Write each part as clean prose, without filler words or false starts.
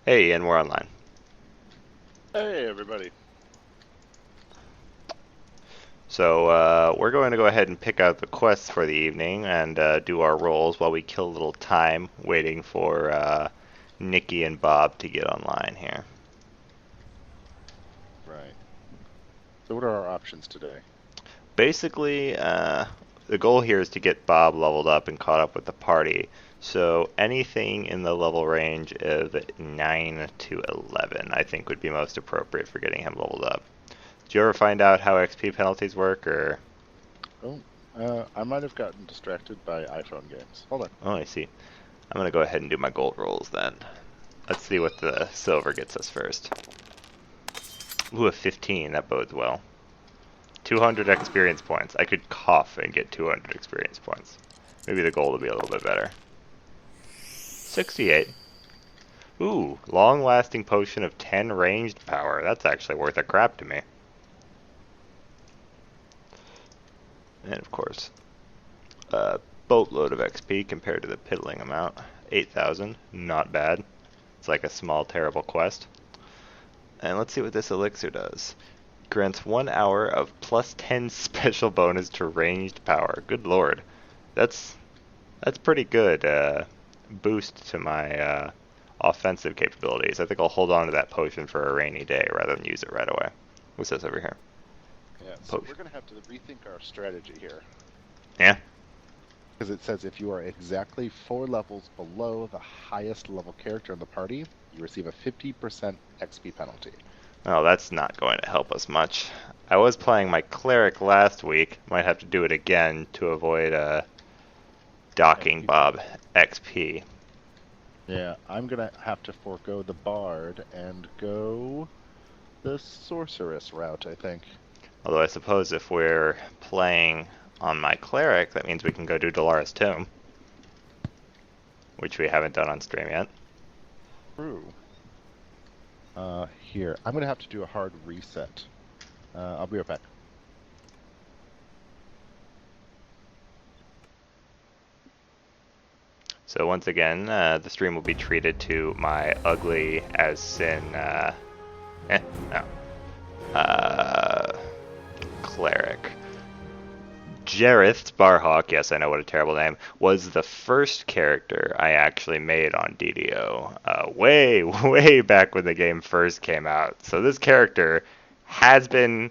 Hey, and we're online. Hey, everybody. So, we're going to go ahead and pick out the quests for the evening and do our rolls while we kill a little time waiting for Nikki and Bob to get online here. Right. So, what are our options today? Basically, the goal here is to get Bob leveled up and caught up with the party. So, anything in the level range of 9 to 11, I think, would be most appropriate for getting him leveled up. Did you ever find out how XP penalties work, or? Oh, I might have gotten distracted by iPhone games. Hold on. Oh, I see. I'm gonna go ahead and do my gold rolls then. Let's see what the silver gets us first. Ooh, a 15, that bodes well. 200 experience points. I could cough and get 200 experience points. Maybe the gold will be a little bit better. 68. Ooh, long-lasting potion of 10 ranged power. That's actually worth a crap to me. And of course, a boatload of XP compared to the piddling amount. 8,000, not bad. It's like a small, terrible quest. And let's see what this elixir does. Grants 1 hour of plus 10 special bonus to ranged power. Good lord. That's pretty good boost to my offensive capabilities. I think I'll hold on to that potion for a rainy day rather than use it right away. What's this over here? Yeah, so we're Potion. going to have to rethink our strategy here. Yeah? Because it says if you are exactly 4 levels below the highest level character in the party, you receive a 50% XP penalty. Oh, that's not going to help us much. I was playing my cleric last week. Might have to do it again to avoid docking XP Bob penalty. XP. Yeah, I'm going to have to forego the bard and go the sorceress route, I think. Although I suppose if we're playing on my cleric, that means we can go do Dolores Tomb, which we haven't done on stream yet. True. Here, I'm going to have to do a hard reset. I'll be right back. So once again, the stream will be treated to my ugly as sin, no, uh, cleric. Jareth Barhawk, yes, I know what a terrible name, was the first character I actually made on DDO, way, way back when the game first came out. So this character has been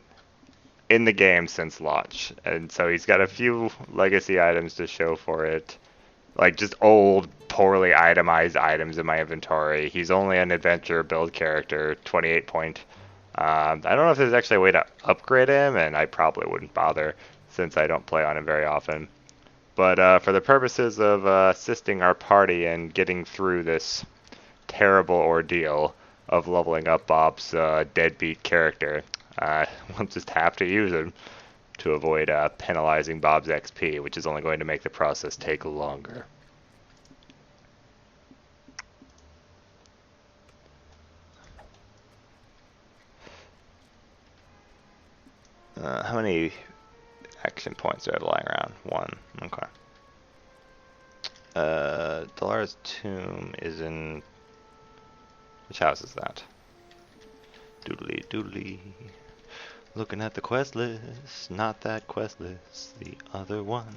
in the game since launch, and so he's got a few legacy items to show for it, like just old, poorly itemized items in my inventory. He's only an adventure build character, 28 point. I don't know if there's actually a way to upgrade him, and I probably wouldn't bother since I don't play on him very often. But for the purposes of assisting our party and getting through this terrible ordeal of leveling up Bob's deadbeat character, we'll just have to use him to avoid penalizing Bob's XP, which is only going to make the process take longer. How many action points do I have lying around? One. Okay. Dolores Tomb is in... Which house is that? Doodly doodly. Looking at the quest list. Not that quest list. The other one.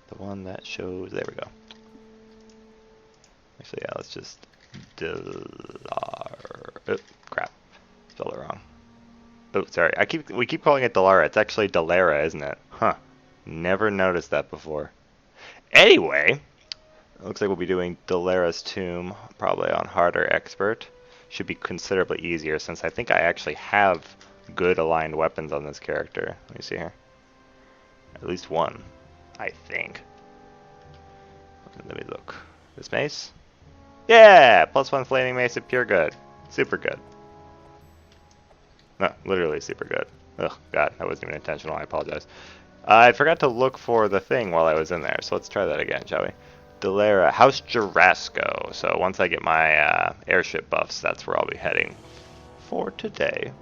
The one that shows... There we go. Actually, yeah, let's just... Oh, crap. Spelled it wrong. Oh, sorry. We keep calling it Delara. It's actually Delara, isn't it? Huh. Never noticed that before. Anyway, it looks like we'll be doing Delara's Tomb, probably on harder expert. Should be considerably easier since I think I actually have good aligned weapons on this character. Let me see here. At least one, I think. Let me look. This mace? Yeah! +1 flaming mace of pure good. Super good. No, literally super good. Ugh, God, that wasn't even intentional. I apologize. I forgot to look for the thing while I was in there, so let's try that again, shall we? Delara, House Jarasco. So once I get my airship buffs, that's where I'll be heading for today.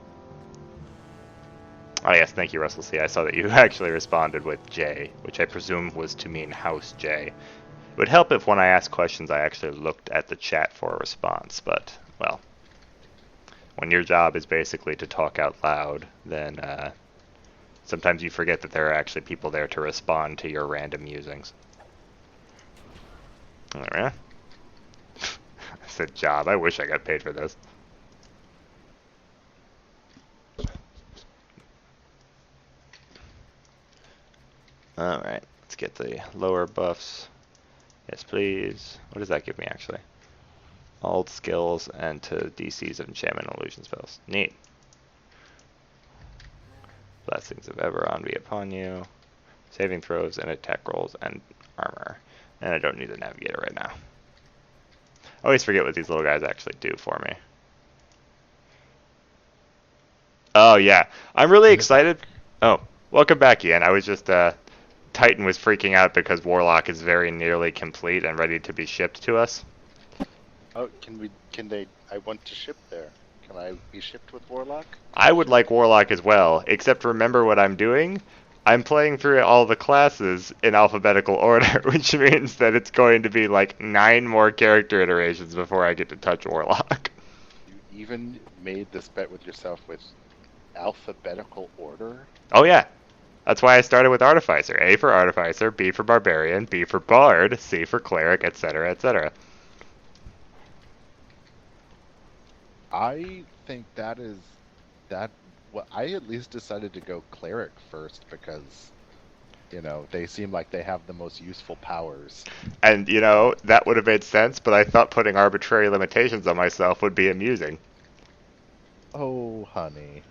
Oh yes, thank you, Russell C. I saw that you actually responded with J, which I presume was to mean House J. would help if when I ask questions I actually looked at the chat for a response, but, well, when your job is basically to talk out loud, then sometimes you forget that there are actually people there to respond to your random musings. Alright. I said job. I wish I got paid for this. Alright, let's get the lower buffs. Yes, please. What does that give me, actually? Alt skills and to DCs of enchantment and illusion spells. Neat. Blessings of Eberron be upon you. Saving throws and attack rolls and armor. And I don't need the navigator right now. I always forget what these little guys actually do for me. Oh, yeah. I'm really excited. Oh, welcome back, Ian. I was just, Titan was freaking out because Warlock is very nearly complete and ready to be shipped to us. Oh, I want to ship there. Can I be shipped with Warlock? I would like Warlock as well, except remember what I'm doing? I'm playing through all the classes in alphabetical order, which means that it's going to be like 9 more character iterations before I get to touch Warlock. You even made this bet with yourself with alphabetical order? Oh yeah. That's why I started with Artificer. A for Artificer, B for Barbarian, B for Bard, C for Cleric, etc., etc. I think that. Well, I at least decided to go Cleric first because, they seem like they have the most useful powers. And, that would have made sense, but I thought putting arbitrary limitations on myself would be amusing. Oh, honey.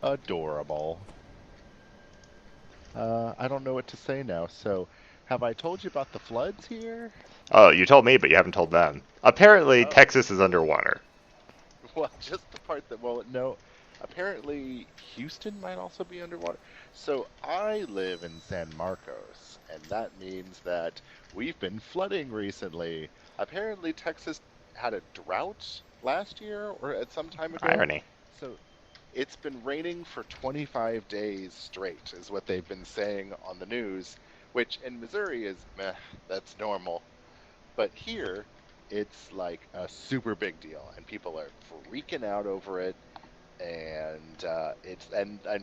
Adorable. I don't know what to say now, so have I told you about the floods here? Oh, you told me, but you haven't told them. Apparently, Texas is underwater. Well, just the part no. Apparently, Houston might also be underwater. So I live in San Marcos, and that means that we've been flooding recently. Apparently, Texas had a drought last year or at some time ago. Irony. So it's been raining for 25 days straight, is what they've been saying on the news, which in Missouri is meh, that's normal. But here, it's like a super big deal, and people are freaking out over it, and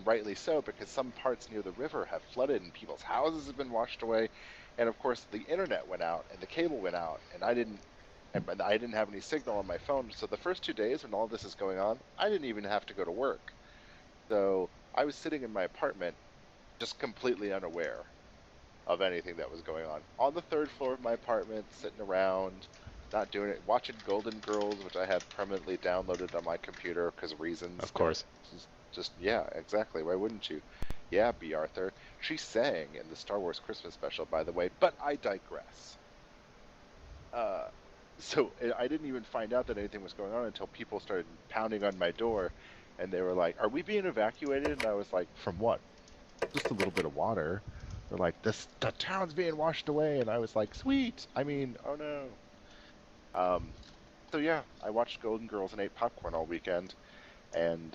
rightly so, because some parts near the river have flooded and people's houses have been washed away, and of course the internet went out and the cable went out, and I didn't have any signal on my phone. So the first 2 days when all this is going on, I didn't even have to go to work. So I was sitting in my apartment, just completely unaware of anything that was going on the third floor of my apartment, sitting around, not doing it, watching Golden Girls, which I have permanently downloaded on my computer because reasons. Of course. Just yeah, exactly. Why wouldn't you? Yeah, B. Arthur. She sang in the Star Wars Christmas special, by the way, but I digress. So I didn't even find out that anything was going on until people started pounding on my door, and they were like, "Are we being evacuated?" And I was like, "From what?" "Just a little bit of water." They're like, the town's being washed away, and I was like, "Sweet." I mean, oh no. So yeah, I watched Golden Girls and ate popcorn all weekend, and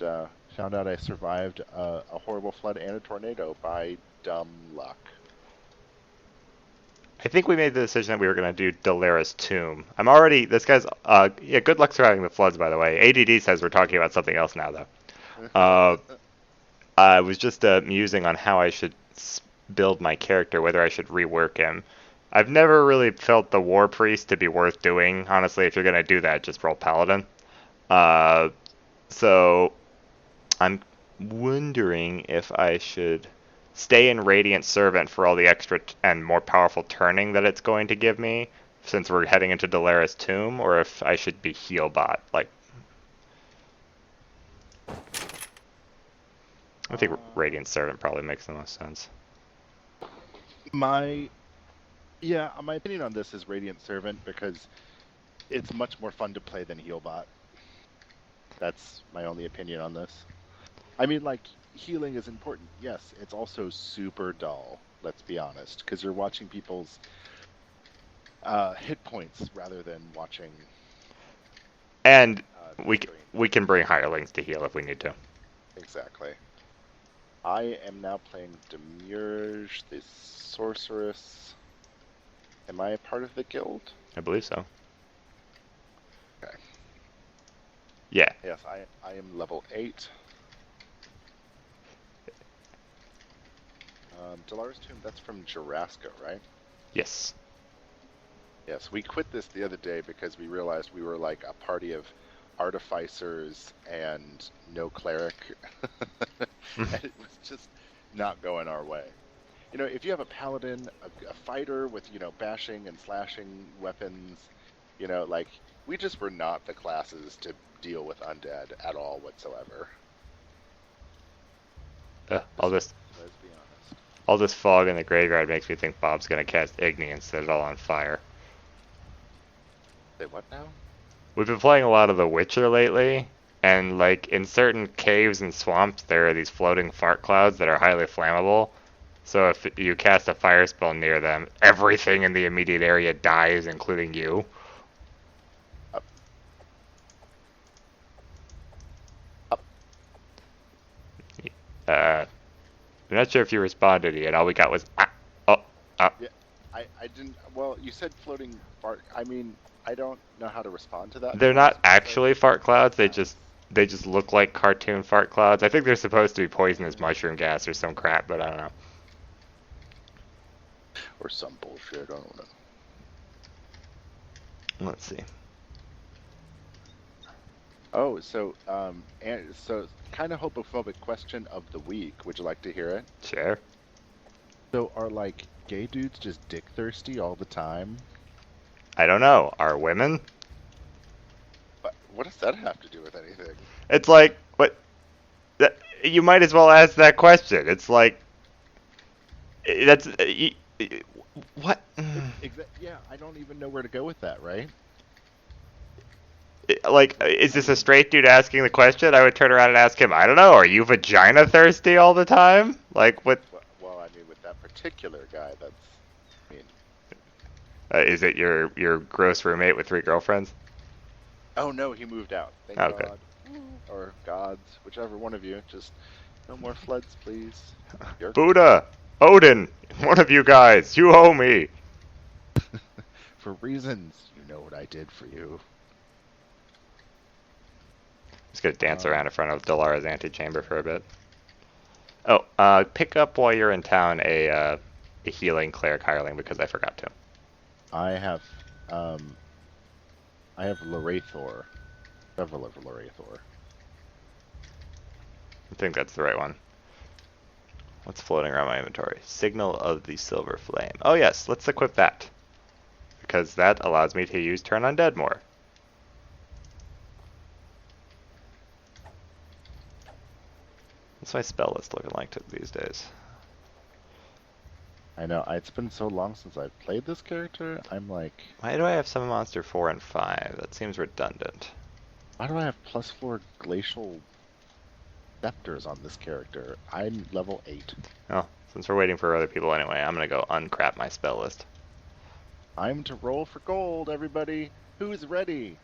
found out I survived a horrible flood and a tornado by dumb luck. I think we made the decision that we were going to do Dalaris Tomb. This guy's, yeah, good luck surviving the floods, by the way. ADD says we're talking about something else now, though. I was just musing on how I should build my character, whether I should rework him. I've never really felt the War Priest to be worth doing. Honestly, if you're going to do that, just roll Paladin. So I'm wondering if I should stay in Radiant Servant for all the extra and more powerful turning that it's going to give me, since we're heading into Dalaris Tomb, or if I should be Healbot. I think Radiant Servant probably makes the most sense. My opinion on this is Radiant Servant because it's much more fun to play than Healbot. That's my only opinion on this. I mean, healing is important. Yes, it's also super dull, let's be honest, because you're watching people's hit points rather than watching... And we can bring hirelings to heal if we need to. Exactly. I am now playing Demiurge, the sorceress. Am I a part of the guild? I believe so. Okay. Yeah. Yes, I am level 8. Dolores Tomb, that's from Jurassica, right? Yes. Yes, we quit this the other day because we realized we were like a party of artificers and no cleric. And it was just not going our way. You know, if you have a paladin, a fighter with, you know, bashing and slashing weapons, you know, like, we just were not the classes to deal with undead at all whatsoever. All this Let's be honest. all this fog in the graveyard makes me think Bob's gonna cast Igni and set it all on fire. Say what now? We've been playing a lot of The Witcher lately, and like in certain caves and swamps there are these floating fart clouds that are highly flammable. So if you cast a fire spell near them, everything in the immediate area dies, including you. Up. Up. I'm not sure if you responded yet. All we got was oh, Yeah, I didn't. Well, you said floating fart. I mean, I don't know how to respond to that. They're not actually fart clouds. They just look like cartoon fart clouds. I think they're supposed to be poisonous mushroom gas or some crap, but I don't know. Or some bullshit. I don't know. Let's see. Oh, so and so kind of homophobic question of the week. Would you like to hear it? Sure. So are like gay dudes just dick thirsty all the time? I don't know. Are women? But what does that have to do with anything? It's like, what? You might as well ask that question. It's like, that's what? Yeah, I don't even know where to go with that. Right? Like, is this a straight dude asking the question? I would turn around and ask him, I don't know, are you vagina thirsty all the time? Like, what? Well, I mean, with that particular guy, that's. I mean. Is it your gross roommate with 3 girlfriends? Oh no, he moved out. Thank Okay. God. Or gods, whichever one of you. Just no more floods, please. You're... Buddha! Odin! One of you guys! You owe me! For reasons, you know what I did for you. Just gonna dance around in front of Dolores' antechamber for a bit. Oh, pick up while you're in town a healing cleric hireling because I forgot to. I have Lorathor. Several of Lorathor. I think that's the right one. What's floating around my inventory? Signal of the Silver Flame. Oh yes, let's equip that. Because that allows me to use Turn Undead more. What's my spell list looking like these days? I know, it's been so long since I've played this character, I'm like... Why do I have Summon Monster 4 and 5? That seems redundant. Why do I have +4 glacial scepters on this character? I'm level 8. Oh, since we're waiting for other people anyway, I'm gonna go uncrap my spell list. I'm to roll for gold, everybody! Who's ready?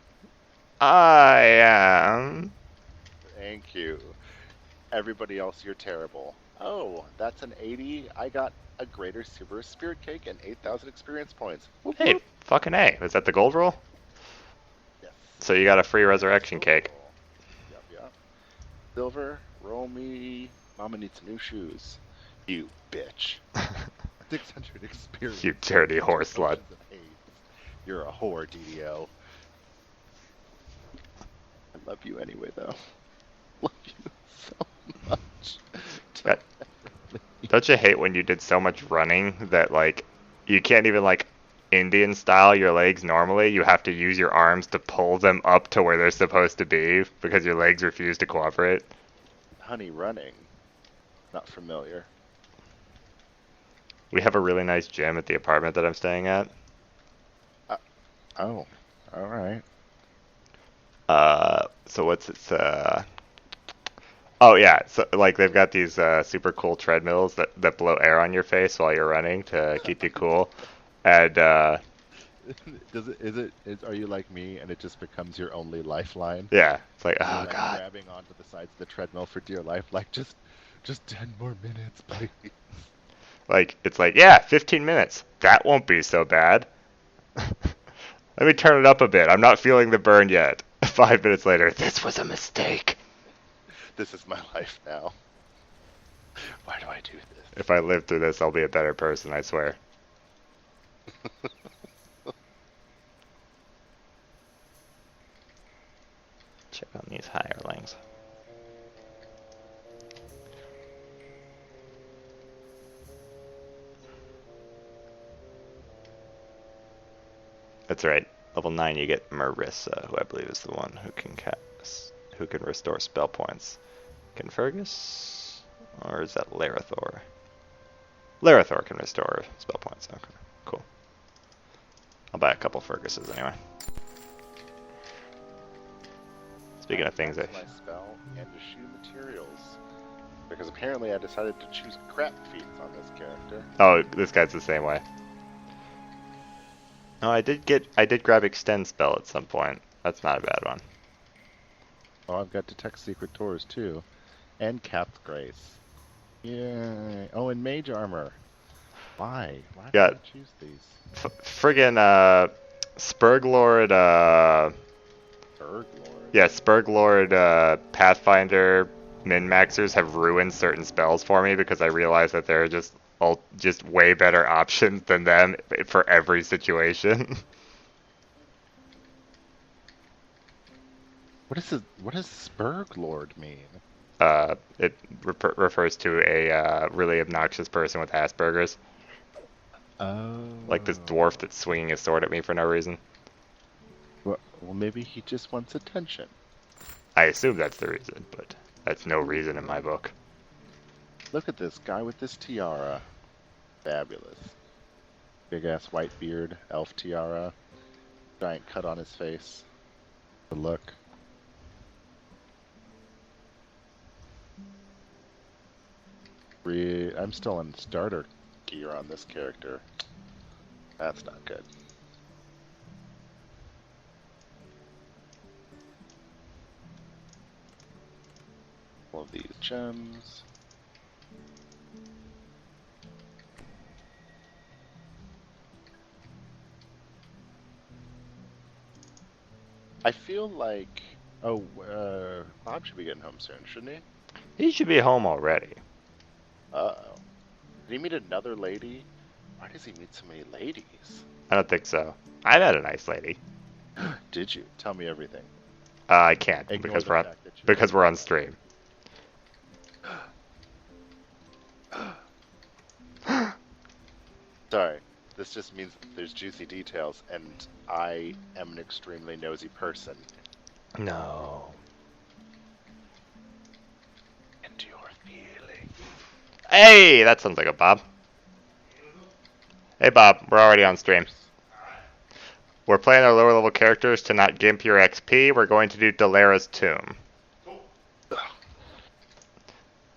I am... Thank you. Everybody else, you're terrible. Oh, that's an 80. I got a greater silver spirit cake and 8,000 experience points. Whoop, Hey, whoop. fucking A. Was that the gold roll? Yes. So you got a free resurrection cake. Yep. Silver, roll me. Mama needs new shoes. You bitch. 600 experience. You dirty whore slut. Potions of haste. You're a whore, DDO. I love you anyway, though. Love you so much. Don't you hate when you did so much running that, like, you can't even, like, Indian style your legs normally? You have to use your arms to pull them up to where they're supposed to be because your legs refuse to cooperate? Honey, running. Not familiar. We have a really nice gym at the apartment that I'm staying at. Oh, alright. So what's its, Oh yeah, so like they've got these super cool treadmills that blow air on your face while you're running to keep you cool, and Are you like me and it just becomes your only lifeline? yeah, it's like You're oh like god, grabbing onto the sides of the treadmill for dear life, like just 10 more minutes, please. like it's like yeah, 15 minutes, that won't be so bad. Let me turn it up a bit. I'm not feeling the burn yet. 5 minutes later, this was a mistake. This is my life now. Why do I do this? If I live through this, I'll be a better person, I swear. Check on these hirelings. That's right. Level 9, you get Marissa, who I believe is the one who can restore spell points. Can Fergus? Or is that Larithor? Larithor can restore spell points. Okay, cool. I'll buy a couple Ferguses anyway. Speaking of things, my spell and eschew materials, because apparently I decided to choose crap feats on this character. oh, this guy's the same way. No, I did grab extend spell at some point. That's not a bad one. Oh, I've got detect secret doors too, and capped grace. Yay! Oh, and mage armor. Why? Why did I choose these? Friggin' Spurglord. Spurglord. Yeah, Spurglord Pathfinder min-maxers have ruined certain spells for me because I realize that there are just way better options than them for every situation. What does Spurglord mean? It refers to a really obnoxious person with Asperger's. Oh. Like this dwarf that's swinging his sword at me for no reason. Well, maybe he just wants attention. I assume that's the reason, but that's no reason in my book. Look at this guy with this tiara. Fabulous. Big ass white beard, elf tiara, giant cut on his face. The look. I'm still in starter gear on this character. That's not good. All of these gems. I feel like, Bob should be getting home soon, shouldn't he? He should be home already. Uh-oh. Did he meet another lady? Why does he meet so many ladies? I don't think so. I met a nice lady. Did you? Tell me everything. I can't Ignore because the we're on fact that you- because we're on stream. Sorry. This just means that there's juicy details, and I am an extremely nosy person. No. Into your feelings. Hey, that sounds like a Bob. Hey Bob, we're already on stream. We're playing our lower level characters to not gimp your XP. We're going to do Dalera's Tomb.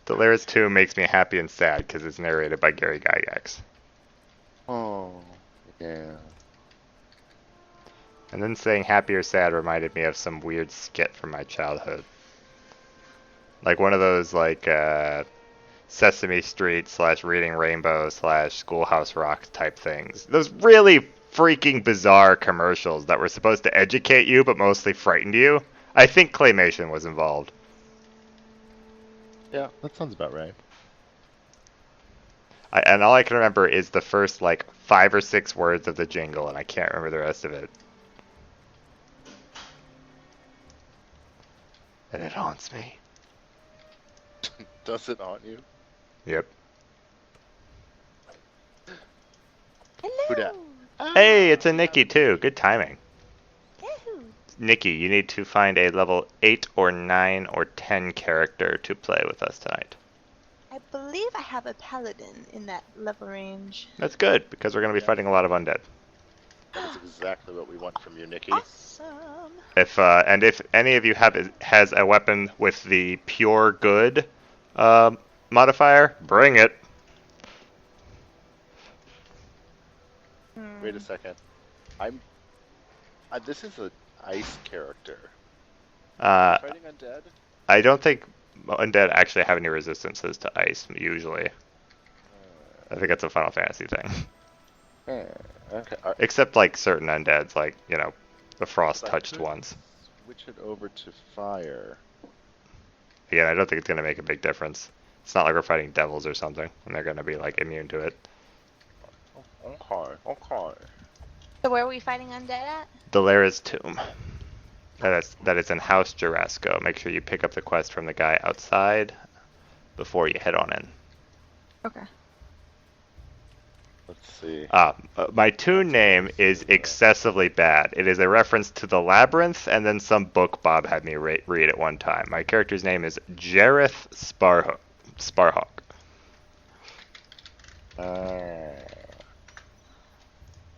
Dalera's Tomb makes me happy and sad because it's narrated by Gary Gygax. Oh, yeah. And then saying happy or sad reminded me of some weird skit from my childhood. Like one of those Sesame Street / Reading Rainbow / Schoolhouse Rock type things. Those really freaking bizarre commercials that were supposed to educate you but mostly frightened you. I think claymation was involved. Yeah, that sounds about right. And all I can remember is the first 5 or 6 words of the jingle, and I can't remember the rest of it. And it haunts me. Does it haunt you? Yep. Who dat? Hello. Hey, it's a Nikki too. Good timing. Yahoo. Nikki, you need to find a level 8 or 9 or 10 character to play with us tonight. I believe I have a paladin in that level range. That's good, because we're going to be fighting a lot of undead. That is exactly what we want from you, Nikki. Awesome. If any of you has a weapon with the pure good modifier, bring it. Wait a second. This is an ice character. Fighting undead? I don't think undead actually have any resistances to ice, usually. I think that's a Final Fantasy thing. Okay. Except like certain undeads, like, you know, the frost-touched could ones. Switch it over to fire. Again, I don't think it's going to make a big difference. It's not like we're fighting devils or something, and they're going to be, like, immune to it. Okay. So where are we fighting undead at? Dalera's Tomb. That is in House Jurasco. Make sure you pick up the quest from the guy outside before you head on in. Okay. Let's see. My tune name is excessively bad. It is a reference to the Labyrinth and then some book Bob had me read at one time. My character's name is Jareth Sparhawk.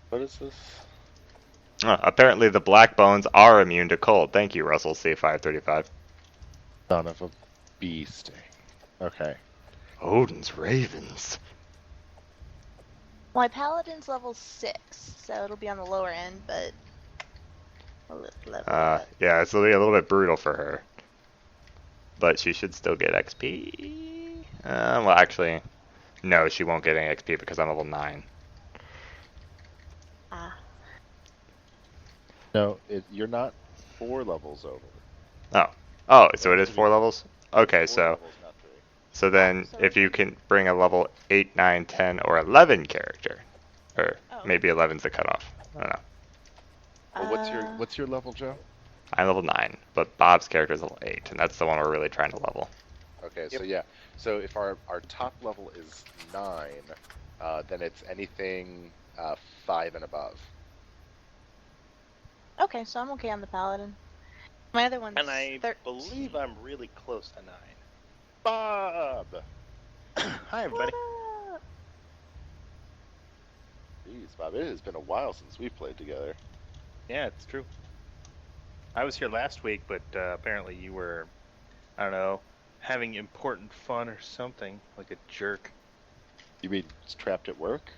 What is this? Apparently the Black Bones are immune to cold. Thank you, Russell C535. Son of a bee sting. Okay. Odin's Ravens. My paladin's level 6, so it'll be on the lower end, but level up. Yeah, it's a little bit brutal for her. But she should still get XP. Well, actually, no, she won't get any XP because I'm level 9. Ah. No, you're not 4 levels over. Oh, so it is 4 levels? Okay, so Levels, not 3. so then So if you can bring a level 8, 9, 10, or 11 character, or Oh. maybe 11's the cutoff. I don't know. Well, what's your level, Joe? I'm level 9, but Bob's character is level 8, and that's the one we're really trying to level. Okay, so yeah. So if our top level is 9, then it's anything 5 and above. Okay, so I'm okay on the paladin. My other one's And I 13. believe I'm really close to 9. Bob! Hi, everybody. What up? Jeez, Bob, it has been a while since we've played together. Yeah, it's true. I was here last week, but apparently you were, I don't know, having important fun or something, like a jerk. You mean it's trapped at work?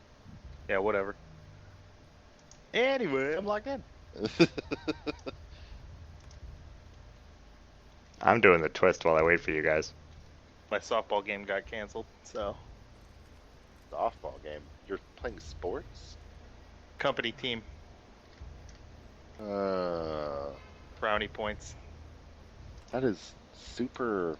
Yeah, whatever. Anyway, I'm logged in. I'm doing the twist while I wait for you guys. My softball game got canceled, so Softball game. You're playing sports? company team, brownie points. That is super.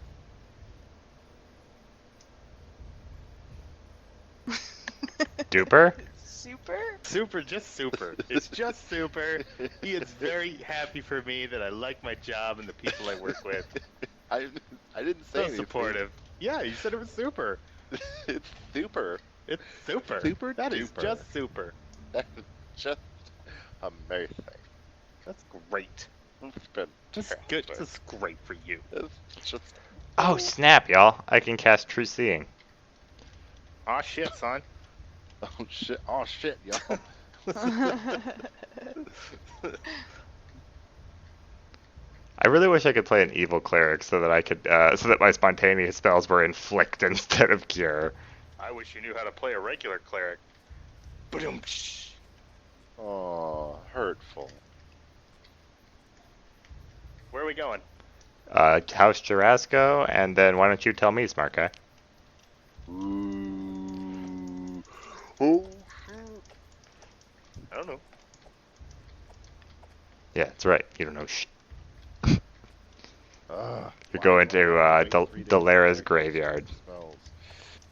Duper? Super? Super, just super. It's just super. He is very happy for me that I like my job and the people I work with. I didn't say So anything. supportive. Yeah, you said it was super. It's super. It's super. Super That is duper. just super. That's just amazing. That's great. It's been Just terrible. good. Just great for you. It's just. Oh, snap, y'all. I can cast True Seeing. Aw, shit, son. Oh shit! Oh shit, y'all. I really wish I could play an evil cleric so that I could, so that my spontaneous spells were inflict instead of cure. I wish you knew how to play a regular cleric. Ba-dum. Oh, hurtful. Where are we going? House Jurasco, and then why don't you tell me, smart guy? Ooh. Oh shit. I don't know. Yeah, That's right. You don't know shit. Ugh, You're why going do I to have to wait 3 days Dalera's to graveyard. smells?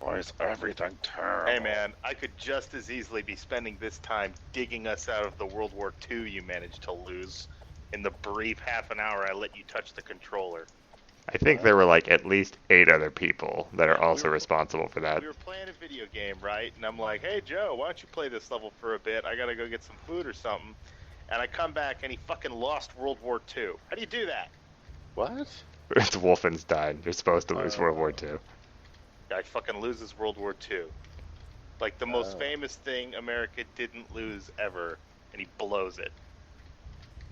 Why is everything terrible? Hey, man, I could just as easily be spending this time digging us out of the World War II you managed to lose in the brief half an hour I let you touch the controller. I think there were like at least 8 other people that are Yeah, also we were- responsible for that. We were playing a video game, right? And I'm like, hey, Joe, why don't you play this level for a bit? I gotta go get some food or something. And I come back and he fucking lost World War II. How do you do that? What? It's Wolfenstein. You're supposed to lose World War II. Guy fucking loses World War II. Like the most Oh. famous thing America didn't lose ever, and he blows it.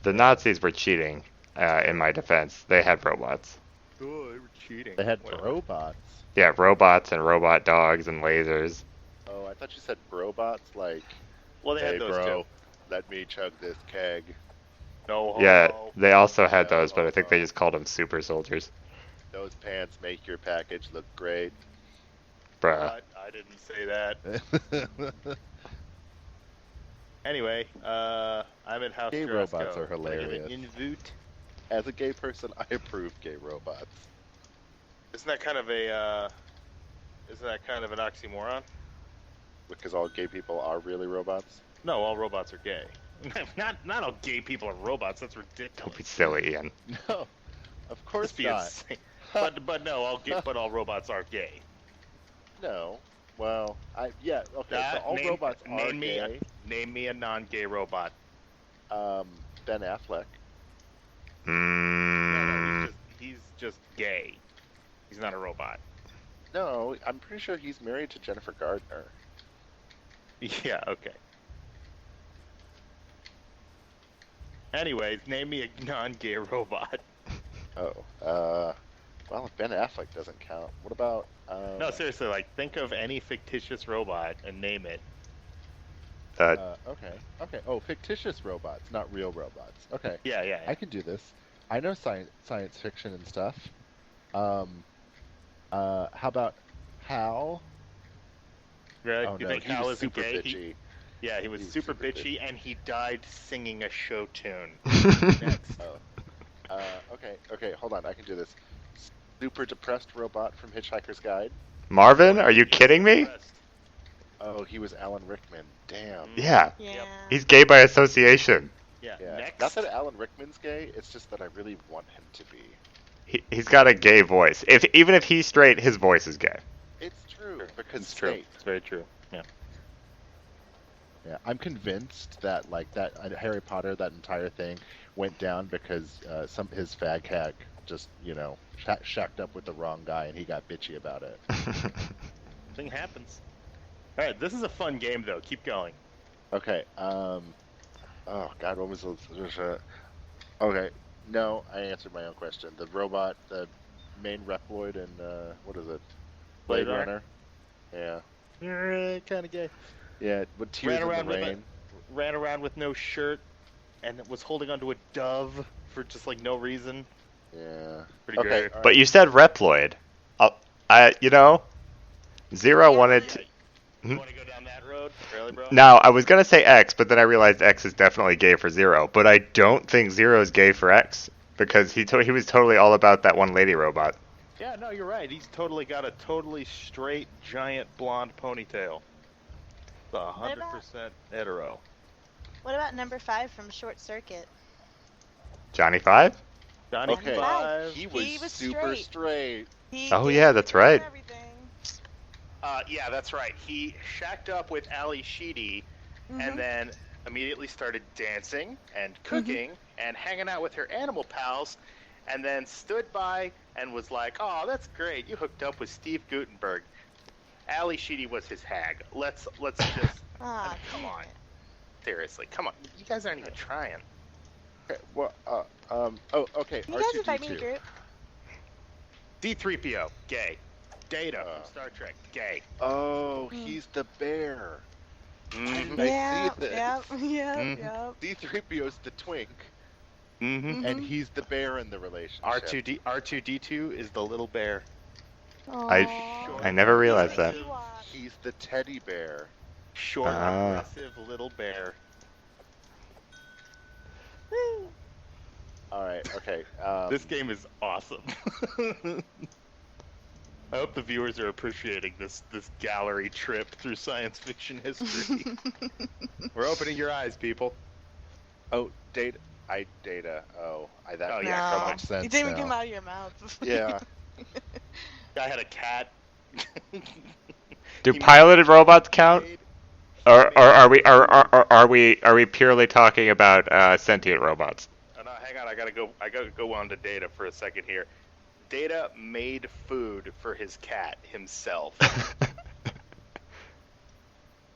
The Nazis were cheating, in my defense. They had robots. Oh, they were cheating. They had Whatever. robots. Yeah, robots and robot dogs and lasers. Oh, I thought you said robots like, Well, they hey had those bro, too. let me chug this keg. No homo. Yeah, they also had No, those, but I think they just called them super soldiers. Those pants make your package look great. Bruh. What? I didn't say that. Anyway, I'm at House Gay Carrasco. robots are Can I give hilarious. an invite? As a gay person, I approve gay robots. Isn't that kind of a an oxymoron? Because all gay people are really robots. No, all robots are gay. not all gay people are robots. That's ridiculous. Don't be silly, Ian. No, of course Let's be not. insane. But no, but all robots are gay. No. Well, okay. So all Name- robots are name me gay. Name me a non-gay robot. Ben Affleck. Mm, He's just gay. He's not a robot. No, I'm pretty sure he's married to Jennifer Gardner. Yeah. Okay. Anyways, name me a non-gay robot. Oh. Well, if Ben Affleck doesn't count, what about? No, seriously. Like, think of any fictitious robot and name it. Okay. Oh, fictitious robots, not real robots. Okay. Yeah. I can do this. I know science fiction and stuff. How about Hal? Really? Oh You no, think he Hal was isn't super gay? bitchy. Yeah, he was He was super super bitchy, and he died singing a show tune. Oh. Okay. Hold on, I can do this. Super depressed robot from Hitchhiker's Guide. Marvin, are you kidding me? Oh, he was Alan Rickman. Damn. Yeah, Yeah. he's gay by association. Yeah. Yeah. Next. Not that Alan Rickman's gay. It's just that I really want him to be. He's got a gay voice. Even if he's straight, his voice is gay. It's true because It's true. Snape. It's very true. Yeah. Yeah, I'm convinced that Harry Potter, that entire thing went down because his fag hag just shacked up with the wrong guy and he got bitchy about it. Thing happens. All right, this is a fun game though. Keep going. Okay. Oh God, what was the? Okay. No, I answered my own question. The robot, the main Reploid, and what is it? Blade Blade Runner? Runner. Yeah. You're kind of gay. Yeah. With tears Ran in around the with rain. Ran around with no shirt, and was holding onto a dove for just like no reason. Yeah. Pretty Okay. great. all But right. you said Reploid. Zero wanted to. You want to go down that road, really, bro? Now, I was gonna say X, but then I realized X is definitely gay for Zero. But I don't think Zero is gay for X because he was totally all about that one lady robot. Yeah, no, you're right. He's totally got a totally straight, giant blonde ponytail. The 100% hetero. What about number 5 from Short Circuit? Johnny Five? Johnny Okay. Five. He was, He was super straight. straight. He Oh, did yeah, that's right. Everything. Yeah, that's right. He shacked up with Ali Sheedy, Mhm. and then immediately started dancing and cooking and hanging out with her animal pals, and then stood by and was like, "Oh, that's great. You hooked up with Steve Gutenberg." Ali Sheedy was his hag. Let's just Ah, come damn on. it. seriously, come on. You guys aren't even trying. Okay. Well. Oh. Okay. Can you guys invite me to R2D2. group? D3PO, gay. Data Uh. from Star Trek, gay. Oh, Hmm. he's the bear. Mm-hmm. I Yep, see this. yep, Mhm. yep. D3PO's the twink, Mm-hmm. and he's the bear in the relationship. R2D2 is the little bear. Aw. I never realized that. Ewok. He's the teddy bear. Short, Ah. aggressive little bear. Woo. All right. Okay. This game is awesome. I hope the viewers are appreciating this gallery trip through science fiction history. We're opening your eyes, people. Oh, data. Data. Oh, that Oh, makes yeah, so come on. much sense It didn't even now. come out of your mouth. Yeah. I had a cat. Do He piloted robots count? made- Or are we purely talking about sentient robots? Oh, no, hang on. I gotta go on to Data for a second here. Data made food for his cat himself.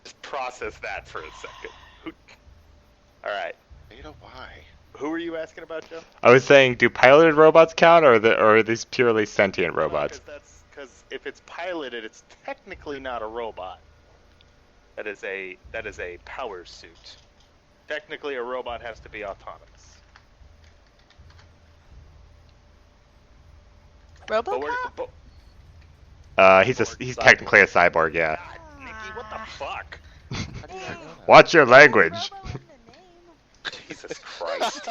Just process that for a second. All right. Data. Why? Who were you asking about, Joe? I was saying, do piloted robots count, or are these purely sentient robots? Because if it's piloted, it's technically not a robot. That is a power suit. Technically, a robot has to be autonomous. But we're, RoboCop? but, He's technically a cyborg, yeah. God, Nikki, what the fuck? How did I know that? Watch your language. Robo Jesus Christ.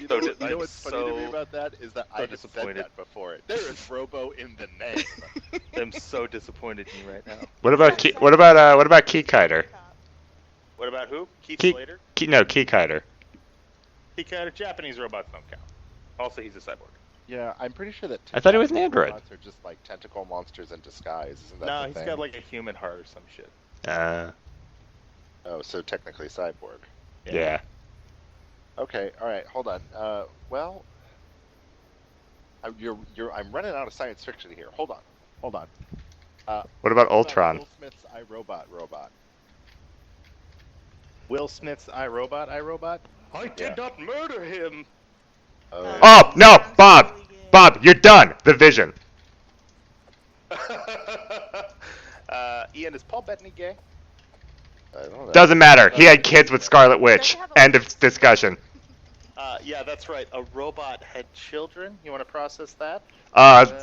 You So know, di- you know I'm what's funny to me so- about that is that I have said disappointed. that before. There is Robo in the name. I'm so disappointed in you right now. What about what about Keykider? What about who? Keith Key- Slater? No, Keykider. He kind of Japanese robots don't count. Also, he's a cyborg. Yeah, I'm pretty sure that. I thought he was an android. Robots are just like tentacle monsters in disguise, isn't that No, the he's thing? got like a human heart or some shit. Oh, so technically cyborg. Yeah. Okay, all right, hold on. Well, I'm running out of science fiction here. Hold on. What about What about Ultron? Will Smith's iRobot robot. Will Smith's iRobot? I did Yeah. not murder him. Oh, Oh no, Bob! Bob, you're done. The Vision. Ian, is Paul Bettany gay? I don't know. Doesn't matter. He had kids with Scarlet Witch. End of discussion. Yeah, that's right. A robot had children. You want to process that?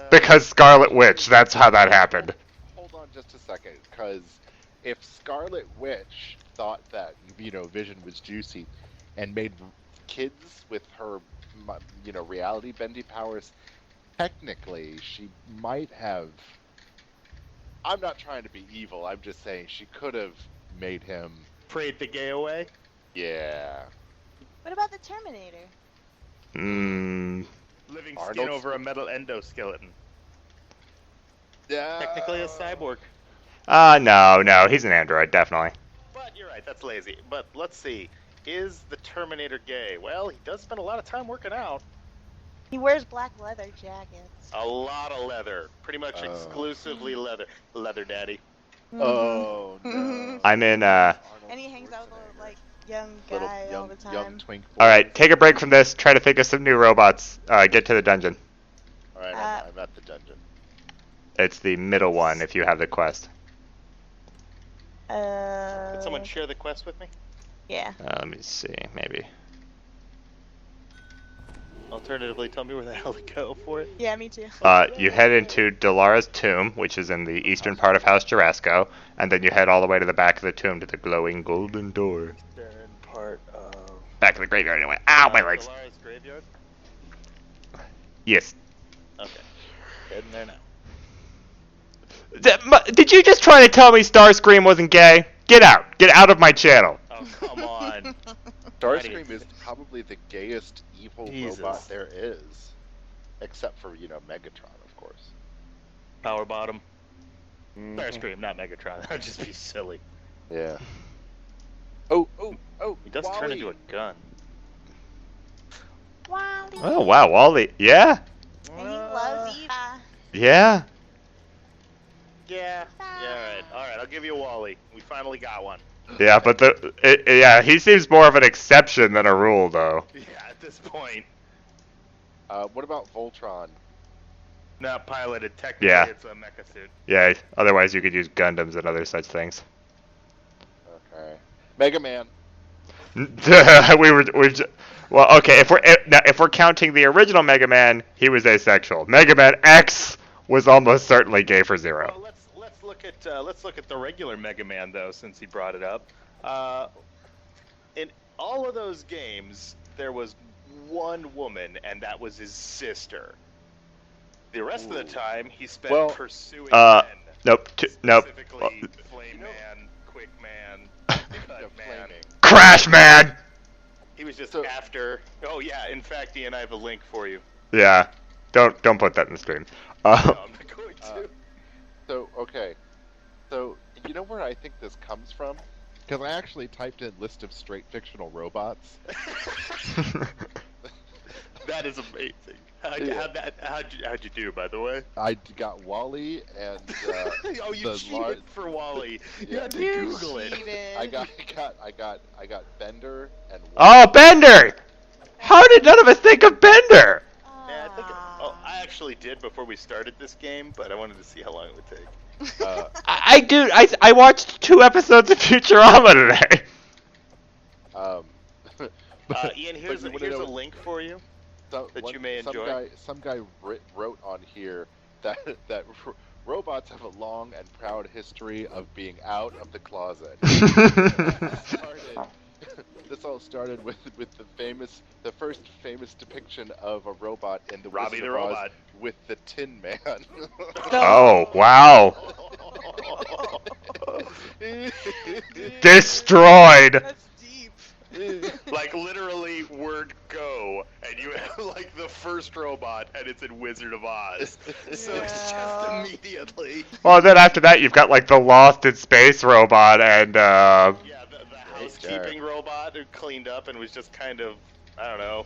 Because Scarlet Witch. That's how that happened. Hold on just a second, because if Scarlet Witch thought that Vision was juicy, and made kids with her, reality bending powers, technically she might have. I'm not trying to be evil. I'm just saying she could have made him. Prayed the gay away? Yeah. What about the Terminator? Mm, Living Arnold skin over a metal endoskeleton. Yeah. Technically a cyborg. no. He's an android, definitely. But you're right, that's lazy. But let's see. Is the Terminator gay? Well, he does spend a lot of time working out. He wears black leather jackets. A lot of leather. Pretty much Oh. exclusively leather. Leather daddy. Oh no. Mhm. I'm in, Arnold And he hangs out with Schwarzenegger. a, like, young Little guy all the time. young twink. Alright, take a break from this. Try to think of some new robots. Get to the dungeon. All right, I'm at the dungeon. It's the middle one if you have the quest. Can someone share the quest with me? Yeah. Let me see, maybe. Alternatively, tell me where the hell to go for it. Yeah, me too. You head into Dalara's tomb, which is in the eastern part of House Jarasco, and then you head all the way to the back of the tomb to the glowing golden door. Eastern part of... Back of the graveyard anyway. Ow, my legs. Dolores Graveyard? Yes. Okay. Heading there now. Did you just try to tell me Starscream wasn't gay? Get out. Get out of my channel. Oh, come on. Starscream is probably the gayest evil Jesus. robot there is, except for Megatron, of course. Power bottom. Mhm. Starscream, not Megatron. That would just be silly. Yeah. Oh! He does turn into a gun. Wally. Oh, wow, Wally. Yeah. And he loves you. Yeah. Yeah. Yeah, alright, I'll give you a Wally. We finally got one. Yeah, but he seems more of an exception than a rule, though. Yeah, at this point. What about Voltron? Not piloted, technically Yeah. it's a mecha suit. Yeah, otherwise you could use Gundams and other such things. Okay. Mega Man. Well, okay, if we're counting the original Mega Man, he was asexual. Mega Man X was almost certainly gay for Zero. Well, let's look at the regular Mega Man though, since he brought it up. In all of those games, there was one woman, and that was his sister. The rest of the time, he spent pursuing men. Nope. Nope. Specifically, Flame Man, Quick Man, Cut Man. Crash Man. He was just after. Oh yeah, in fact, Ian, I have a link for you. Yeah. Don't put that in the stream. No, I'm not going to. So, you know where I think this comes from? Because I actually typed in list of straight fictional robots. That is amazing. How'd you do, by the way? I got Wally and Oh, you the cheated for Wally. You Yeah. had to You Google it. cheated. I got Bender and Oh, Bender! How did none of us think of Bender? Yeah, I actually did before we started this game, but I wanted to see how long it would take. I watched 2 episodes of Futurama today. Ian, here's a link for you that you may enjoy. Some guy wrote on here that robots have a long and proud history of being out of the closet. this all started with the first famous depiction of a robot in the Robbie Wizard the of Oz Robot. with the Tin Man. Oh, wow. Destroyed. That's deep. Like literally word go, and you have like the first robot, and it's in Wizard of Oz. So it's just Yeah. immediately. Well, then after that, you've got like the Lost in Space robot and Yeah, the Great housekeeping robot who cleaned up and was just kind of, I don't know,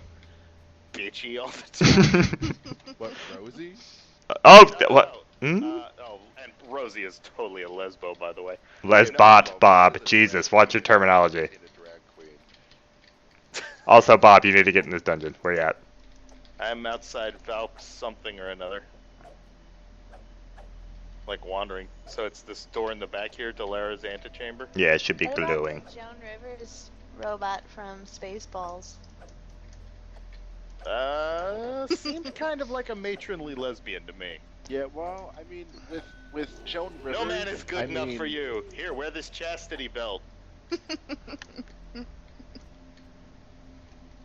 bitchy all the time. What, Rosie? oh, No, what? no. Hmm? Oh, and Rosie is totally a lesbo, by the way. Lesbot, Bob. Jesus, watch your terminology. In a drag queen. Also, Bob, you need to get in this dungeon. Where you at? I'm outside Valk something or another. Like wandering. So it's this door in the back here, Delara's antechamber. Yeah, it should be What about glowing. the Joan Rivers robot from Spaceballs? Seemed kind of like a matronly lesbian to me. Yeah, well, I mean, with Joan Rivers. No man is good I enough mean, for you. Here, wear this chastity belt.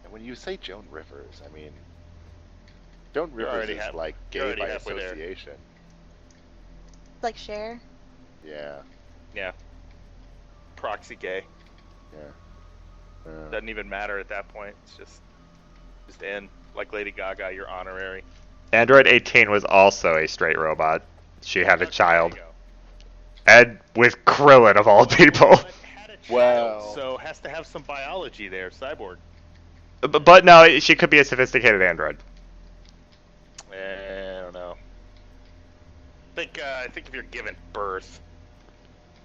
And when you say Joan Rivers, I mean, Joan You're Rivers already is half- like you're gay already by halfway there. association. Like Cher? Yeah, Yeah. Proxy gay. yeah. Doesn't even matter at that point. It's just in. Like Lady Gaga, you're honorary. Android 18 was also a straight robot. She had a Okay, child. there you go. And with Krillin of all people. But had a child, Well- so has to have some biology there, cyborg. But no, she could be a sophisticated android. I don't know. I think if you're given birth,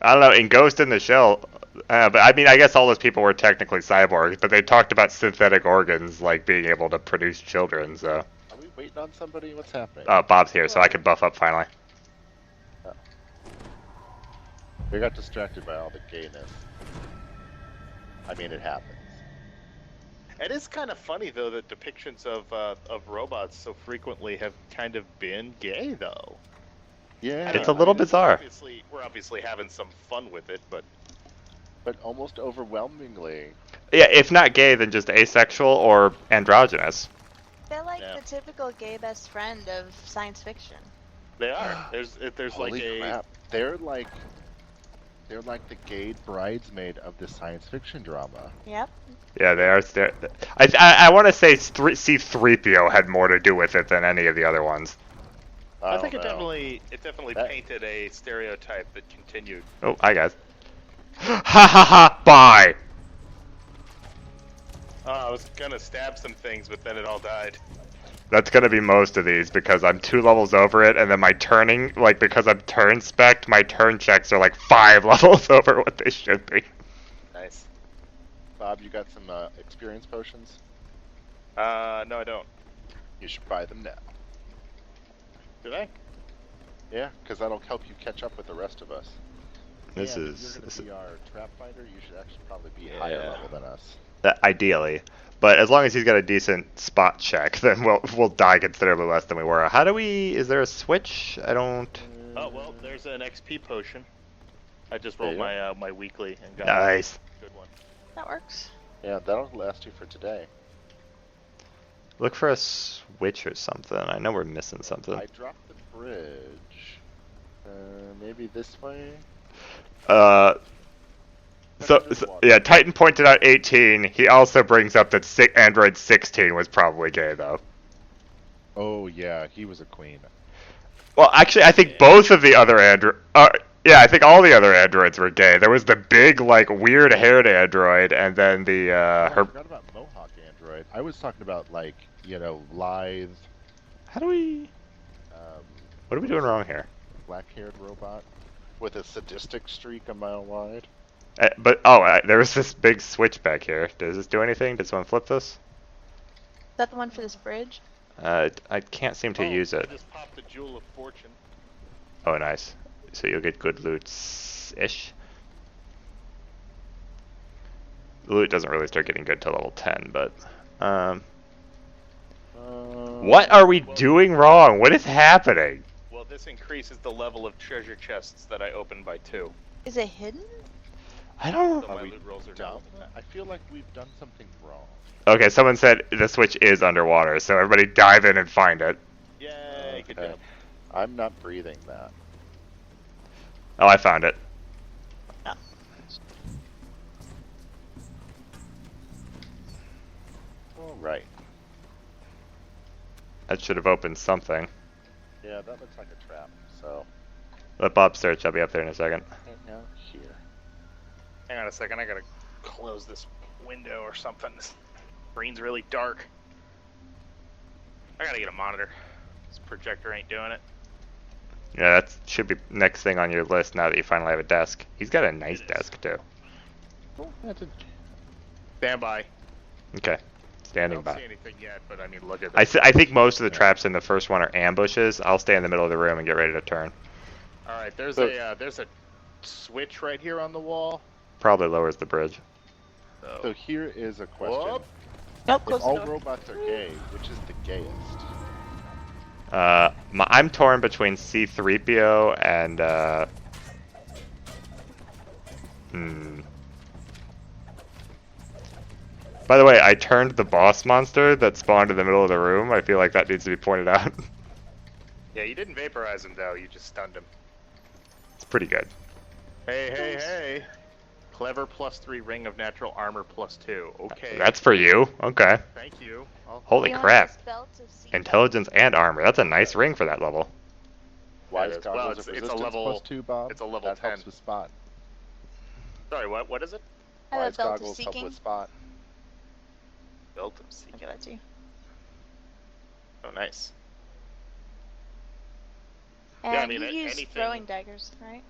I don't know, in Ghost in the Shell, but I mean, I guess all those people were technically cyborgs, but they talked about synthetic organs, like being able to produce children, so. Are we waiting on somebody? What's happening? Bob's here, so I can buff up finally. We got distracted by all the gayness. I mean, it happens. it is kind of funny though that depictions of robots so frequently have kind of been gay though. Yeah, It's a little bizarre. We're obviously having some fun with it, but but almost overwhelmingly. Yeah, if not gay, then just asexual or androgynous. They're like Yeah. the typical gay best friend of science fiction. they are. There's Holy like a crap! They're like the gay bridesmaid of the science fiction drama. Yep. Yeah, they are. I want to say C-3PO had more to do with it than any of the other ones. I think don't know. it definitely That- painted a stereotype that continued. Oh, hi guys. Ha ha ha! Bye! I was gonna stab some things, but then it all died. That's gonna be most of these because I'm 2 levels over it, and then my turning, like, because I'm turn spec'd, my turn checks are like 5 levels over what they should be. Nice. Bob, you got some experience potions? No, I don't. You should buy them now. Did I? Yeah, because that'll help you catch up with the rest of us. This And is- If you're this going to be our trap fighter, you should actually probably be Yeah. higher level than us. Ideally. But as long as he's got a decent spot check, then we'll die considerably less than we were. How do we... Is there a switch? I don't... Oh well, there's an XP potion. I just There rolled you my my weekly and got Nice. a good one. That works. Yeah, that'll last you for today. Look for a switch or something. I know we're missing something. I dropped the bridge. Maybe this way? Yeah, Titan pointed out 18. He also brings up that Android 16 was probably gay, though. Oh, yeah, he was a queen. Well, actually, I think both of the other yeah, I think all the other androids were gay. There was the big, like, weird-haired android, and then the, I her... forgot about Mohawk Android. I was talking about, like, lithe, How do we... What are we doing wrong here? black-haired robot with a sadistic streak a mile wide. There was this big switch back here. Does this do anything? Did someone flip this? Is that the one for this bridge? I can't seem to use it. I just popped the Jewel of Fortune. Oh, nice. So you'll get good loot-ish. The loot doesn't really start getting good till level 10, but... What are we doing wrong? What is happening? Well, this increases the level of treasure chests that I open by 2. Is it hidden? I don't. So Are my we loot rolls are done? double. I feel like we've done something wrong. Okay, someone said the switch is underwater, so everybody dive in and find it. Yay, good Okay. job. I'm not breathing that. Oh, I found it. All right. That should have opened something. Yeah, that looks like a trap. So, Let Bob search. I'll be up there in a second. right now here. Hang on a second, I gotta close this window or something. This screen's really dark. I gotta get a monitor. This projector ain't doing it. Yeah, that should be next thing on your list now that you finally have a desk. He's got a nice It is. desk too. Oh, that's a... Stand by. Okay, I standing don't by. see anything yet, but I mean, look at I, this. I think most of the traps in the first one are ambushes. I'll stay in the middle of the room and get ready to turn. All right, there's So- a switch right here on the wall. Probably lowers the bridge. So here is a question. Whoop. Nope, If close the all door. robots are gay, which is the gayest? I'm torn between C-3PO and By the way, I turned the boss monster that spawned in the middle of the room. I feel like that needs to be pointed out. Yeah, you didn't vaporize him though. You just stunned him. It's pretty good. Hey, hey, hey! Clever +3 ring of natural armor +2. Okay. That's for you. Okay. Thank you. Holy You want crap. this belt of sea- Intelligence and armor. That's a nice ring for that level. Wise is. Well, goggles it's of a resistance level- +2, Bob. it's a level that 10. helps with spot. Sorry, what? What is it? I have Wise a belt of goggles help seeking. with spot. Belt of I'll Seeking. give that to you. Oh, nice. And Yeah, I mean, you use anything- throwing daggers, right?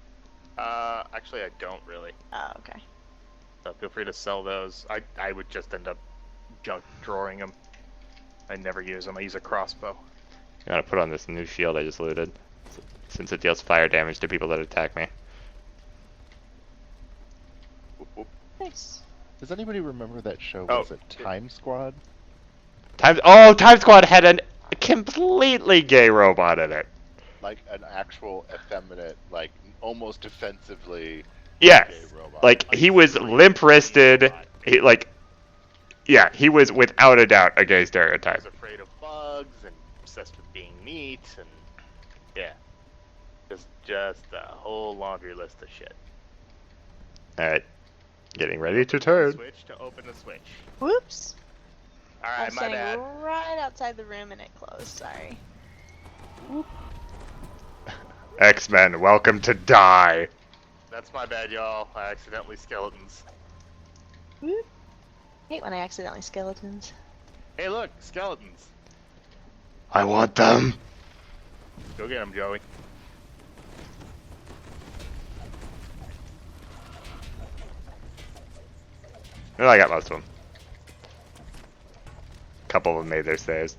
Actually, I don't really. Oh, okay. So feel free to sell those. I would just end up junk drawing them. I never use them. I use a crossbow. I'm gonna put on this new shield I just looted, since it deals fire damage to people that attack me. Whoop, whoop. Nice. Does anybody remember that show? Oh, Was it Time Squad? Time Squad had a completely gay robot in it. Like an actual effeminate, like almost offensively Yeah, gay robot. like he was limp-wristed. He yeah, he was without a doubt a gay I stereotype. was afraid of bugs and obsessed with being neat and yeah, just a whole laundry list of shit. All right, getting ready to turn. Switch to open the switch. Whoops. All I right, was my standing bad. right outside the room and it closed. Sorry. X-Men, welcome to die. That's my bad, y'all. I accidentally skeletons. Whoop. Hate when I accidentally skeletons. Hey, look, skeletons. I want them. Go get them, Joey. Well, I got most of them. A couple of them made their saves.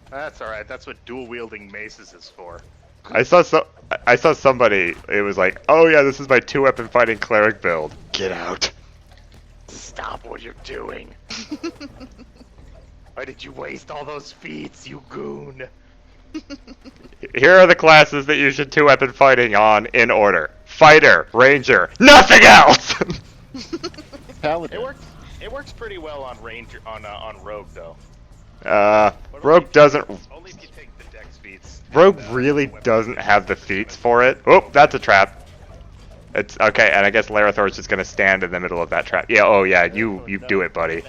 That's all right. That's what dual wielding maces is for. I saw somebody. It was like, oh yeah, this is my 2-weapon fighting cleric build. Get out. Stop what you're doing. Why did you waste all those feats, you goon? Here are the classes that you should 2-weapon fighting on in order: fighter, ranger, nothing else. Paladin. It works pretty well on ranger on rogue though. Rogue doesn't. Only if you take the dex feats. Rogue and, really weapon doesn't feats. have the feats for it. Oh, that's a trap. It's okay, and I guess Larithor's just gonna stand in the middle of that trap. Yeah. Oh yeah, you do it, buddy.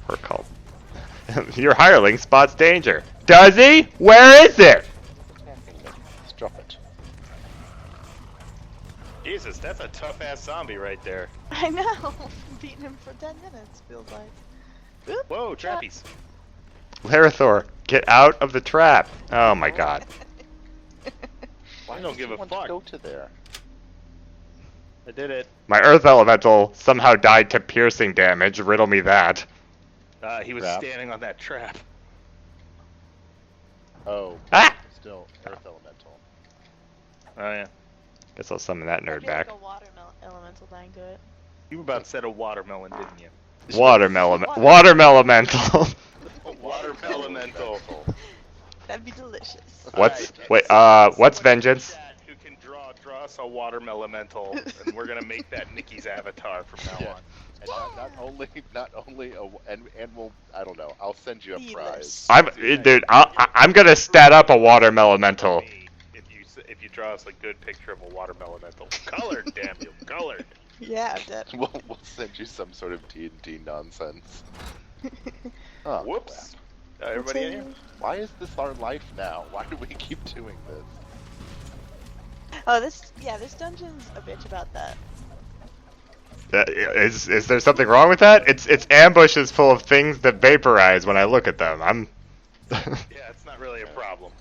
We're called. Your hireling spots danger. Does he? Where is it? Let's drop it. Jesus, that's a tough ass zombie right there. I know. Beating him for 10 minutes, feels like. Whoop. Whoa, trappies. Larithor, get out of the trap. Oh my god. Why I don't does give he a want fuck. to go to there? I did it. My Earth Elemental somehow died to piercing damage. Riddle me that. He was Trap. standing on that trap. Oh, Ah! still Earth Elemental. Oh yeah. Guess I'll summon that I nerd feel back. like a water elemental dying to it. You about said a watermelon, didn't you? Watermelon. Watermelemental. Watermelon elemental. That'd be delicious. What's Alright, wait? so What's somebody in vengeance? chat Who can draw us a watermelon elemental, and we're gonna make that Nikki's avatar from now Yeah. on. And not only and we'll, I don't know. I'll send you a prize. Dude. I'm gonna stat up a watermelon elemental. If you draw us a good picture of a watermelon elemental, colored, damn you, colored. Yeah, I'm dead. We'll send you some sort of TNT nonsense. Oh, Whoops. crap. Everybody in here? Why is this our life now? Why do we keep doing this? Oh, this dungeon's a bitch about that. Is there something wrong with that? It's ambushes full of things that vaporize when I look at them. I'm. Yeah, it's not really a problem.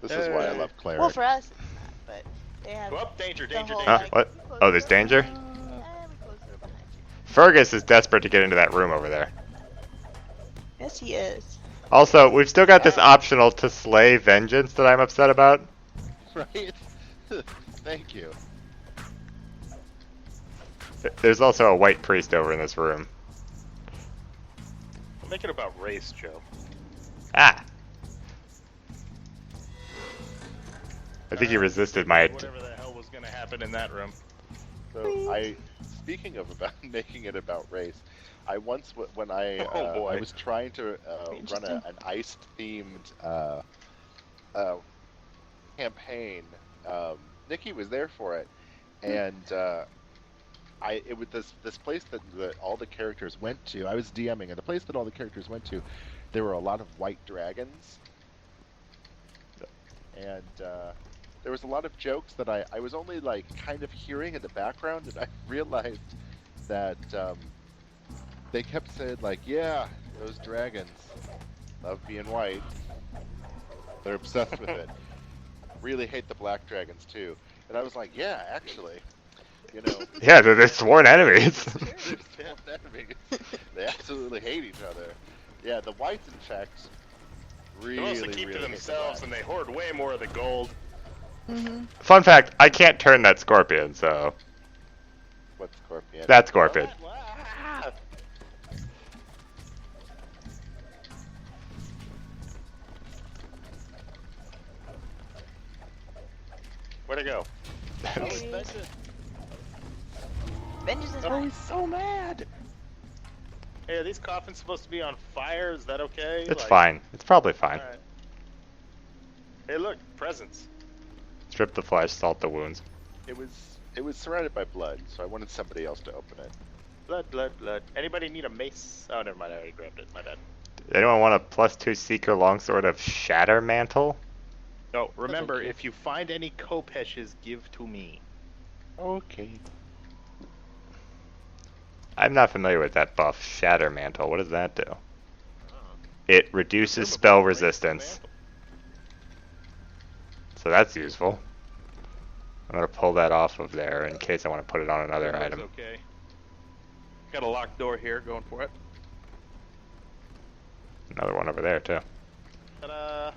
This is why I love Cleric. Well, for us, it's not, but they have. Oh, danger, the danger, whole, danger. Huh? What? we closed Oh, there's the door. danger? We closed the door behind you. Fergus is desperate to get into that room over there. Yes, he is. Also, we've still got this optional to slay vengeance that I'm upset about. Right? Thank you. There's also a white priest over in this room. Make it about race, Joe. Ah! I think he resisted my. Whatever the hell was gonna happen in that room. So speaking of about making it about race, I once when I Oh, boy. I was trying to run Interesting. an ice themed campaign. Nikki was there for it, and it was this place that all the characters went to. I was DMing, and the place that all the characters went to, there were a lot of white dragons, and there was a lot of jokes that I was only like kind of hearing in the background, and I realized that they kept saying like, "Yeah, those dragons love being white. They're obsessed with it. Really hate the black dragons too." And I was like, "Yeah, actually, you know." Yeah, they're sworn enemies. They're enemies. They absolutely hate each other. Yeah, the whites, in fact, really, They mostly keep really to hate the themselves, blacks. and they hoard way more of the gold. Mm-hmm. Fun fact: I can't turn that scorpion, so What scorpion? that scorpion. Ah! Where'd it go? Vengeance is Oh, mine. he's so mad. Hey, are these coffins supposed to be on fire? Is that okay? It's fine. It's probably fine. Alright. Hey, look, presents. Strip the flesh, salt the wounds. It was surrounded by blood, so I wanted somebody else to open it. Blood, blood, blood. Anybody need a mace? Oh, never mind. I already grabbed it. My bad. Anyone want a +2 seeker longsword of Shatter Mantle? No, remember, Thank you. if you find any kopeshes, give to me. Okay. I'm not familiar with that buff, Shatter Mantle. What does that do? It reduces spell resistance. So that's useful. I'm gonna pull that off of there in case I want to put it on another That's item. okay. Got a locked door here, going for it. Another one over there too. Ta-da!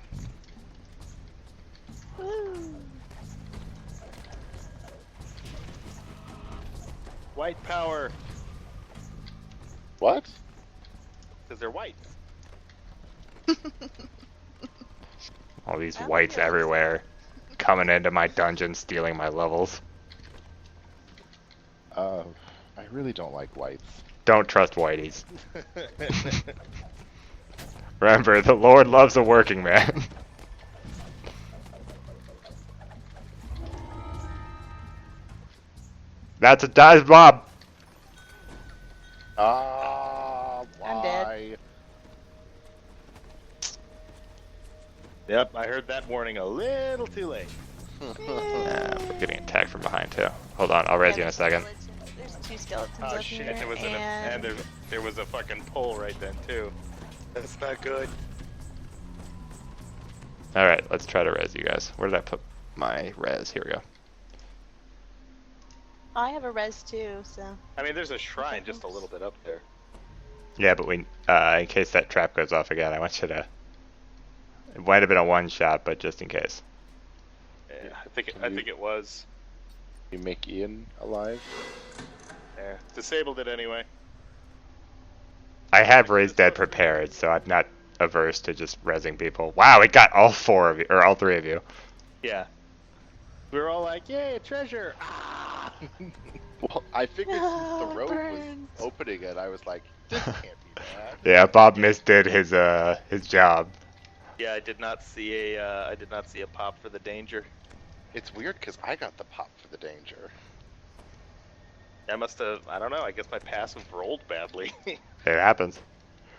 Woo. White power, What? because they're white. All these I like whites it. everywhere, coming into my dungeon, stealing my levels. I really don't like whites. Don't trust whiteys. Remember, the Lord loves a working man. That's a dive mob. Ah, I'm dead. why? Yep, I heard that warning a little too late. We're getting attacked from behind too. Hold on, I'll raise you in a second. There's 2 skeletons Oh up shit, here, there was and there was a fucking pole right then too. That's not good. Alright, let's try to res you guys. Where did I put my res? Here we go. I have a res too, so I mean, there's a shrine just a little bit up there. Yeah, but in case that trap goes off again, I want you to... It might have been a one-shot, but just in case. Yeah, I think it was. You make Ian alive? Yeah, disabled it anyway. I have Raise Dead prepared, so I'm not averse to just rezzing people. Wow, it got all 4 of you, or all 3 of you. Yeah. We were all like, yay, a treasure! Ah! Well, I figured since the Oh, road burns. was opening it, I was like, this can't be bad. Yeah, Bob misdid his job. Yeah, I did not see a pop for the danger. It's weird because I got the pop for the danger. I must have, I don't know, I guess my passive rolled badly. It happens.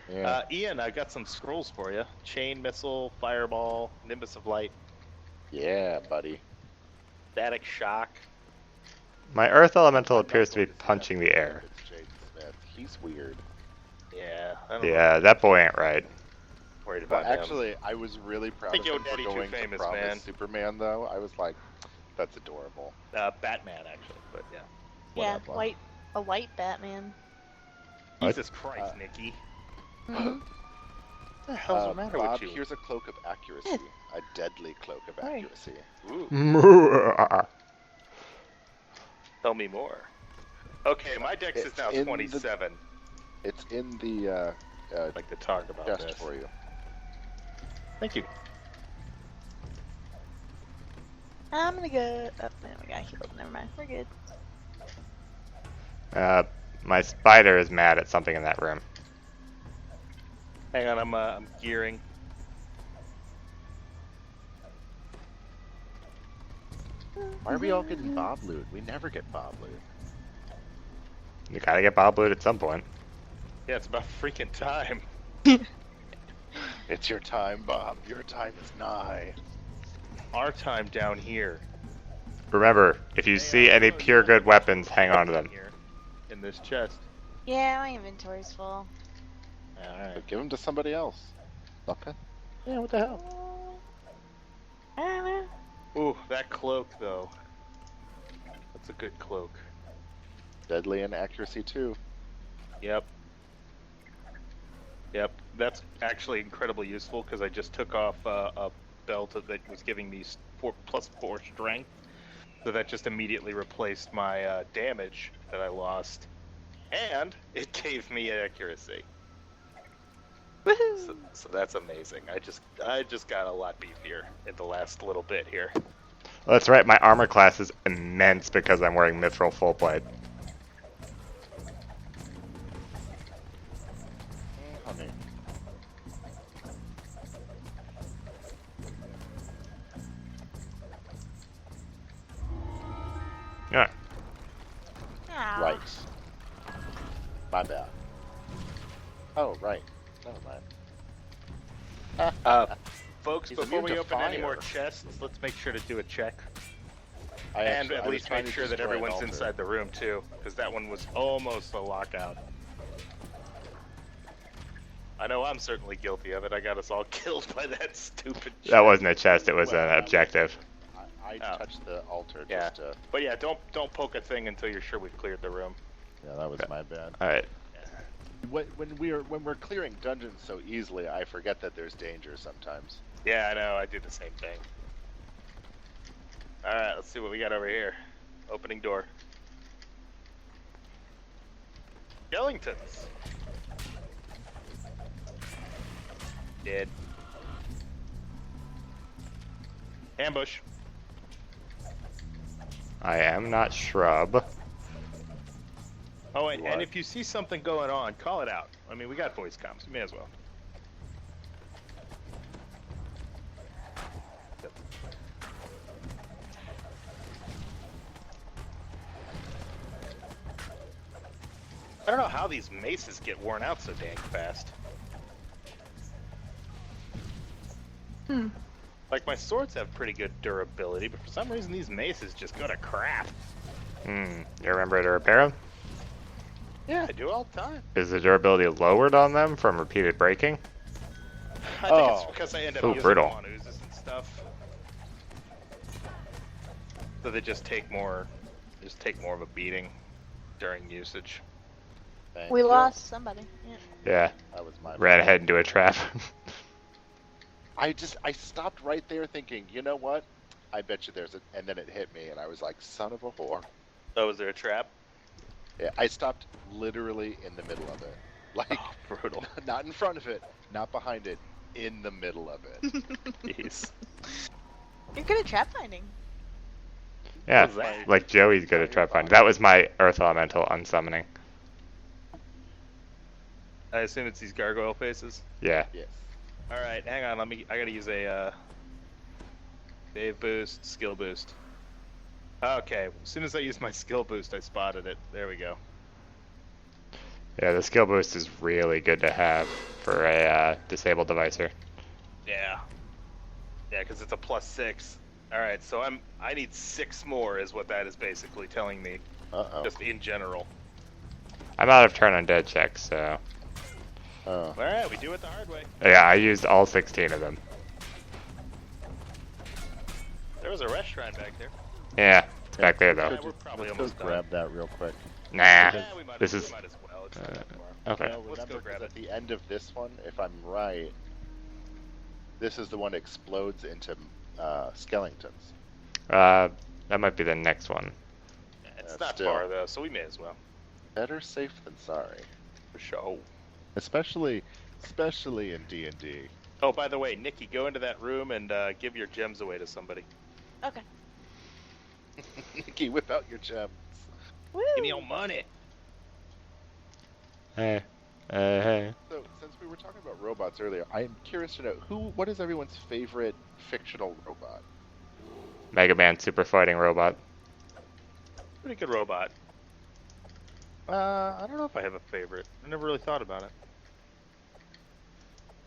Yeah. Ian, I got some scrolls for you. Chain Missile, Fireball, Nimbus of Light, Yeah, buddy. Static Shock. My Earth Elemental I'm appears not to be going say punching the air. It's Jaden Smith. He's weird. Yeah, I don't know. Yeah, that boy ain't right. Worried But about him. actually, I was really proud Think of him Yo Daddy for too going famous, to promise man. Superman, though. I was like, that's adorable. Batman, actually, but yeah. Yeah, Whatever. a white Batman. What? Jesus Christ, Nikki. Mhm. What the hell's the matter Bob, with you? here's a cloak of accuracy. A deadly cloak of Right. accuracy. Ooh, tell me more. Okay, my dex is It's now in the- 27. It's in the I'd like to talk about chest this. for you. Thank you. I'm gonna go. Oh, no, we got healed. Never mind. We're good. My spider is mad at something in that room. Hang on, I'm gearing. Why are we all getting Bob loot? We never get Bob loot. You gotta get Bob loot at some point. Yeah, it's about freaking time. It's your time, Bob. Your time is nigh. Our time down here. Remember, if you see any pure good weapons, hang on to them. Here, in this chest. Yeah, my inventory's full. Alright. But give them to somebody else. Okay. Yeah, what the hell? I don't know. Ooh, that cloak, though. That's a good cloak. Deadly and accuracy too. Yep. Yep, that's actually incredibly useful because I just took off a belt that was giving me +4 strength. So that just immediately replaced my damage that I lost. And it gave me accuracy. Woohoo! So that's amazing. I just got a lot beefier in the last little bit here. Well, that's right, my armor class is immense because I'm wearing Mithril full plate. Honey. Yeah. Aw. Right. My bad. Oh, right. Never mind. Folks, He's before immune we to open any more fire. chests, let's make sure to do a check. I At was least trying make to sure that destroy an everyone's altar. inside the room too, because that one was almost a lockout. I know I'm certainly guilty of it. I got us all killed by that stupid chest. That wasn't a chest, it was Well, an objective. I Oh. touched the altar Yeah. just to. But yeah, don't poke a thing until you're sure we've cleared the room. Yeah, that was my bad. Alright. When we're clearing dungeons so easily, I forget that there's danger sometimes. Yeah, I know. I do the same thing. All right, let's see what we got over here. Opening door. Skellingtons. Dead. Ambush. I am not shrub. Oh, and What? if you see something going on, call it out. I mean, we got voice comms. You may as well. I don't know how these maces get worn out so dang fast. Hmm. Like, my swords have pretty good durability, but for some reason these maces just go to crap. You remember to repair them? Yeah, I do all the time. Is the durability lowered on them from repeated breaking? I think it's Oh. because I end up Ooh, using brutal. them on oozes and stuff. So they just take more of a beating during usage. Thank We you. lost somebody. Yeah. Yeah, That was my ran bad. ahead into a trap. I stopped right there thinking, you know what? I bet you there's a, and then it hit me, and I was like, son of a whore. Oh, was there a trap? Yeah, I stopped literally in the middle of it. Like, Oh, brutal. not in front of it, not behind it, in the middle of it. Jeez. You're good at trap finding. Yeah, was that? like Joey's good at trap finding. That was my Earth Elemental unsummoning. I assume it's these gargoyle faces. Yeah. Yes. All right, hang on. I gotta use a save boost, skill boost. Okay, as soon as I used my skill boost, I spotted it. There we go. Yeah, the skill boost is really good to have for a disabled devicer. Yeah. Yeah, because it's a +6. All right, so I need 6 more, is what that is basically telling me, Uh-oh. just in general. I'm out of turn on dead checks, so Oh. All right, we do it the hard way. yeah, I used all 16 of them. There was a restaurant back there. Yeah, it's back there though. Yeah, we're probably Let's almost go done. grab that real quick. Nah, Yeah, we might, this we is might as well. It's not that far. okay. Now, Let's go remember, grab 'cause it. at the end of this one, if I'm right, this is the one that explodes into skeletons. That might be the next one. It's not still. far though, so we may as well. Better safe than sorry. For sure. Especially in D&D. Oh, by the way, Nikki, go into that room and give your gems away to somebody. Okay. Nikki, whip out your gems. Woo! Give me your money. Hey, hey. So, since we were talking about robots earlier, I am curious to know what is everyone's favorite fictional robot? Mega Man Super Fighting Robot. Pretty good robot. I don't know if I have a favorite. I never really thought about it.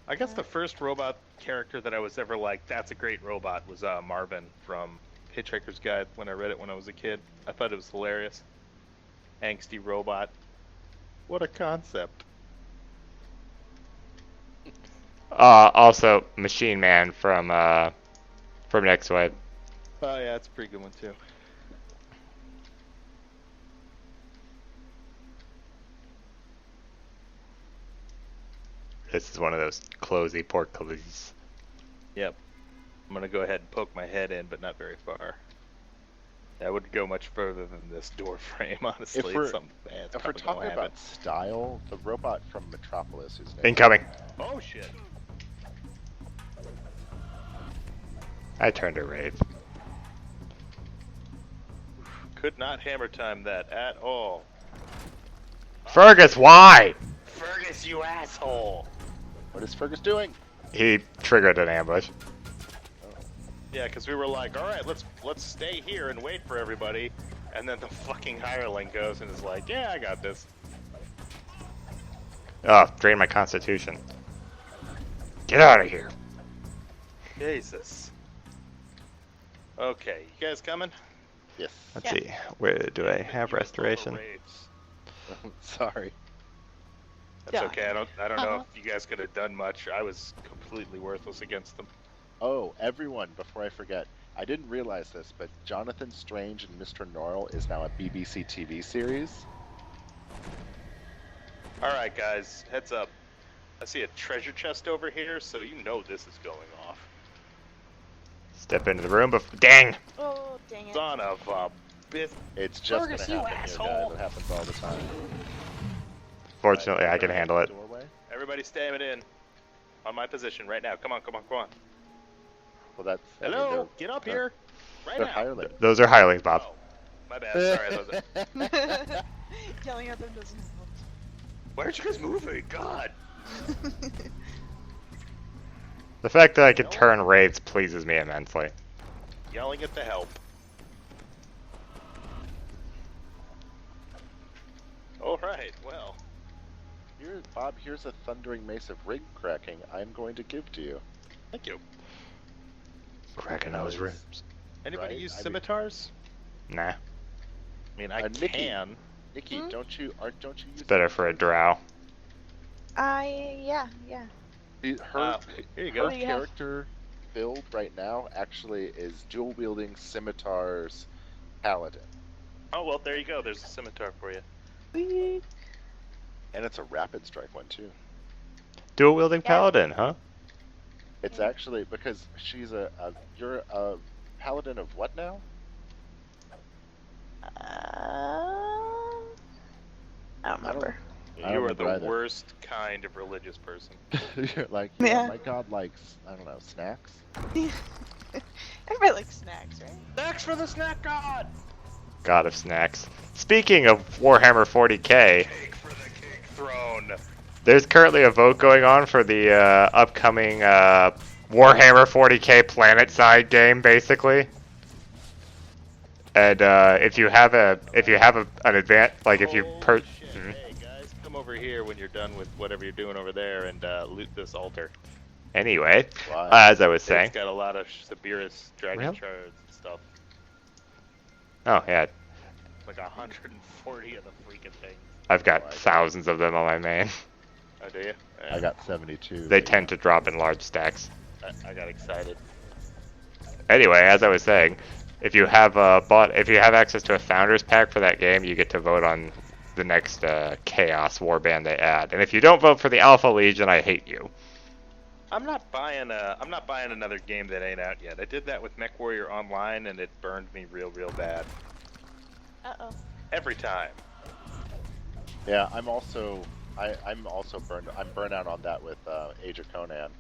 I guess the first robot character that I was ever like, that's a great robot, was Marvin from Hitchhiker's Guide when I read it when I was a kid. I thought it was hilarious. Angsty robot. What a concept. Also Machine Man from Next Wave. Oh yeah, that's a pretty good one too. This is one of those closey portcullises. Yep. I'm gonna go ahead and poke my head in, but not very far. That would go much further than this door frame, honestly. we're- It's something bad. If we're talking about style, the robot from Metropolis, whose name Incoming. Oh shit. I turned to Wraith. Could not hammer time that at all. Fergus, why? Fergus, you asshole! What is Fergus doing? He triggered an ambush. Yeah, because we were like, all right, let's stay here and wait for everybody, and then the fucking hireling goes and is like, yeah, I got this. Oh, drain my constitution. Get out of here. Jesus. Okay, you guys coming? Yes. Let's Yeah. see. Where do I have restoration? Raves. Sorry. That's Yeah. okay. I don't know if you guys could have done much. I was completely worthless against them. Oh, everyone, before I forget, I didn't realize this, but Jonathan Strange and Mr. Norrell is now a BBC TV series. All right, guys, heads up. I see a treasure chest over here, so you know this is going off. Step into the room, but dang! Oh, dang it. Son of a bitch. It's just Fergus, gonna you happen, asshole! guys. It happens all the time. Fortunately, I can Right, handle it. doorway. Everybody stand in. On my position right now. Come on, come on, come on. Well, that's. I mean, Hello, get up here. Right They're now. hireling. Those are hirelings, Bob. Oh, my bad. Sorry. Those Yelling at them doesn't help. Why aren't you guys moving? God. The fact that I can turn raids pleases me immensely. Yelling at the help. All right. Well. Here, Bob, here's a thundering mace of rig cracking I'm going to give to you. Thank you. Cracking those ribs. Anybody Right, use I mean- scimitars? Nah. I mean, I Nikki. can. Nikki, Hmm? don't you use Better for a drow. Yeah. her Here you her go. What do you have? character build right now actually is dual wielding scimitars paladin, Oh well, there you go. There's a scimitar for you. Whee! and it's a rapid strike one too. Dual wielding Yeah. paladin, huh? It's Yeah. actually because she's you're a paladin of what now? I don't remember. I You don't are the remember either. worst kind of religious person. You're like, Yeah. my God likes, I don't know, snacks. Everybody likes snacks, right? Snacks for the snack god! God of snacks. Speaking of Warhammer 40k, Cake for the cake throne. there's currently a vote going on for the upcoming Warhammer 40k planet-side game, basically. And if you have an advance, like if you Holy shit. Mhm. Hey guys, come over here when you're done with whatever you're doing over there and loot this altar. Anyway, Why? as I was saying. It's got a lot of Sabirus dragon Really? shards and stuff. Oh yeah, Like 140 of the freaking things. I've got thousands of them on my main. Oh, do you? I got 72. They tend to drop in large stacks. I got excited. Anyway, as I was saying, if you have access to a founders pack for that game, you get to vote on the next Chaos Warband they add. And if you don't vote for the Alpha Legion, I hate you. I'm not buying another game that ain't out yet. I did that with MechWarrior Online and it burned me real bad. Uh-oh. Every time. Yeah, I'm also burned. I'm burnt out on that with Age of Conan.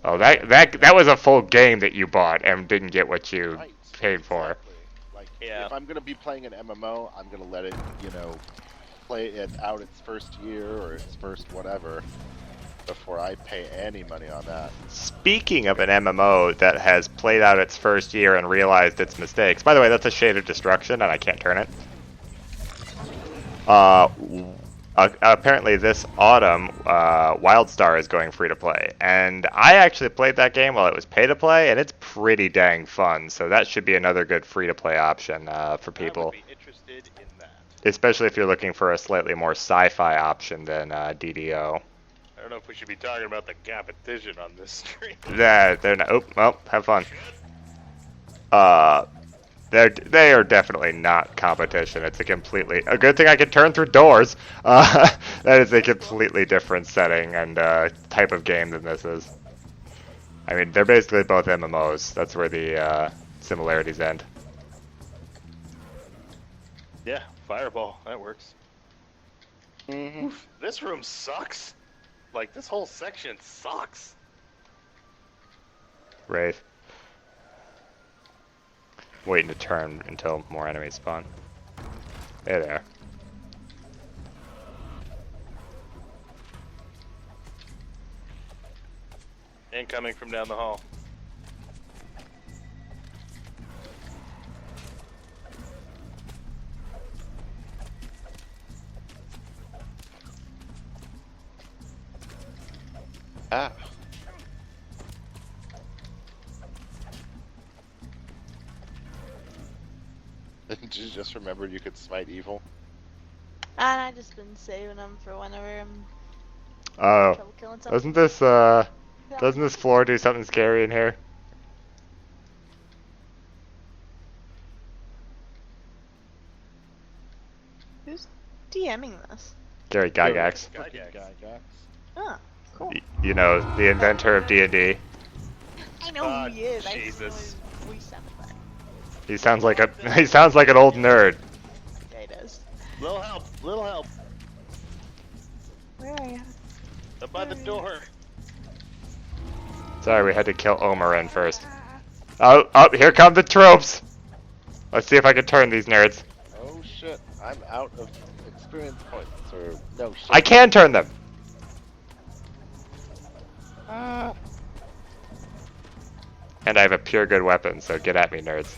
Oh, that was a full game that you bought and didn't get what you Right. paid for. Exactly. Like, Yeah. if I'm gonna be playing an MMO, I'm gonna let it, play it out its first year or its first whatever before I pay any money on that. Speaking of an MMO that has played out its first year and realized its mistakes. By the way, that's a Shade of Destruction, and I can't turn it. Apparently this autumn, WildStar is going free to play, and I actually played that game while it was pay to play, and it's pretty dang fun. So that should be another good free to play option for I people, would be interested in that. especially if you're looking for a slightly more sci-fi option than DDO. I don't know if we should be talking about the competition on this stream. They're not. Oh, well, have fun. They are definitely not competition. It's a good thing I can turn through doors. That is a completely different setting and type of game than this is. I mean, they're basically both MMOs. That's where the similarities end. Yeah, Fireball. That works. Mm-hmm. This room sucks. Like, this whole section sucks. Wraith. Waiting to turn until more enemies spawn. Hey there. Incoming from down the hall. Ah. Did you just remember you could smite evil? And I just been saving them for whenever I'm Oh, trouble killing something. doesn't this floor do something scary in here? Who's DMing this? Gary Gygax. Gygax. Oh, cool. You know, the inventor of D&D. I know Ah, who he is. I just know Jesus. his voice sounds like. He sounds like an old nerd. Yeah, he does. Little help, little help. Where are you? Up by the door. Sorry, we had to kill Omerin first. Oh, here come the tropes. Let's see if I can turn these nerds. Oh shit, I'm out of experience points. Or no shit. I can turn them. Ah. And I have a pure good weapon, so get at me, nerds.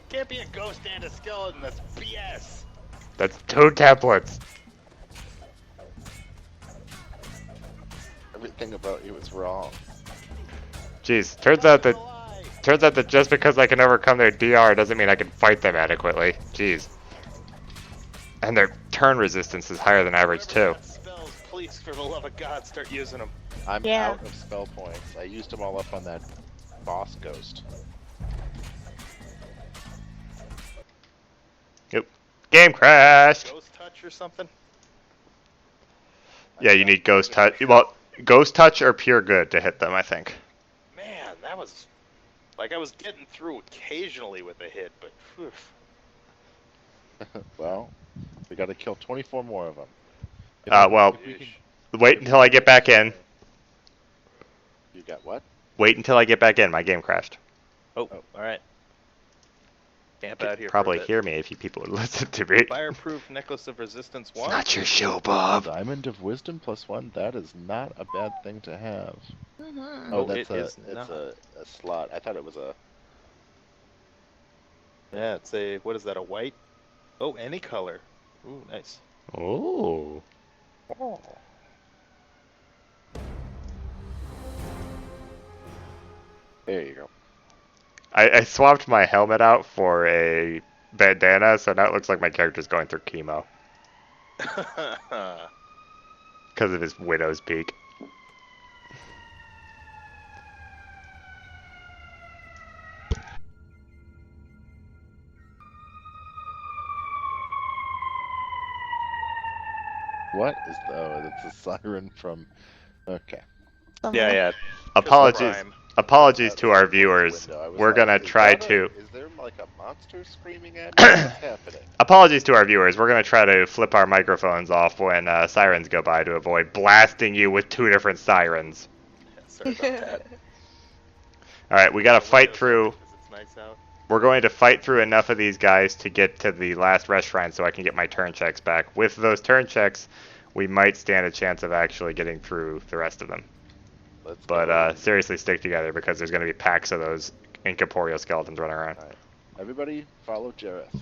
Can't be a ghost and a skeleton. That's BS. That's 2 templates. Everything about you is wrong. Jeez, turns out that just because I can overcome their DR doesn't mean I can fight them adequately. Jeez. And their turn resistance is higher than average too. Whoever's got spells, please, for the love of God, start using them. I'm Yeah. out of spell points. I used them all up on that boss ghost. Yep. Game crashed. Ghost touch or something? Yeah, you need ghost touch. Well, ghost touch or pure good to hit them, I think. Man, that was Like, I was getting through occasionally with a hit, but phew. Well, we got to kill 24 more of them. Well, wait until I get back in. You got what? Wait until I get back in. My game crashed. Oh, alright. Camp out here. Probably for a bit. hear me if you people would listen to me. Fireproof Necklace of Resistance 1. It's not your show, Bob. Diamond of Wisdom +1. That is not a bad thing to have. Mhm. Oh, Oh, that's it is it's not. a slot. I thought it was a. Yeah, it's a, what is that, a white? Oh, any color. Ooh, nice. Oh. Oh. There you go. I swapped my helmet out for a bandana, so now it looks like my character's going through chemo because of his widow's peak. What is the? Oh, that's a siren from. Okay. Somewhere. yeah. Apologies. Prime. Apologies That to was our a close viewers. window. I was We're like, gonna is try that to. Is there like a monster screaming at me? What's happening? Apologies to our viewers. We're gonna try to flip our microphones off when sirens go by to avoid blasting you with two different sirens. Sorry about that. All right, we gotta fight through. Because it's nice out. We're going to fight through enough of these guys to get to the last rest shrine so I can get my turn checks back. With those turn checks, we might stand a chance of actually getting through the rest of them. Let's But go. seriously, stick together because there's going to be packs of those incorporeal skeletons running around. Alright. Everybody follow Jareth.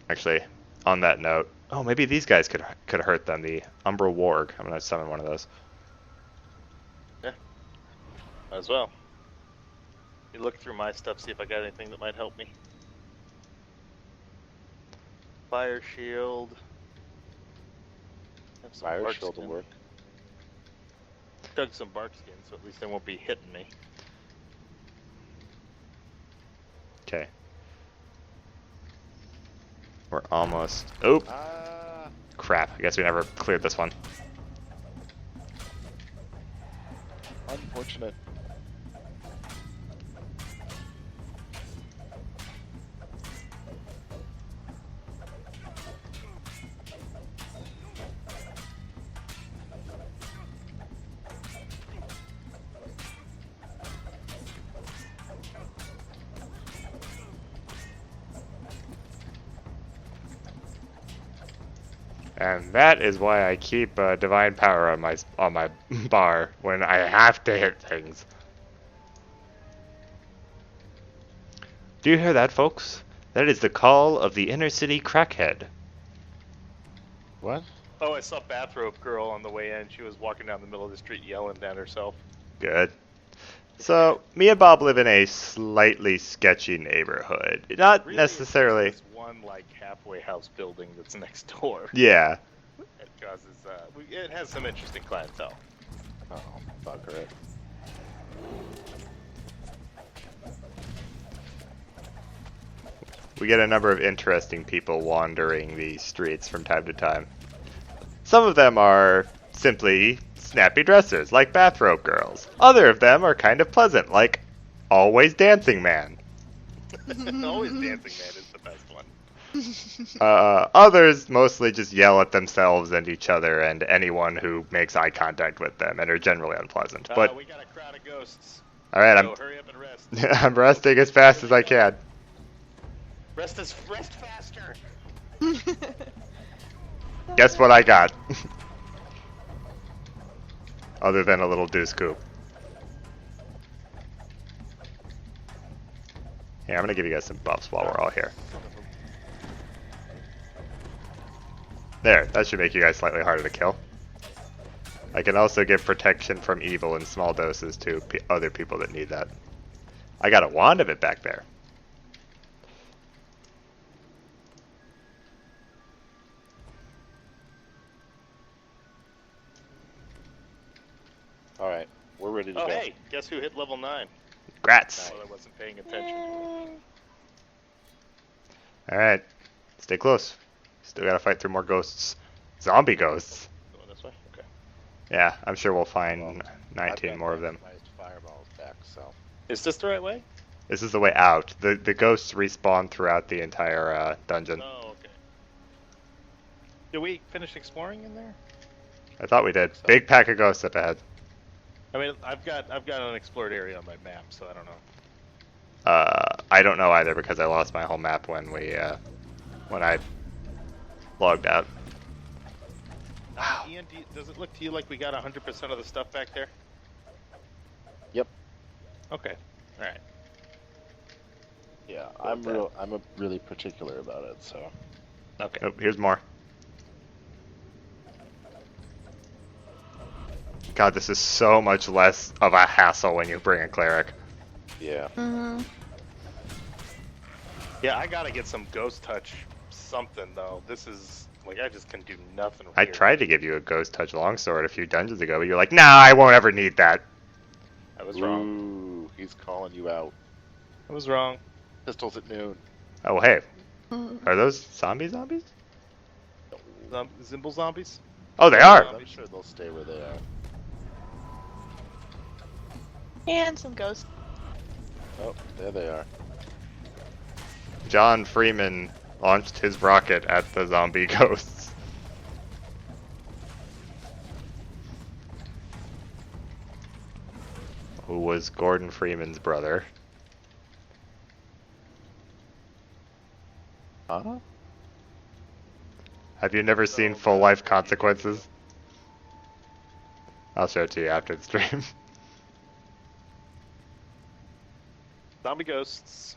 Actually, on that note, oh, maybe these guys could hurt them. The Umbral Warg. I'm going to summon one of those. As well. You look through my stuff, see if I got anything that might help me. Fire shield. Have some Fire bark shield will skin. work. Dug some bark skin, so at least they won't be hitting me. Okay. We're almost. Oh, Ah, crap. I guess we never cleared this one. unfortunate. And that is why I keep divine power on my bar when I have to hit things. Do you hear that, folks? That is the call of the inner city crackhead. What? Oh, I saw Bathrobe Girl on the way in. She was walking down the middle of the street yelling at herself. Good. So, me and Bob live in a slightly sketchy neighborhood. Not Really, necessarily. It's just this one, like, halfway house building that's next door. Yeah. It causes, it has some interesting clientele. Oh, fucker it. We get a number of interesting people wandering these streets from time to time. Some of them are simply snappy dressers, like Bathrobe Girls. Other of them are kind of pleasant, like Always Dancing Man. Always Dancing Man is the best one. Others mostly just yell at themselves and each other and anyone who makes eye contact with them and are generally unpleasant. But We got a crowd of ghosts. all right, So hurry up and rest. I'm resting as fast as I can. Rest faster. Guess what I got? Other than a little deuce coup. Here, I'm gonna give you guys some buffs while we're all here. There, that should make you guys slightly harder to kill. I can also give protection from evil in small doses to other people that need that. I got a wand of it back there. Alright, we're ready to Oh, go. hey, guess who hit level 9? Grats! Well, I wasn't paying attention. Alright, stay close. Still gotta fight through more ghosts. Zombie ghosts. Going this way? Okay. Yeah, I'm sure we'll find Well, 19 I've got more of them. maximized fireballs back, so. Is this the right way? This is the way out. The ghosts respawn throughout the entire dungeon. Oh, okay. Did we finish exploring in there? I thought we did. Big pack of ghosts up ahead. I mean, I've got an explored area on my map, so I don't know. I don't know either because I lost my whole map when I logged out. Wow. Ian, does it look to you like we got 100% of the stuff back there? Yep. Okay. All right. Yeah, Well, I'm really particular about it. So. Okay. Oh, here's more. God, this is so much less of a hassle when you bring a cleric. Yeah. Mm-hmm. Yeah, I gotta get some ghost touch something though. This is like I just can do nothing. I here. tried to give you a ghost touch longsword a few dungeons ago, but you're like, nah, I won't ever need that. I was wrong. Ooh, he's calling you out. I was wrong. Pistols at noon. Oh, hey, Mm-hmm. are those zombies? Zimble zombies? Oh, they are. I'm sure they'll stay where they are. And some ghosts. Oh, there they are. John Freeman launched his rocket at the zombie ghosts. Who was Gordon Freeman's brother. Huh? Have you never seen Full Life Consequences? I'll show it to you after the stream. Zombie ghosts.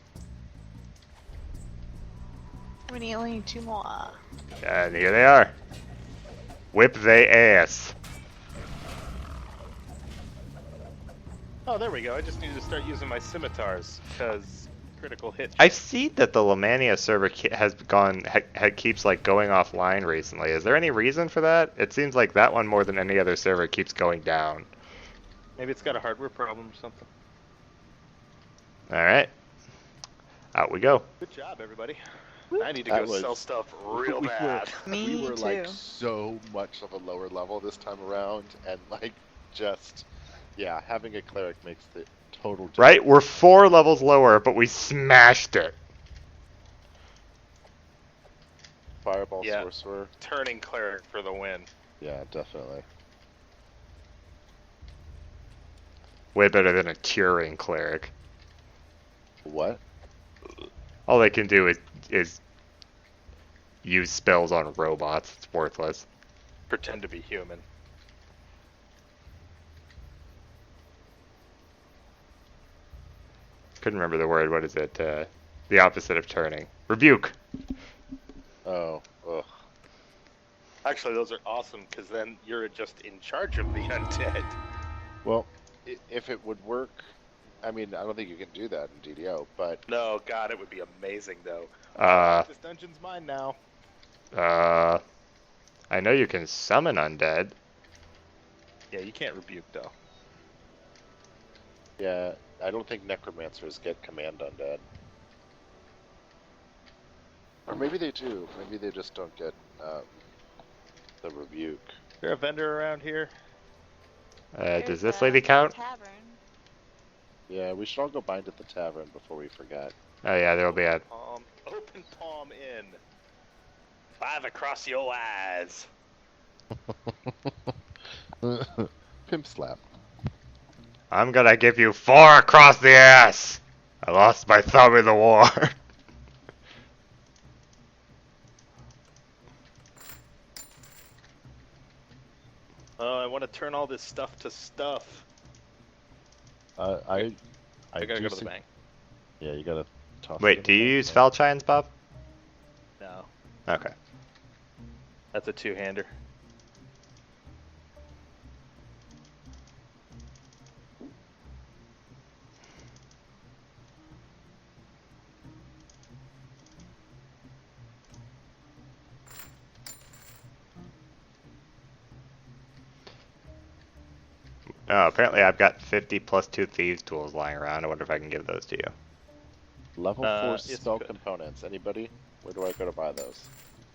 We only need 2 more. And here they are. Whip they ass. Oh, there we go. I just need to start using my scimitars because critical hit. I've seen that the Lemania server keeps like going offline recently. Is there any reason for that? It seems like that one more than any other server keeps going down. Maybe it's got a hardware problem or something. All right, out we go. Good job, everybody. I need to That go was- sell stuff real we bad. Me we were too. like so much of a lower level this time around, and like just yeah, having a cleric makes the total difference. Right, we're 4 levels lower, but we smashed it. Fireball Yeah. sorcerer. Turning cleric for the win. Yeah, definitely. Way better than a curing cleric. What? All they can do is use spells on robots. It's worthless. Pretend to be human. Couldn't remember the word. What is it? The opposite of turning. Rebuke. Oh, ugh. Actually, those are awesome because then you're just in charge of the undead. Well, if it would work, I mean, I don't think you can do that in DDO, but No, God, it would be amazing though. This dungeon's mine now. I know you can summon undead. Yeah, you can't rebuke though. yeah, I don't think necromancers get command undead. Or maybe they do. Maybe they just don't get the rebuke. Is there a vendor around here? Does There's this a lady count? Tavern. Yeah, we should all go bind at the tavern before we forget. Oh yeah, there'll be a. Open palm in. 5 across your eyes. Pimp slap. I'm gonna give you 4 across the ass. I lost my thumb in the war. Oh, I want to turn all this stuff to stuff. I I gotta do go to the see- bank. Yeah, you gotta toss. it Wait, in do you the use bank. Falchines, Bob? No, Okay. that's a 2-hander. Oh, apparently I've got 50 plus 2 thieves tools lying around. I wonder if I can give those to you. Level 4 yes, spell good. components. Anybody? Where do I go to buy those?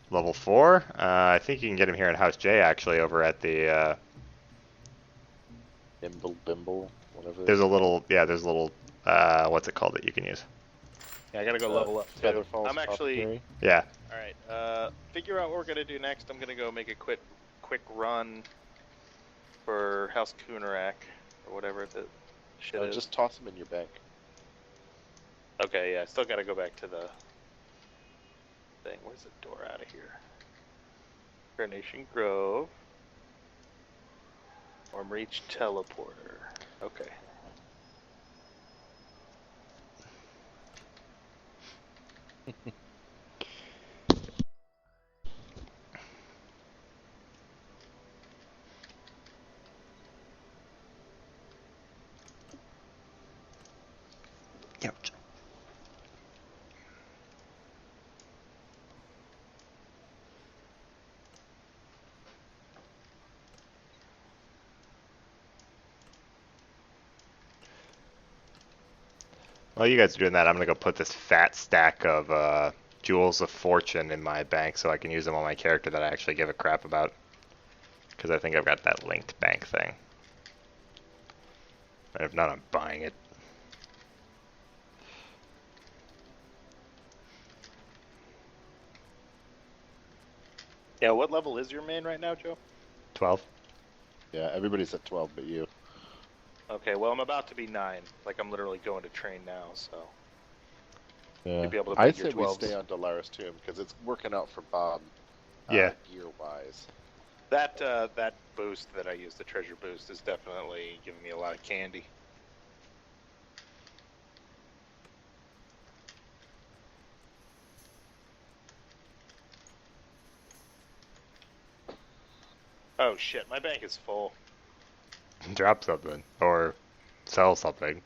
Level 4? I think you can get them here in House J, actually, over at the, Bimble, bimble, whatever. there's a little what's it called that you can use? Yeah, I gotta go level up. Too. Feather Falls I'm actually. Apothecary. Yeah. All right. Figure out what we're gonna do next. I'm gonna go make a quick run for House Kunarak or whatever the shit is. Just toss them in your bank. Okay, yeah. I still gotta go back to the thing. Where's the door out of here? Carnation Grove. Reach teleporter. Okay. Ouch. While you guys are doing that, I'm gonna go put this fat stack of Jewels of Fortune in my bank so I can use them on my character that I actually give a crap about. Because I think I've got that linked bank thing. And if not, I'm buying it. Yeah, what level is your main right now, Joe? 12. Yeah, everybody's at 12 but you. Okay, well, I'm about to be 9. Like, I'm literally going to train now, so... Yeah. You'd be able to I make your say we 12s. stay on Dolaris Tomb because it's working out for Bob. Yeah. Gear-wise. That boost that I use, the treasure boost, is definitely giving me a lot of candy. Oh shit, my bank is full. Drop something. Or sell something.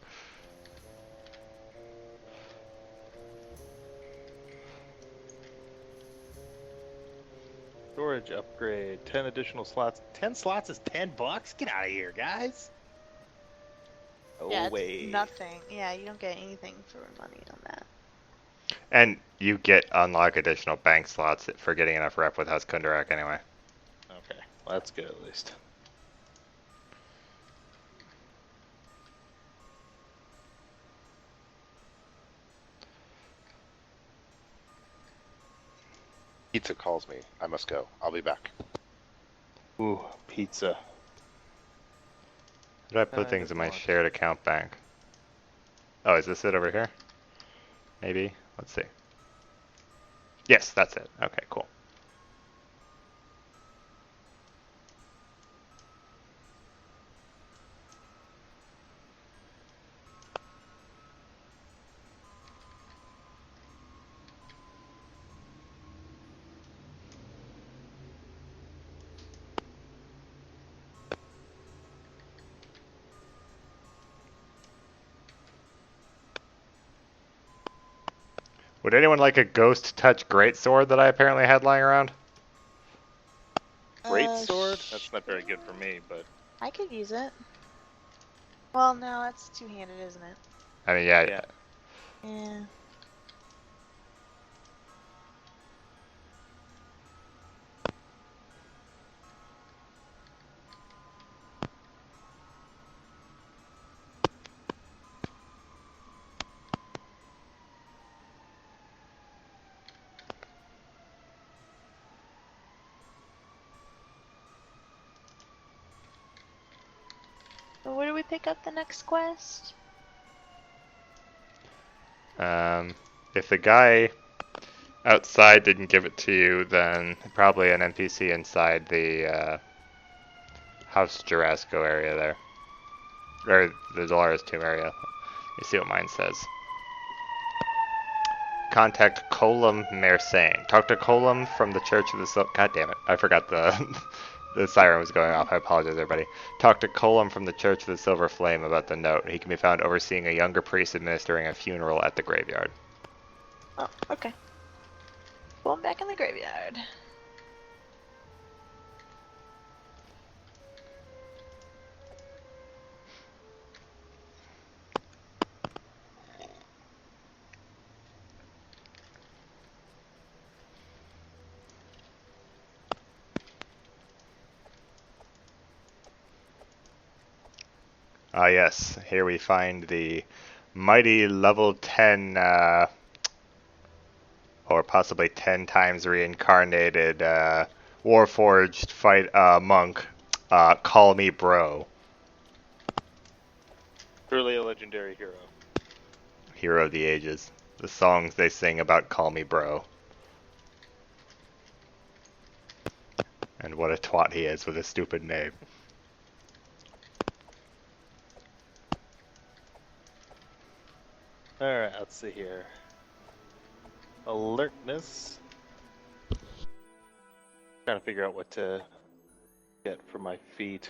Storage upgrade, 10 additional slots. 10 slots is $10? Get out of here, guys! Oh, Yeah, way. it's nothing. Yeah, you don't get anything for money on that. And you get unlock additional bank slots for getting enough rep with House Kundarak anyway. Okay, well, that's good at least. Pizza calls me. I must go. I'll be back. Ooh, pizza. Did I put things in my shared account bank? Oh, is this it over here? Maybe. Let's see. Yes, that's it. Okay, cool. Would anyone like a Ghost Touch Greatsword that I apparently had lying around? Great sword? That's not very good for me, but... I could use it. Well, no, that's two-handed, isn't it? I mean, yeah. Yeah. Yeah. So where do we pick up the next quest? If the guy outside didn't give it to you, then probably an NPC inside the House Jurasco area there. Or the Dolaris Tomb area. You see what mine says. Contact Colum Mersane. Talk to Colum from the Church of the God damn it. I forgot the the siren was going off. I apologize, everybody. Talk to Colum from the Church of the Silver Flame about the note. He can be found overseeing a younger priest administering a funeral at the graveyard. Oh, okay. Well, I'm back in the graveyard. Ah yes, here we find the mighty level 10, or possibly 10 times reincarnated, warforged monk, call me bro. Truly a legendary hero. Hero of the ages. The songs they sing about call me bro. And what a twat he is with a stupid name. Alright, let's see here. Alertness. Trying to figure out what to get for my feet.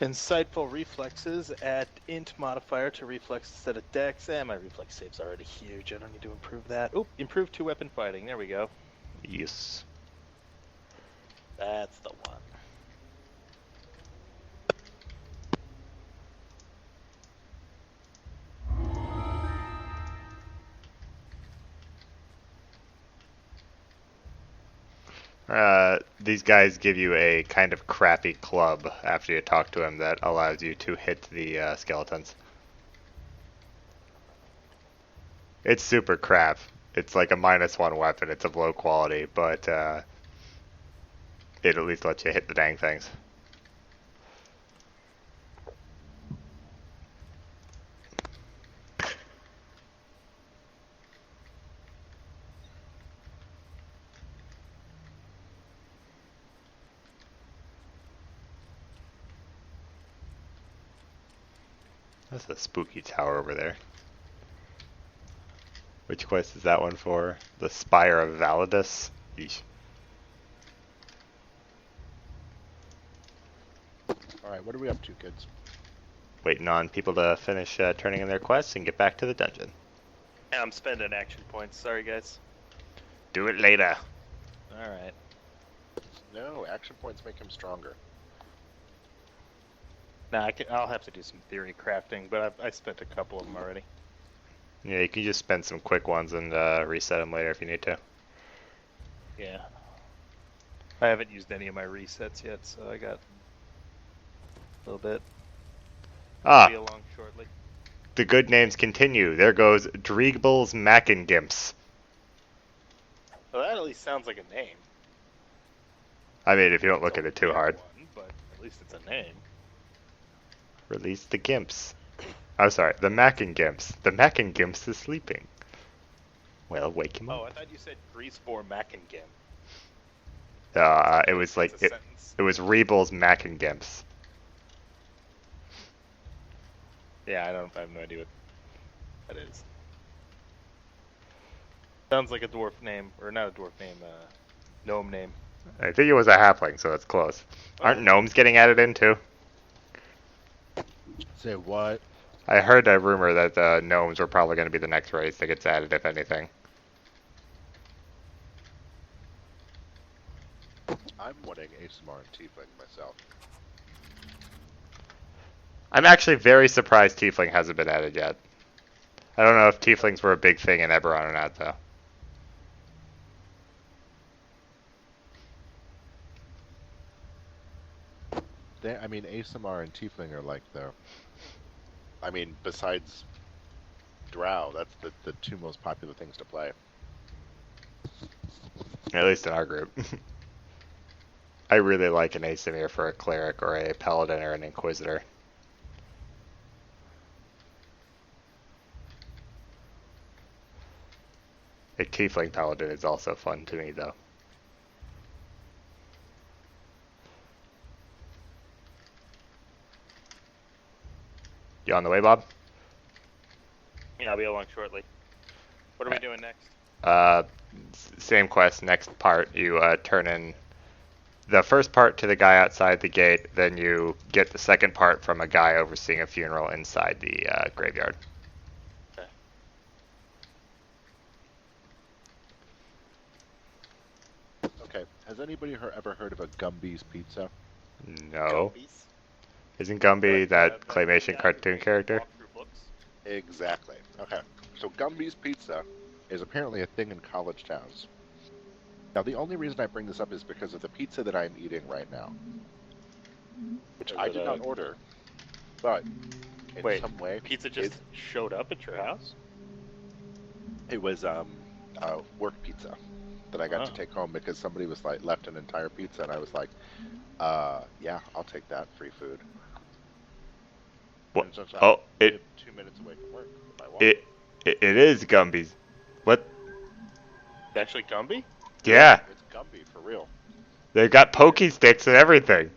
Insightful reflexes, add int modifier to reflex instead of dex, and my reflex save's already huge. I don't need to improve that. Oop, improve 2-weapon fighting. There we go. Yes. That's the one. These guys give you a kind of crappy club after you talk to them that allows you to hit the skeletons. It's super crap. It's like a -1 weapon. It's of low quality, but it at least lets you hit the dang things. That's a spooky tower over there. Which quest is that one for? The Spire of Validus? Yeesh. Alright, what are we up to, kids? Waiting on people to finish turning in their quests and get back to the dungeon. Yeah, I'm spending action points. Sorry, guys. Do it later. Alright. No, action points make him stronger. Nah, I'll have to do some theory crafting, but I spent a couple of them already. Yeah, you can just spend some quick ones and reset them later if you need to. Yeah. I haven't used any of my resets yet, so I got a little bit. Ah, Be along shortly. the good names continue. There goes Dreegble's Mackengimps. Well, that at least sounds like a name. I mean, if you don't look It's at a it too weird hard. one, but at least it's a name. Release the Gimps. I'm sorry, the Mackengimps. The Mackengimps is sleeping. Well, wake him Oh, up. I thought you said Greasebore Mackengim. It was like, That's a sentence. it was Reeble's Mackengimps. Yeah, I have no idea what that is. Sounds like a dwarf name, or not a dwarf name, gnome name. I think it was a halfling, so that's close. Aren't gnomes getting added in too? Say what? I heard a rumor that gnomes were probably going to be the next race that gets added, if anything. I'm wanting ASMR and Tiefling myself. I'm actually very surprised Tiefling hasn't been added yet. I don't know if Tieflings were a big thing in Eberron or not, though. I mean, ASMR and Tiefling are like the... I mean, besides Drow, that's the two most popular things to play. At least in our group. I really like an Asimir for a cleric or a paladin or an inquisitor. A tiefling paladin is also fun to me, though. You on the way, Bob? Yeah, I'll be along shortly. What are we doing next? Same quest, next part. You turn in the first part to the guy outside the gate, then you get the second part from a guy overseeing a funeral inside the graveyard. Okay. Okay, has anybody ever heard of a Gumby's Pizza? No. Gumbies? Isn't Gumby Like, that the claymation guy cartoon who character? walked through books. Exactly. Okay. So Gumby's Pizza is apparently a thing in college towns. Now, the only reason I bring this up is because of the pizza that I'm eating right now, which Is I it did a- not order, but in Wait, some way, Pizza just showed up at your house? it was work pizza that I got to Oh. take home because somebody was like left an entire pizza, and I was like, yeah, I'll take that free food. What? And since Oh, I it- live 2 minutes away from work, if I want. It is Gumby's. What? It's actually Gumby? Yeah, It's Gumby for real. they've got pokey sticks and everything.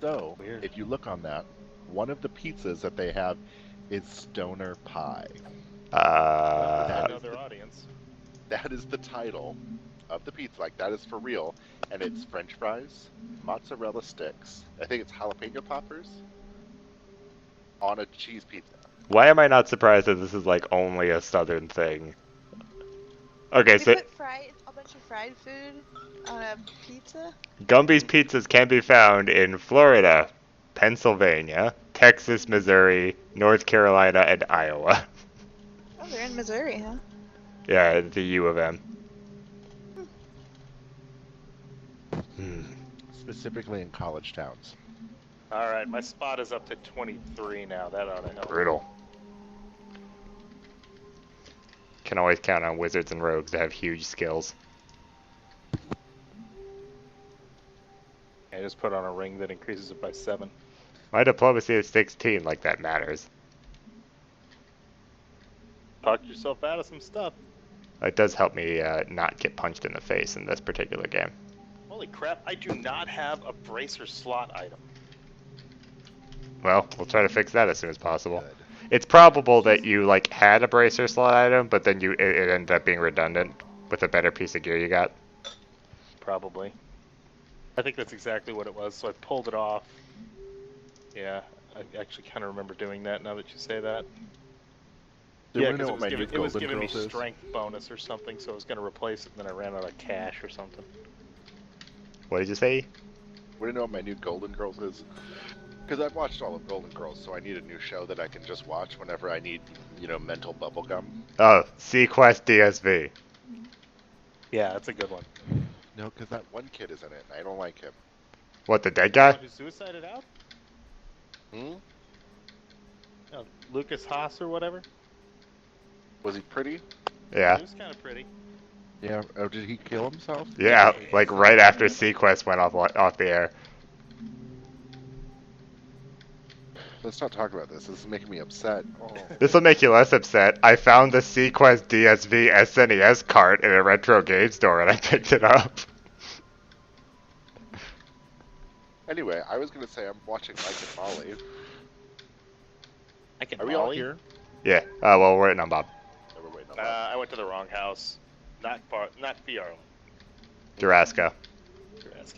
So, Weird. if you look on that, one of the pizzas that they have is Stoner Pie. Another audience. That is the title of the pizza. Like, that is for real. And it's French fries, mozzarella sticks, I think it's jalapeno poppers on a cheese pizza. Why am I not surprised that this is like only a southern thing? Okay, They so put a bunch of fried food on a pizza? Gumby's pizzas can be found in Florida, Pennsylvania, Texas, Missouri, North Carolina, and Iowa. Oh, they're in Missouri, huh? Yeah, the U of M. Hmm. Specifically in college towns. Alright, my spot is up to 23 now. That ought to help. Brutal. Can always count on wizards and rogues to have huge skills. I just put on a ring that increases it by 7. My diplomacy is 16, like that matters. Talked yourself out of some stuff. It does help me not get punched in the face in this particular game. Holy crap, I do not have a bracer slot item. Well, we'll try to fix that as soon as possible. Good. It's probable that you like had a bracer slot item, but then it ended up being redundant with a better piece of gear you got. Probably. I think that's exactly what it was, so I pulled it off. Yeah, I actually kind of remember doing that now that you say that. Do you Yeah, want to know because what my new it was Golden giving me Girls is? strength bonus or something, so I was going to replace it, and then I ran out of cash or something. What did you say? Want to know what my new Golden Girls is? Because I've watched all of Golden Girls, so I need a new show that I can just watch whenever I need, mental bubblegum. Oh, Sequest DSV. Yeah, that's a good one. No, because that one kid is in it, and I don't like him. What, the dead guy? Who suicided out? Hmm? Lucas Haas or whatever? Was he pretty? Yeah. He was kind of pretty. Yeah. Oh, did he kill himself? Yeah, like right after Sequest went off the air. Let's not talk about this. This is making me upset. Oh. This will make you less upset. I found the Sequest DSV SNES cart in a retro game store and I picked it up. Anyway, I was gonna say I'm watching Mike and Molly. I can Are we all here? Yeah. Well, we're waiting on Bob. No, we're waiting on that. I went to the wrong house. Not Arlen. Jurassica.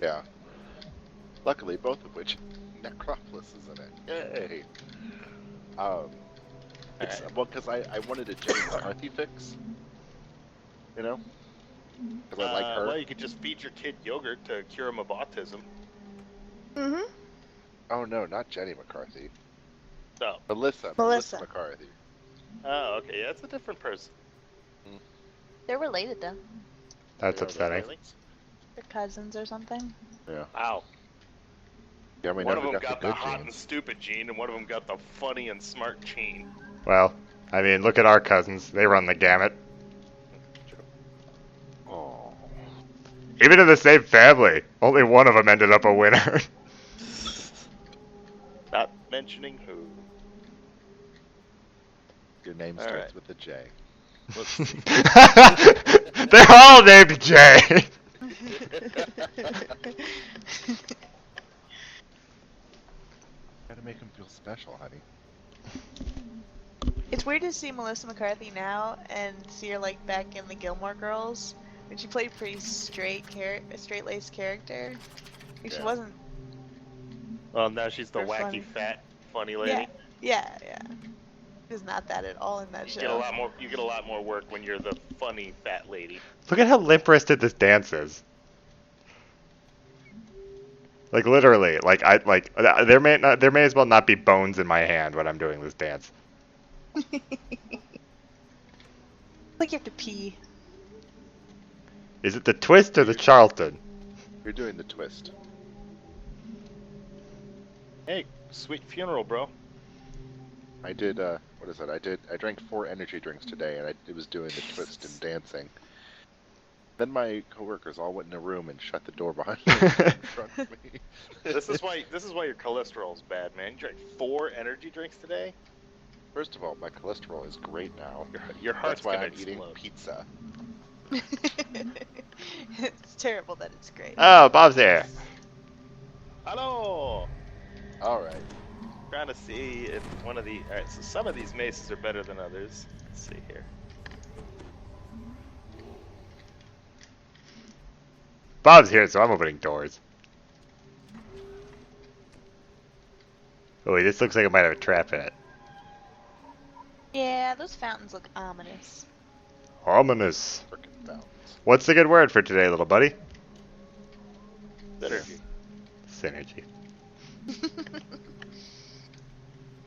Yeah. Luckily, both of which Necropolis is in it. Yay! It's, well, because I wanted a Jenny McCarthy fix. Because I like her. Well, you could just feed your kid yogurt to cure him of autism. Mm-hmm. Oh no, not Jenny McCarthy. No. Melissa Melissa. McCarthy. Oh, okay. Yeah, it's a different person. They're related, though. That's Yeah, upsetting. Really? They're cousins or something. Yeah. Wow. Yeah, we One of never them got got the the good hot and genes. stupid gene, and one of them got the funny and smart gene. Well, I mean, look at our cousins. They run the gamut. Oh. Even in the same family, only one of them ended up a winner. Not mentioning who. Your name All starts right. with a J. Let's see. They're all named Jay. Gotta make him feel special, honey. It's weird to see Melissa McCarthy now and see her like back in the Gilmore Girls when she played a pretty straight-laced character. Like, she Yeah. wasn't. Well, now she's the They're wacky, funny. fat, funny lady. Yeah. She's not that at all in that You show. get a lot more. You get a lot more work when you're the funny fat lady. Look at how limp-wristed this dance is. Like literally, there may as well not be bones in my hand when I'm doing this dance. Like you have to pee. Is it the twist or the Charlton? You're doing the twist. Hey, sweet funeral, bro. I did, what is it? I drank 4 energy drinks today, and it was doing the twist and dancing. Then my coworkers all went in a room and shut the door behind me in front of me. This is why your cholesterol's bad, man. You drank 4 energy drinks today. First of all, my cholesterol is great now. Your heart's That's why gonna I'm eating explode. pizza. It's terrible that it's great. Oh, Bob's here. Hello. All right. Trying to see if one of the. All right, so some of these maces are better than others. Let's see here. Bob's here, so I'm opening doors. Oh, wait, this looks like it might have a trap in it. Yeah, those fountains look ominous. Ominous. Frickin' fountains. What's the good word for today, little buddy? Synergy. Synergy.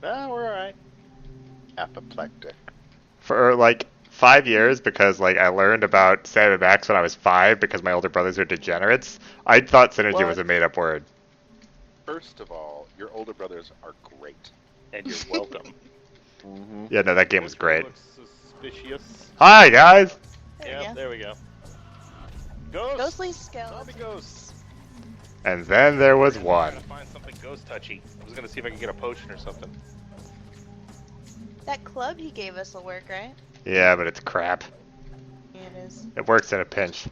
No, we're all right. Apoplectic. For like 5 years, because like I learned about Sam and Max when I was 5 because my older brothers are degenerates, I thought synergy What? was a made up word. First of all, your older brothers are great. And you're welcome. Mm-hmm. Yeah, no, that game was Which one great. looks suspicious? Hi, guys! There we Yeah, go. there we go. Ghosts. Ghostly Zombie skeletons. ghosts. And then there was I'm one. trying to find something ghost touchy. I was gonna see if I could get a potion or something. That club he gave us will work, right? Yeah, but it's crap. Yeah, it is. It works in a pinch.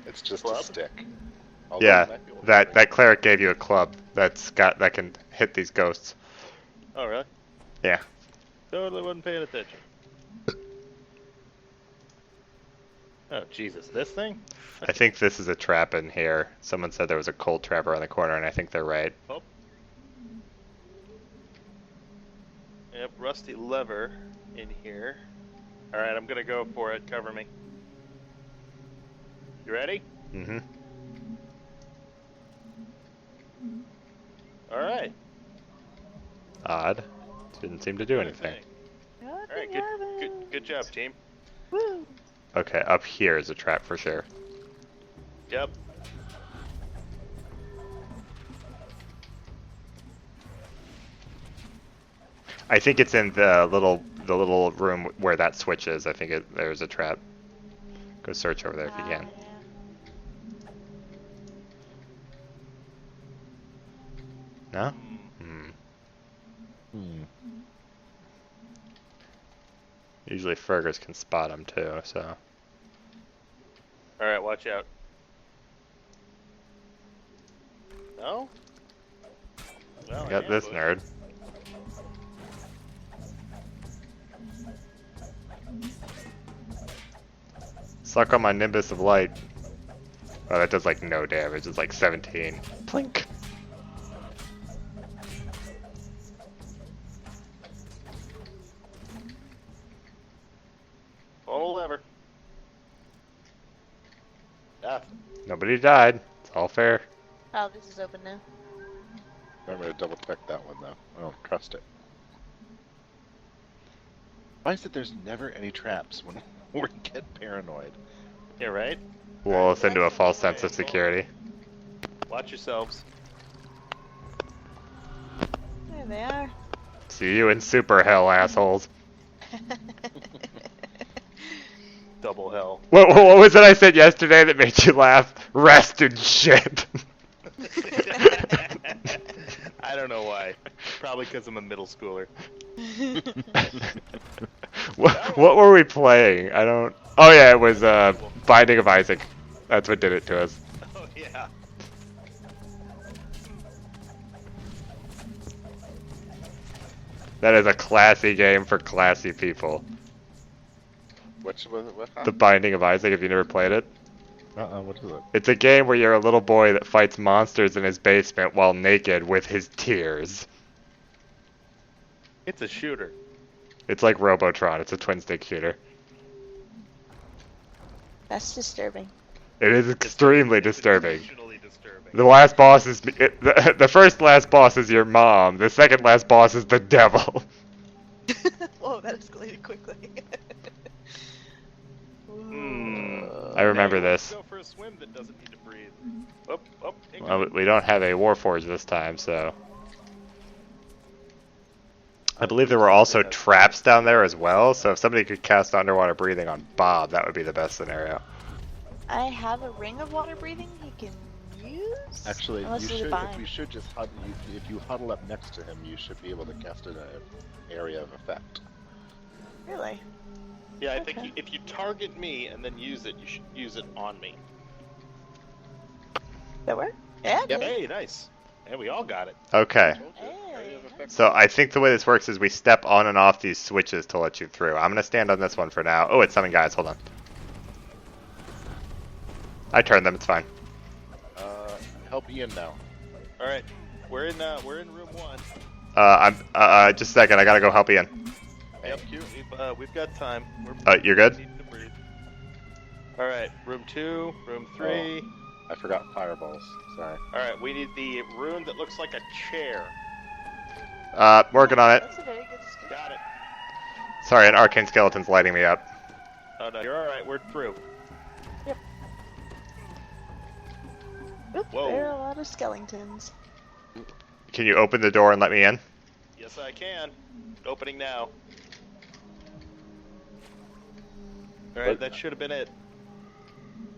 It's just Club? a stick. Although Yeah, it might be able to that break. cleric gave you a club that can hit these ghosts. Oh, really? Yeah. Totally wasn't paying attention. Oh, Jesus. This thing? I think this is a trap in here. Someone said there was a cold trap around the corner, and I think they're right. Oh. Yep, rusty lever in here. Alright, I'm gonna go for it. Cover me. You ready? Mm-hmm. Alright. Odd. Didn't seem to do anything. Alright, good job, team. Woo! Okay, up here is a trap for sure. Yep. I think it's in the little room where that switch is. I think there's a trap. Go search over there if you can. No? Hmm. Usually Fergus can spot them too, so. Alright, watch out. No? Well, I got this nerd. Suck on my Nimbus of Light. Oh, that does like no damage. It's like 17. Plink. Pull the lever. Ah, Nobody died. It's all fair. Oh, this is open now. Remember to double check that one though. I don't trust it. Why is it there's never any traps when we get paranoid? yeah, right? Lull us into a false sense of security. Watch yourselves. There they are. See you in super hell, assholes. Double hell. What was it I said yesterday that made you laugh? Rest and shit. I don't know why. Probably because I'm a middle schooler. what were we playing? I don't. Oh yeah, it was Binding of Isaac. That's what did it to us. Oh, yeah. That is a classy game for classy people. Which was it? What? The Binding of Isaac. Have you never played it? What is it? It's a game where you're a little boy that fights monsters in his basement while naked with his tears. It's a shooter. It's like Robotron. It's a twin stick shooter. That's disturbing. It is extremely disturbing. Emotionally disturbing. The last boss is the first last boss is your mom. The second last boss is the devil. Whoa, that escalated quickly. I remember Hey, let's this. Go for a swim that doesn't need to breathe. Oh, oh, Well, we don't have a Warforge this time, so. I believe there were also traps down there as well, so if somebody could cast underwater breathing on Bob, that would be the best scenario. I have a ring of water breathing he can use. Actually, Unless you he's should. a bind. If we should just huddle, if you huddle up next to him, you should be able to cast an area of effect. Really? Yeah, I think Okay. if you target me and then use it, you should use it on me. That work? Yeah. it Yep. did. Hey, nice. And we all got it. Okay. Told you, area of Hey, effect. So I think the way this works is we step on and off these switches to let you through. I'm gonna stand on this one for now. Oh, it's summoning guys. Hold on. I turned them. It's fine. Help Ian now. All right, we're in room 1. I'm just a second. I gotta go help Ian. Yep, we've got time. You're good? Need to breathe. All right, room 2, room 3. I forgot fireballs. Sorry. All right, we need the rune that looks like a chair. Working on it. That's a very good description. Got it. Sorry, an arcane skeleton's lighting me up. Oh no, you're all right. We're through. Oop, Whoa. there are a lot of skeletons. Can you open the door and let me in? Yes, I can. Opening now. All right, What? that should have been it.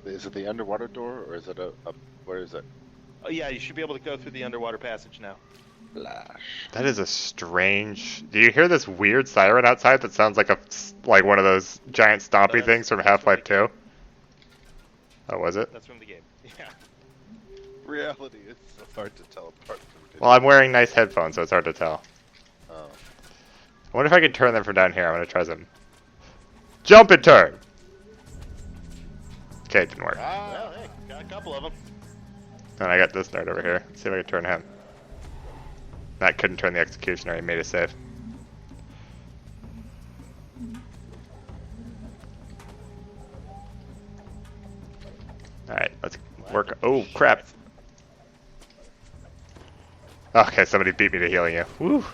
Is it the underwater door or is it a where is it? Oh yeah, you should be able to go through the underwater passage now. Flash. That is a strange. Do you hear this weird siren outside that sounds like like one of those giant stompy That's- things from that's Half-Life from 2? Oh, was it? That's from the game. Yeah. Reality is so hard to tell apart from. Well, I'm wearing nice headphones, so it's hard to tell. Oh. I wonder if I can turn them from down here. I'm gonna try some. Jump and turn. Okay, it didn't work. Well, hey, got a couple of them. And I got this nerd over here. Let's see if I can turn him. That couldn't turn the executioner. He made a save. Alright, let's work. Oh, crap. Okay, somebody beat me to healing you. Woo.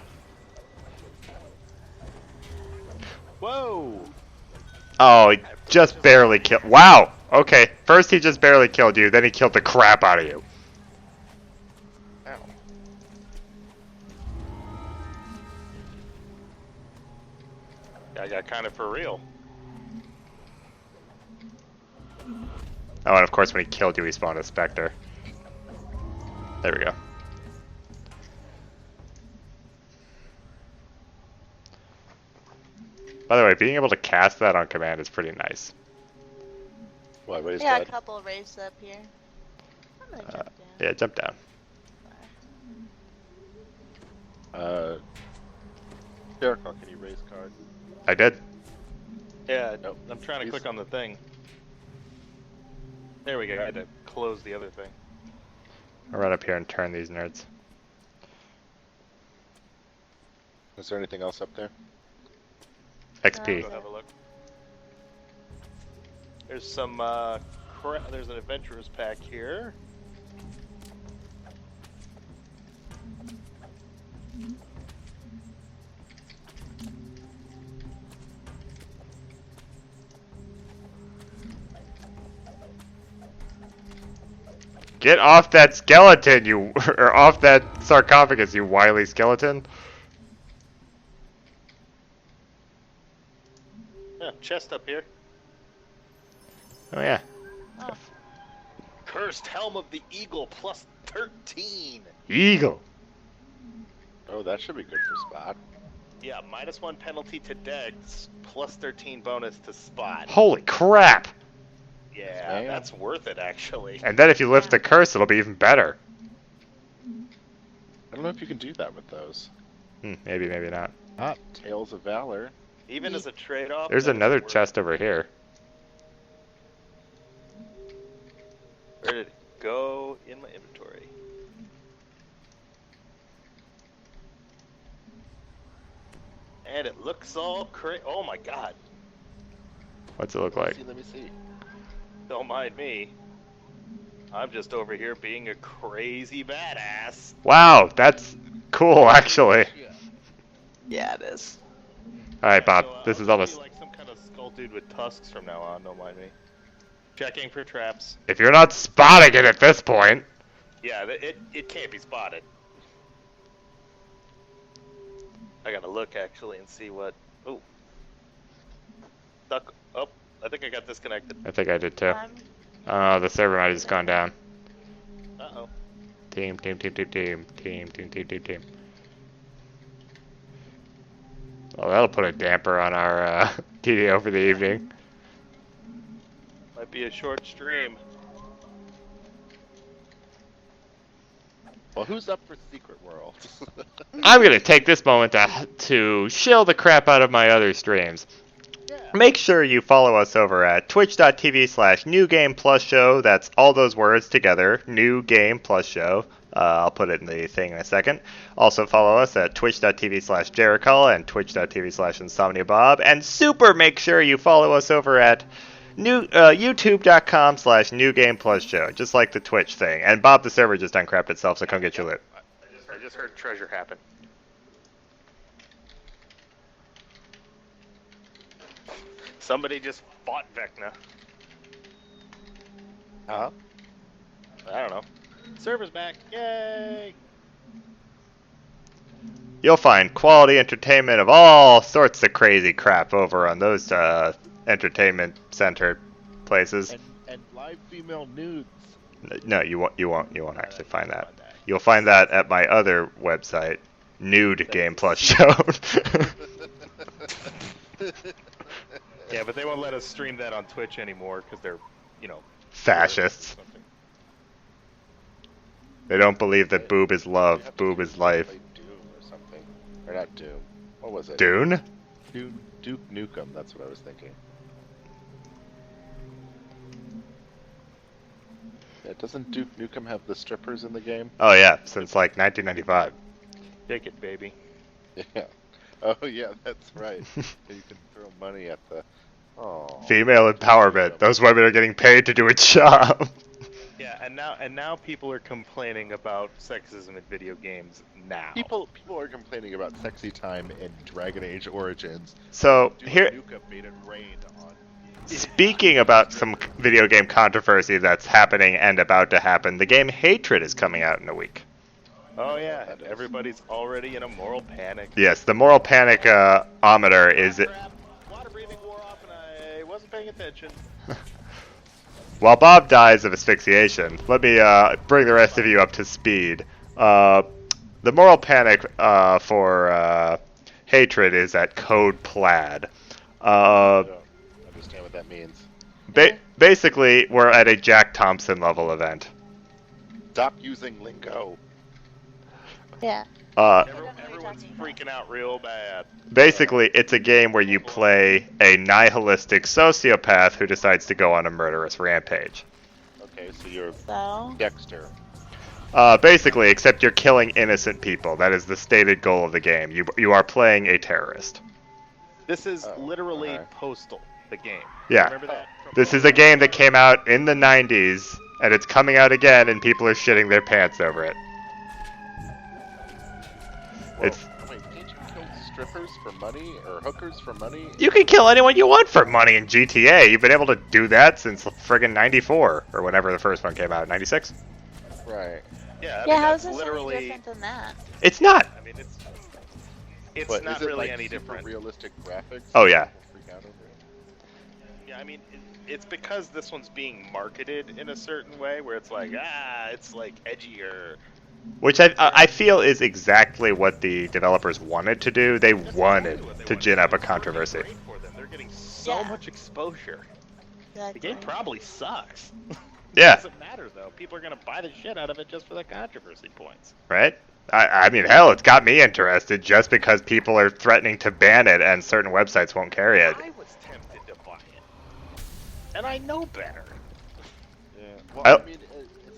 Whoa! Oh, he just barely killed. Wow! Okay, first he just barely killed you, then he killed the crap out of you. Ow. I got kind of for real. Oh, and of course when he killed you, he spawned a Spectre. There we go. By the way, being able to cast that on command is pretty nice. What? Raise Yeah, a dead? couple raised up here. I'm gonna jump down. Yeah, jump down. Jericho, can you raise card? I did. Yeah, Nope. I'm trying to He's- click on the thing. There we go. I had to close the other thing. I'll run up here and turn these nerds. Oh, Is there anything else up there? XP. Go have a look. There's some there's an adventurer's pack here. Get off that skeleton, you or off that sarcophagus, you wily skeleton. Yeah, chest up here. Oh yeah. Oh. Cursed Helm of the Eagle plus 13. Eagle. Oh, that should be good for Spot. Yeah, -1 penalty to Dex, plus 13 bonus to Spot. Holy crap! Yeah, Damn. that's worth it actually. And then if you lift the curse, it'll be even better. I don't know if you can do that with those. Maybe, maybe not. Ah, Tales of Valor. Even as a trade-off. There's that is another worth chest over here. it. Where did it go in my inventory? And it looks all oh my god. What's it look like? Let me see. Don't mind me. I'm just over here being a crazy badass. Wow, that's cool, actually. Yeah, it is. All right, Bob. So, This I'll is just almost. be like some kind of skull dude with tusks from now on. Don't mind me. Checking for traps. If you're not spotting it at this point, Yeah, it can't be spotted. I gotta look actually and see what. Oh. Stuck. Oh, I think I got disconnected. I think I did too. Um, Oh, the server might have just gone down. Uh oh. Team. Oh, that'll put a damper on our TDO for the evening. Might be a short stream. Well, who's up for Secret World? I'm gonna take this moment to shill the crap out of my other streams. Make sure you follow us over at twitch.tv/newgameplusshow. That's all those words together, New Game Plus Show. I'll put it in the thing in a second. Also follow us at twitch.tv/Jericho and twitch.tv/InsomniaBob. And super make sure you follow us over at youtube.com/newgameplusshow, just like the Twitch thing. And Bob, the server just uncrapped itself, so come get your loot. I just heard treasure happen. Somebody just bought Vecna. Huh? I don't know. Server's back. Yay! You'll find quality entertainment of all sorts of crazy crap over on those entertainment-centered places. And live female nudes. No, you won't actually find that. You'll find that at my other website, Nude Game Plus Show. Yeah, but they won't let us stream that on Twitch anymore because they're, Fascists. They don't believe that boob is love, boob is life. Like Doom or something. Or not Doom. What was it? Dune? Duke Nukem, that's what I was thinking. Yeah, doesn't Duke Nukem have the strippers in the game? Oh yeah, since like 1995. Take it, baby. Yeah. Oh yeah, that's right. You can throw money at the... Oh. Female empowerment. Those women are getting paid to do a job. Yeah, and now people are complaining about sexism in video games now. People are complaining about sexy time in Dragon Age Origins. So Duke here, Nukem made it rain on... speaking about some video game controversy that's happening and about to happen, the game Hatred is coming out in a week. Oh yeah, and everybody's already in a moral panic. Yes, the moral panic ometer is. Crap. Water breathing wore off and I wasn't paying attention. While Bob dies of asphyxiation, let me bring the rest of you up to speed. The moral panic for Hatred is at Code Plaid. I don't understand what that means. Basically, we're at a Jack Thompson level event. Stop using lingo. yeah. Everyone's freaking out real bad. Basically, it's a game where you play a nihilistic sociopath who decides to go on a murderous rampage. Okay, so you're So, Dexter. Basically, except you're killing innocent people. That is the stated goal of the game. You are playing a terrorist. This is Oh, literally alright. Postal, the game. Yeah. Remember that? This is a game that came out in the 90s, and it's coming out again, and people are shitting their pants over it. Well, It's wait, can't you kill strippers for money or hookers for money? You can kill anyone you want for money in GTA. You've been able to do that since friggin' 94, or whenever the first one came out, 96? Right. Yeah, I yeah, mean, how is that's this literally. any different than that? It's not! I mean, it's But not is it really like any super different. realistic graphics? Oh, yeah. People freak out over it? Yeah, I mean, it's because this one's being marketed in a certain way where it's like, it's like edgier. Which I feel is exactly what the developers wanted to do. They That's wanted exactly what they to wanted. gin up a It's working controversy. great for them. They're getting so Yeah. much exposure. The Exactly. game probably sucks. Yeah, Doesn't matter though. People are gonna buy the shit out of it just for the controversy points. right? I mean, hell, it's got me interested just because people are threatening to ban it and certain websites won't carry it. I was tempted to buy it, and I know better. Yeah. Well, I- I mean,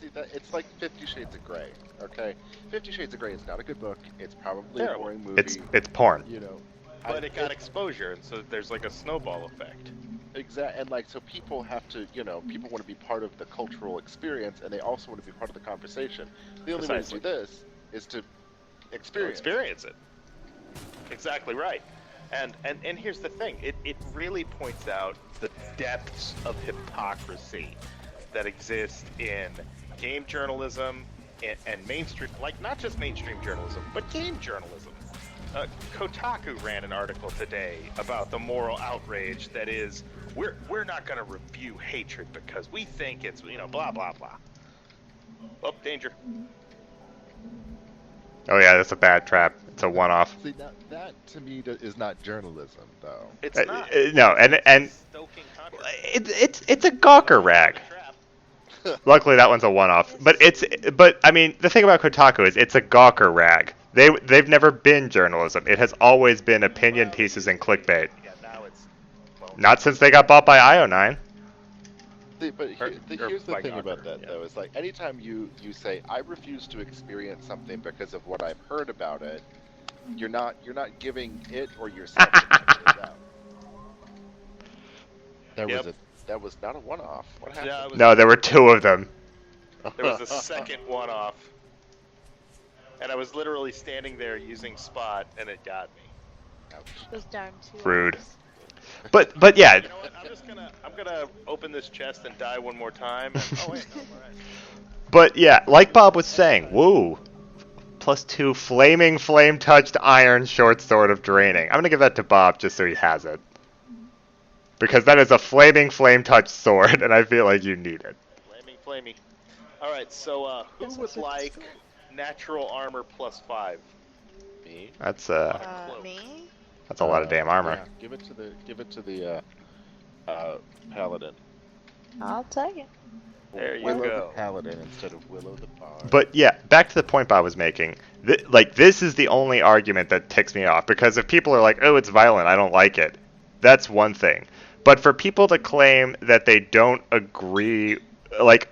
see, it's like 50 Shades of Grey. Okay, 50 Shades of Grey is not a good book. It's probably a Terrible. boring movie. It's porn. You know. But it got exposure, and so there's like a snowball effect. Exactly, and like so people have to, people want to be part of the cultural experience, and they also want to be part of the conversation. The only way to Precisely. do this is to experience. Experience it. Exactly right. And here's the thing. It really points out the depths of hypocrisy that exist in game journalism and mainstream, like not just mainstream journalism, but game journalism. Kotaku ran an article today about the moral outrage that is, we're not going to review hatred because we think it's, blah, blah, blah. Oh, danger. Oh yeah, that's a bad trap. It's a one-off. See, that to me is not journalism, though. It's not. No, and Stoking controversy. it's a gawker rag. Luckily, that one's a one-off. But I mean, the thing about Kotaku is it's a gawker rag. They've never been journalism. It has always been opinion pieces and clickbait. Yeah, now it's. Well, Not since they got bought by IO9. But here's the by thing Gawker, about that, yeah. though, is like anytime you say I refuse to experience something because of what I've heard about it, you're not giving it or yourself the benefit of the doubt. Yep. That was not a one-off. What happened? Yeah, it was, No, there were two of them. there was a second one off. And I was literally standing there using Spot, and it got me. Ouch. Those darn two. Rude. But yeah, You know what? I'm gonna open this chest and die one more time. And, oh wait, no, all right. but yeah, like Bob was saying, woo. +2 flaming flame-touched iron short sword of draining. I'm gonna give that to Bob just so he has it. Because that is a flaming flame-touched sword, and I feel like you need it. Flamey. All right, so who would like natural armor +5? Me? That's Cloak. Me? that's a lot of damn armor. Yeah, give it to the paladin. I'll take it. There you Willow go. the paladin instead of Willow the bard. But yeah, back to the point Bob was making. This is the only argument that ticks me off, because if people are like, "Oh, it's violent, I don't like it," that's one thing. But for people to claim that they don't agree, like,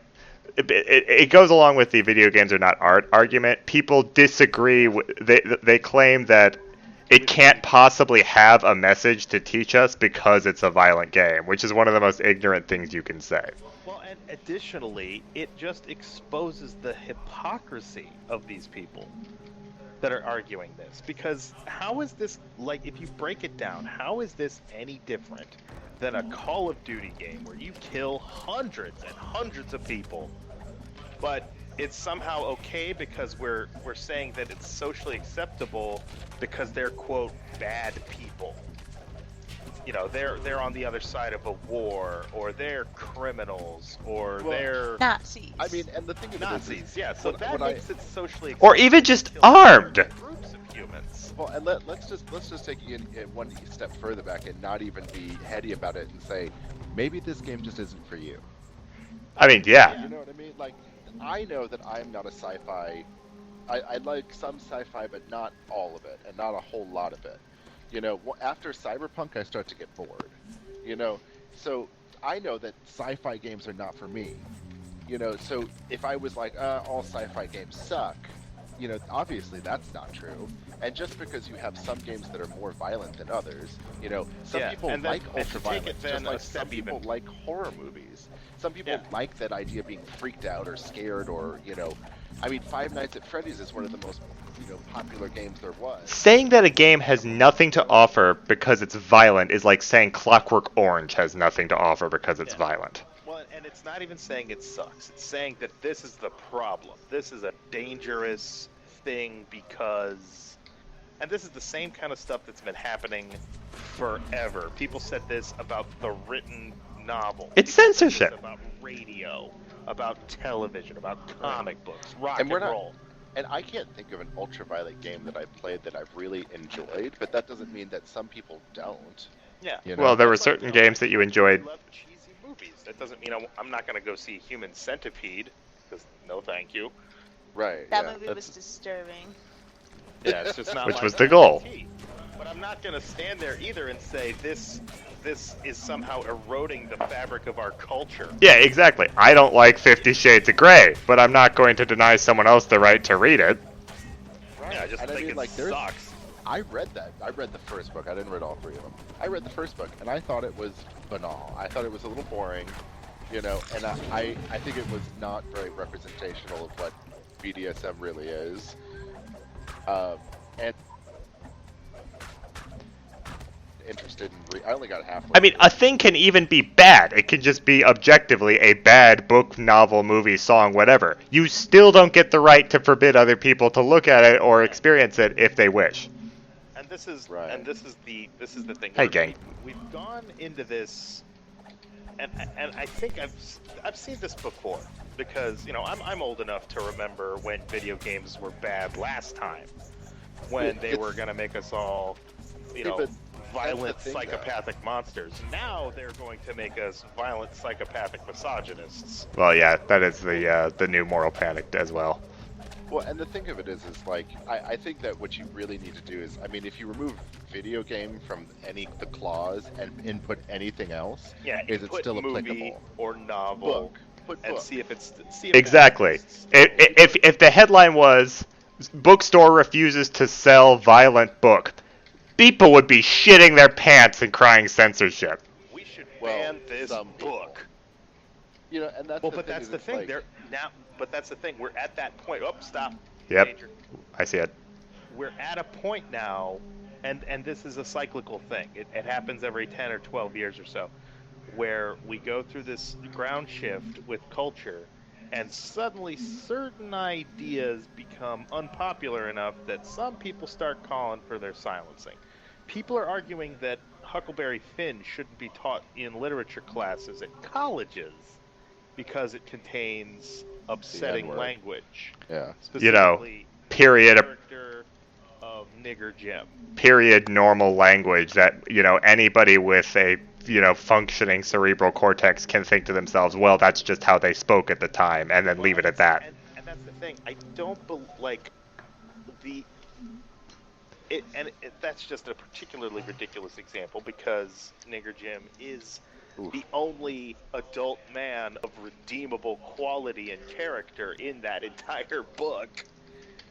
it goes along with the video games are not art argument. People disagree. They claim that it can't possibly have a message to teach us because it's a violent game, which is one of the most ignorant things you can say. Well, and additionally, it just exposes the hypocrisy of these people that are arguing this. Because how is this, like, if you break it down, how is this any different than a Call of Duty game where you kill hundreds and hundreds of people, but it's somehow okay because we're saying that it's socially acceptable because they're, quote, bad people. They're on the other side of a war, or they're criminals, or they're Nazis. I mean, and the thing is, Nazis. Yeah, so when- that when I- makes it socially Or acceptable even just to kill armed. groups of humans. well, and let's just take it in one step further back and not even be heady about it and say maybe this game just isn't for you. I mean, yeah. You know what I mean? Like, I know that I'm not a sci-fi. I like some sci-fi, but not all of it, and not a whole lot of it. After Cyberpunk, I start to get bored. So I know that sci-fi games are not for me. So if I was like, all sci-fi games suck, obviously that's not true. And just because you have some games that are more violent than others, some Yeah, people and then- like and to ultra-violent, take it then just like a step some people even- like horror movies. Some people Yeah. like that idea of being freaked out or scared or, I mean, Five Nights at Freddy's is one of the most, popular games there was. Saying that a game has nothing to offer because it's violent is like saying Clockwork Orange has nothing to offer because it's Yeah. violent. Well, and it's not even saying it sucks. It's saying that this is the problem. This is a dangerous thing because... And this is the same kind of stuff that's been happening forever. People said this about the written novel. It's People said this censorship. About radio, about television, about comic books, rock And and, we're not- roll. And I can't think of an ultraviolet game that I've played that I've really enjoyed, but that doesn't mean that some people don't. Yeah. Well, there were That's why, certain games that you enjoyed. I love cheesy movies. That doesn't mean I'm not going to go see Human Centipede, because no thank you. Right. That yeah, movie that's- was disturbing. Yeah, it's just not Which my was the cup of goal. tea. But I'm not going to stand there either and say this is somehow eroding the fabric of our culture. Yeah, exactly. I don't like 50 Shades of Grey, but I'm not going to deny someone else the right to read it. Right. Yeah, I just And think mean, it like, sucks. I read that. I read the first book. I didn't read all three of them. I read the first book, and I thought it was banal. I thought it was a little boring, and I think it was not very representational of what BDSM really is. And interested in. I only got halfway. I mean, a thing can even be bad. It can just be objectively a bad book, novel, movie, song, whatever. You still don't get the right to forbid other people to look at it or experience it if they wish. And this is Right. this is the thing. Hey, gang. We've gone into this, and I think I've seen this before because I'm old enough to remember when video games were bad last time, when they were gonna make us all, but violent that's the thing, though. psychopathic monsters. Now they're going to make us violent psychopathic misogynists. Well, yeah, that is the new moral panic as well. Well, and the thing of it is like, I think that what you really need to do is, I mean, if you remove video game from the clause and input anything else, Yeah, is it put still movie applicable? or novel, Book. Put and book. see if it's Exactly. If the headline was bookstore refuses to sell violent book, people would be shitting their pants and crying censorship. We should Well, ban this some book. And that's Well, the but thing that's is the it's thing. like- But that's the thing. We're at that point. Oh, stop. Yep. Danger. I see it. We're at a point now, and this is a cyclical thing. It happens every 10 or 12 years or so, where we go through this ground shift with culture, and suddenly certain ideas become unpopular enough that some people start calling for their silencing. People are arguing that Huckleberry Finn shouldn't be taught in literature classes at colleges because it contains upsetting N-word. language. Yeah. Specifically, Period. the character of Nigger Jim. Period. Normal language that anybody with a functioning cerebral cortex can think to themselves, well, that's just how they spoke at the time, and then leave it at that. And that's the thing. I don't that's just a particularly ridiculous example because Nigger Jim is the only adult man of redeemable quality and character in that entire book.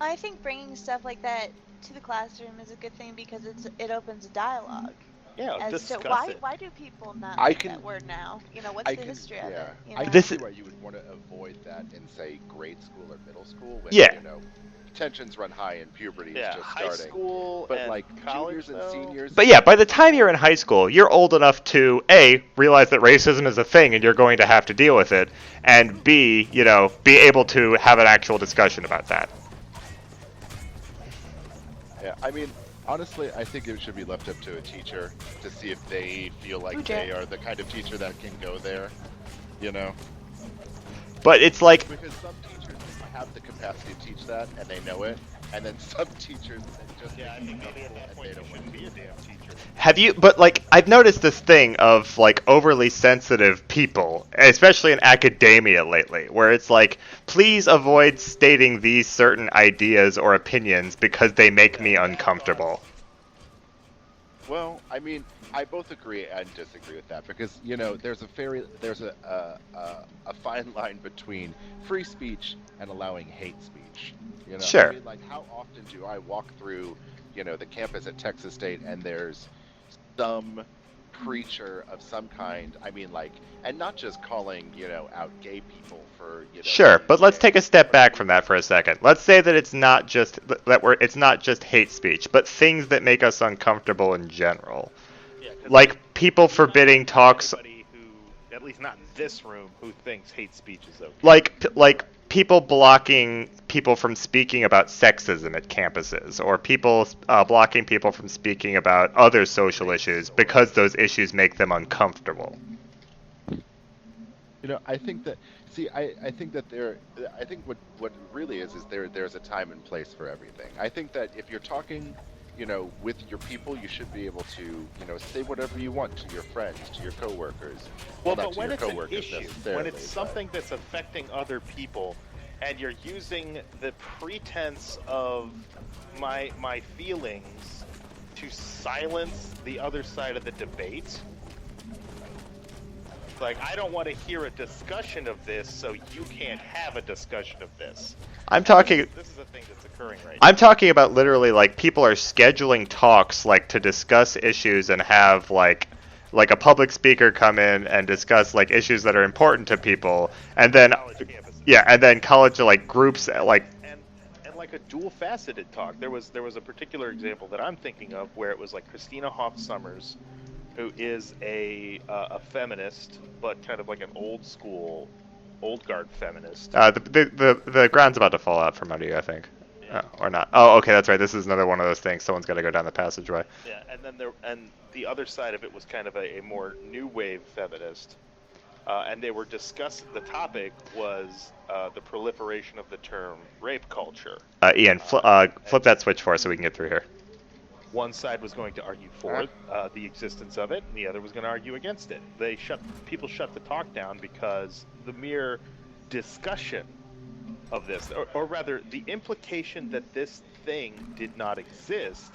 I think bringing stuff like that to the classroom is a good thing because it opens a dialogue Yeah, as to discuss it. why do people not I like can- that word now? What's the history of it? I This can is- see why you would want to avoid that in, say, grade school or middle school when, Yeah. tensions run high and puberty Yeah, is just high starting. school But and like college, juniors and though? seniors. But yeah, by the time you're in high school, you're old enough to A, realize that racism is a thing and you're going to have to deal with it, and B, be able to have an actual discussion about that. Yeah, I mean, honestly, I think it should be left up to a teacher to see if they feel like Ooh, they Jack. are the kind of teacher that can go there. But it's like, Because some teachers have the capacity to teach that and they know it, and then some teachers just Yeah, I make think it maybe at up that and point they you don't shouldn't want be a damn teacher. but like, I've noticed this thing of like overly sensitive people, especially in academia lately, where it's like, please avoid stating these certain ideas or opinions because they make me uncomfortable. Well, I mean, I both agree and disagree with that because there's a fine line between free speech and allowing hate speech. Sure. I mean, like, how often do I walk through, the campus at Texas State and there's some preacher of some kind? I mean, like, and not just calling out gay people for Sure, being but let's gay, take a step but back from that for a second. Let's say that it's not just hate speech, but things that make us uncomfortable in general. Yeah, 'cause Like people there's not forbidding talks, anybody who, at least not in this room, who thinks hate speech is okay. like people blocking people from speaking about sexism at campuses, or people blocking people from speaking about other social issues because those issues make them uncomfortable. I think that. See, I think that I think what really is there's a time and place for everything. I think that if you're talking, with your people, you should be able to, say whatever you want to your friends, to your coworkers. Well, not but to when your it's an coworkers issue, when necessarily, it's but- something that's affecting other people, and you're using the pretense of my feelings to silence the other side of the debate. Like, I don't want to hear a discussion of this, so you can't have a discussion of this. I'm talking. This is a thing that's occurring right now. I'm talking about literally like people are scheduling talks like to discuss issues and have like a public speaker come in and discuss like issues that are important to people, and then College campuses. yeah, and then college like groups like And like a dual-faceted talk. There was a particular example that I'm thinking of where it was like Christina Hoff Sommers, who is a feminist, but kind of like an old school, old guard feminist. the ground's about to fall out from under you, I think. Or not. Oh, okay, that's right. This is another one of those things. Someone's got to go down the passageway. Yeah, and then the other side of it was kind of a more new wave feminist, and they were discussing. The topic was the proliferation of the term rape culture. Ian, flip that switch for us so we can get through here. One side was going to argue for the existence of it, and the other was going to argue against it. People shut the talk down because the mere discussion of this, or rather, the implication that this thing did not exist,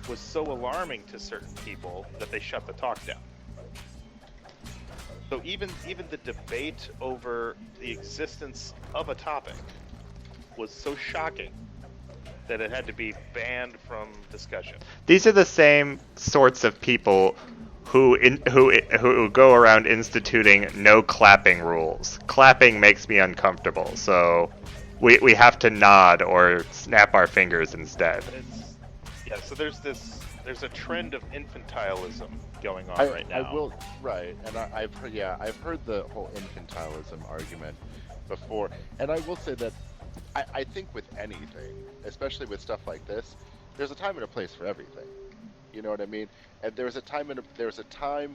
was so alarming to certain people that they shut the talk down. So even the debate over the existence of a topic was so shocking that it had to be banned from discussion. These are the same sorts of people who go around instituting no clapping rules. Clapping makes me uncomfortable, so we have to nod or snap our fingers instead. So there's a trend of infantilism going on right now. I've heard the whole infantilism argument before, and I will say that I think with anything, especially with stuff like this, there's a time and a place for everything. You know what I mean? And there's a time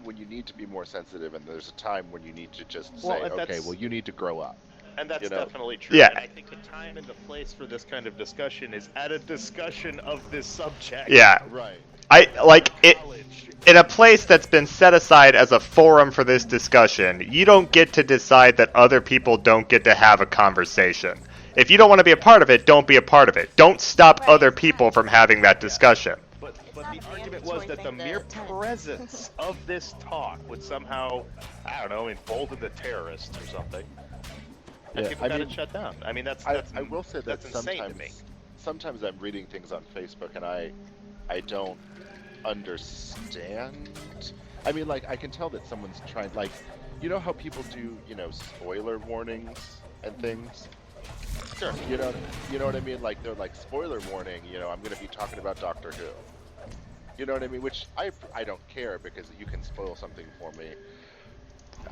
when you need to be more sensitive, and there's a time when you need to just say, okay, well, you need to grow up. And that's definitely true. Yeah. And I think the time and the place for this kind of discussion is at a discussion of this subject. Yeah. Right. I like it in a place that's been set aside as a forum for this discussion. You don't get to decide that other people don't get to have a conversation. If you don't want to be a part of it, don't be a part of it. Don't stop other people from having that discussion. But the argument was that the mere presence of this talk would somehow, I don't know, embolden the terrorists or something. And people got it shut down. I mean, that's I will say that that's insane to me. Sometimes I'm reading things on Facebook and I don't understand. I mean, like, I can tell that someone's trying, like, you know how people do, spoiler warnings and things? Sure. You know what I mean? Like, they're like, spoiler warning, I'm going to be talking about Doctor Who. You know what I mean? Which I don't care, because you can spoil something for me,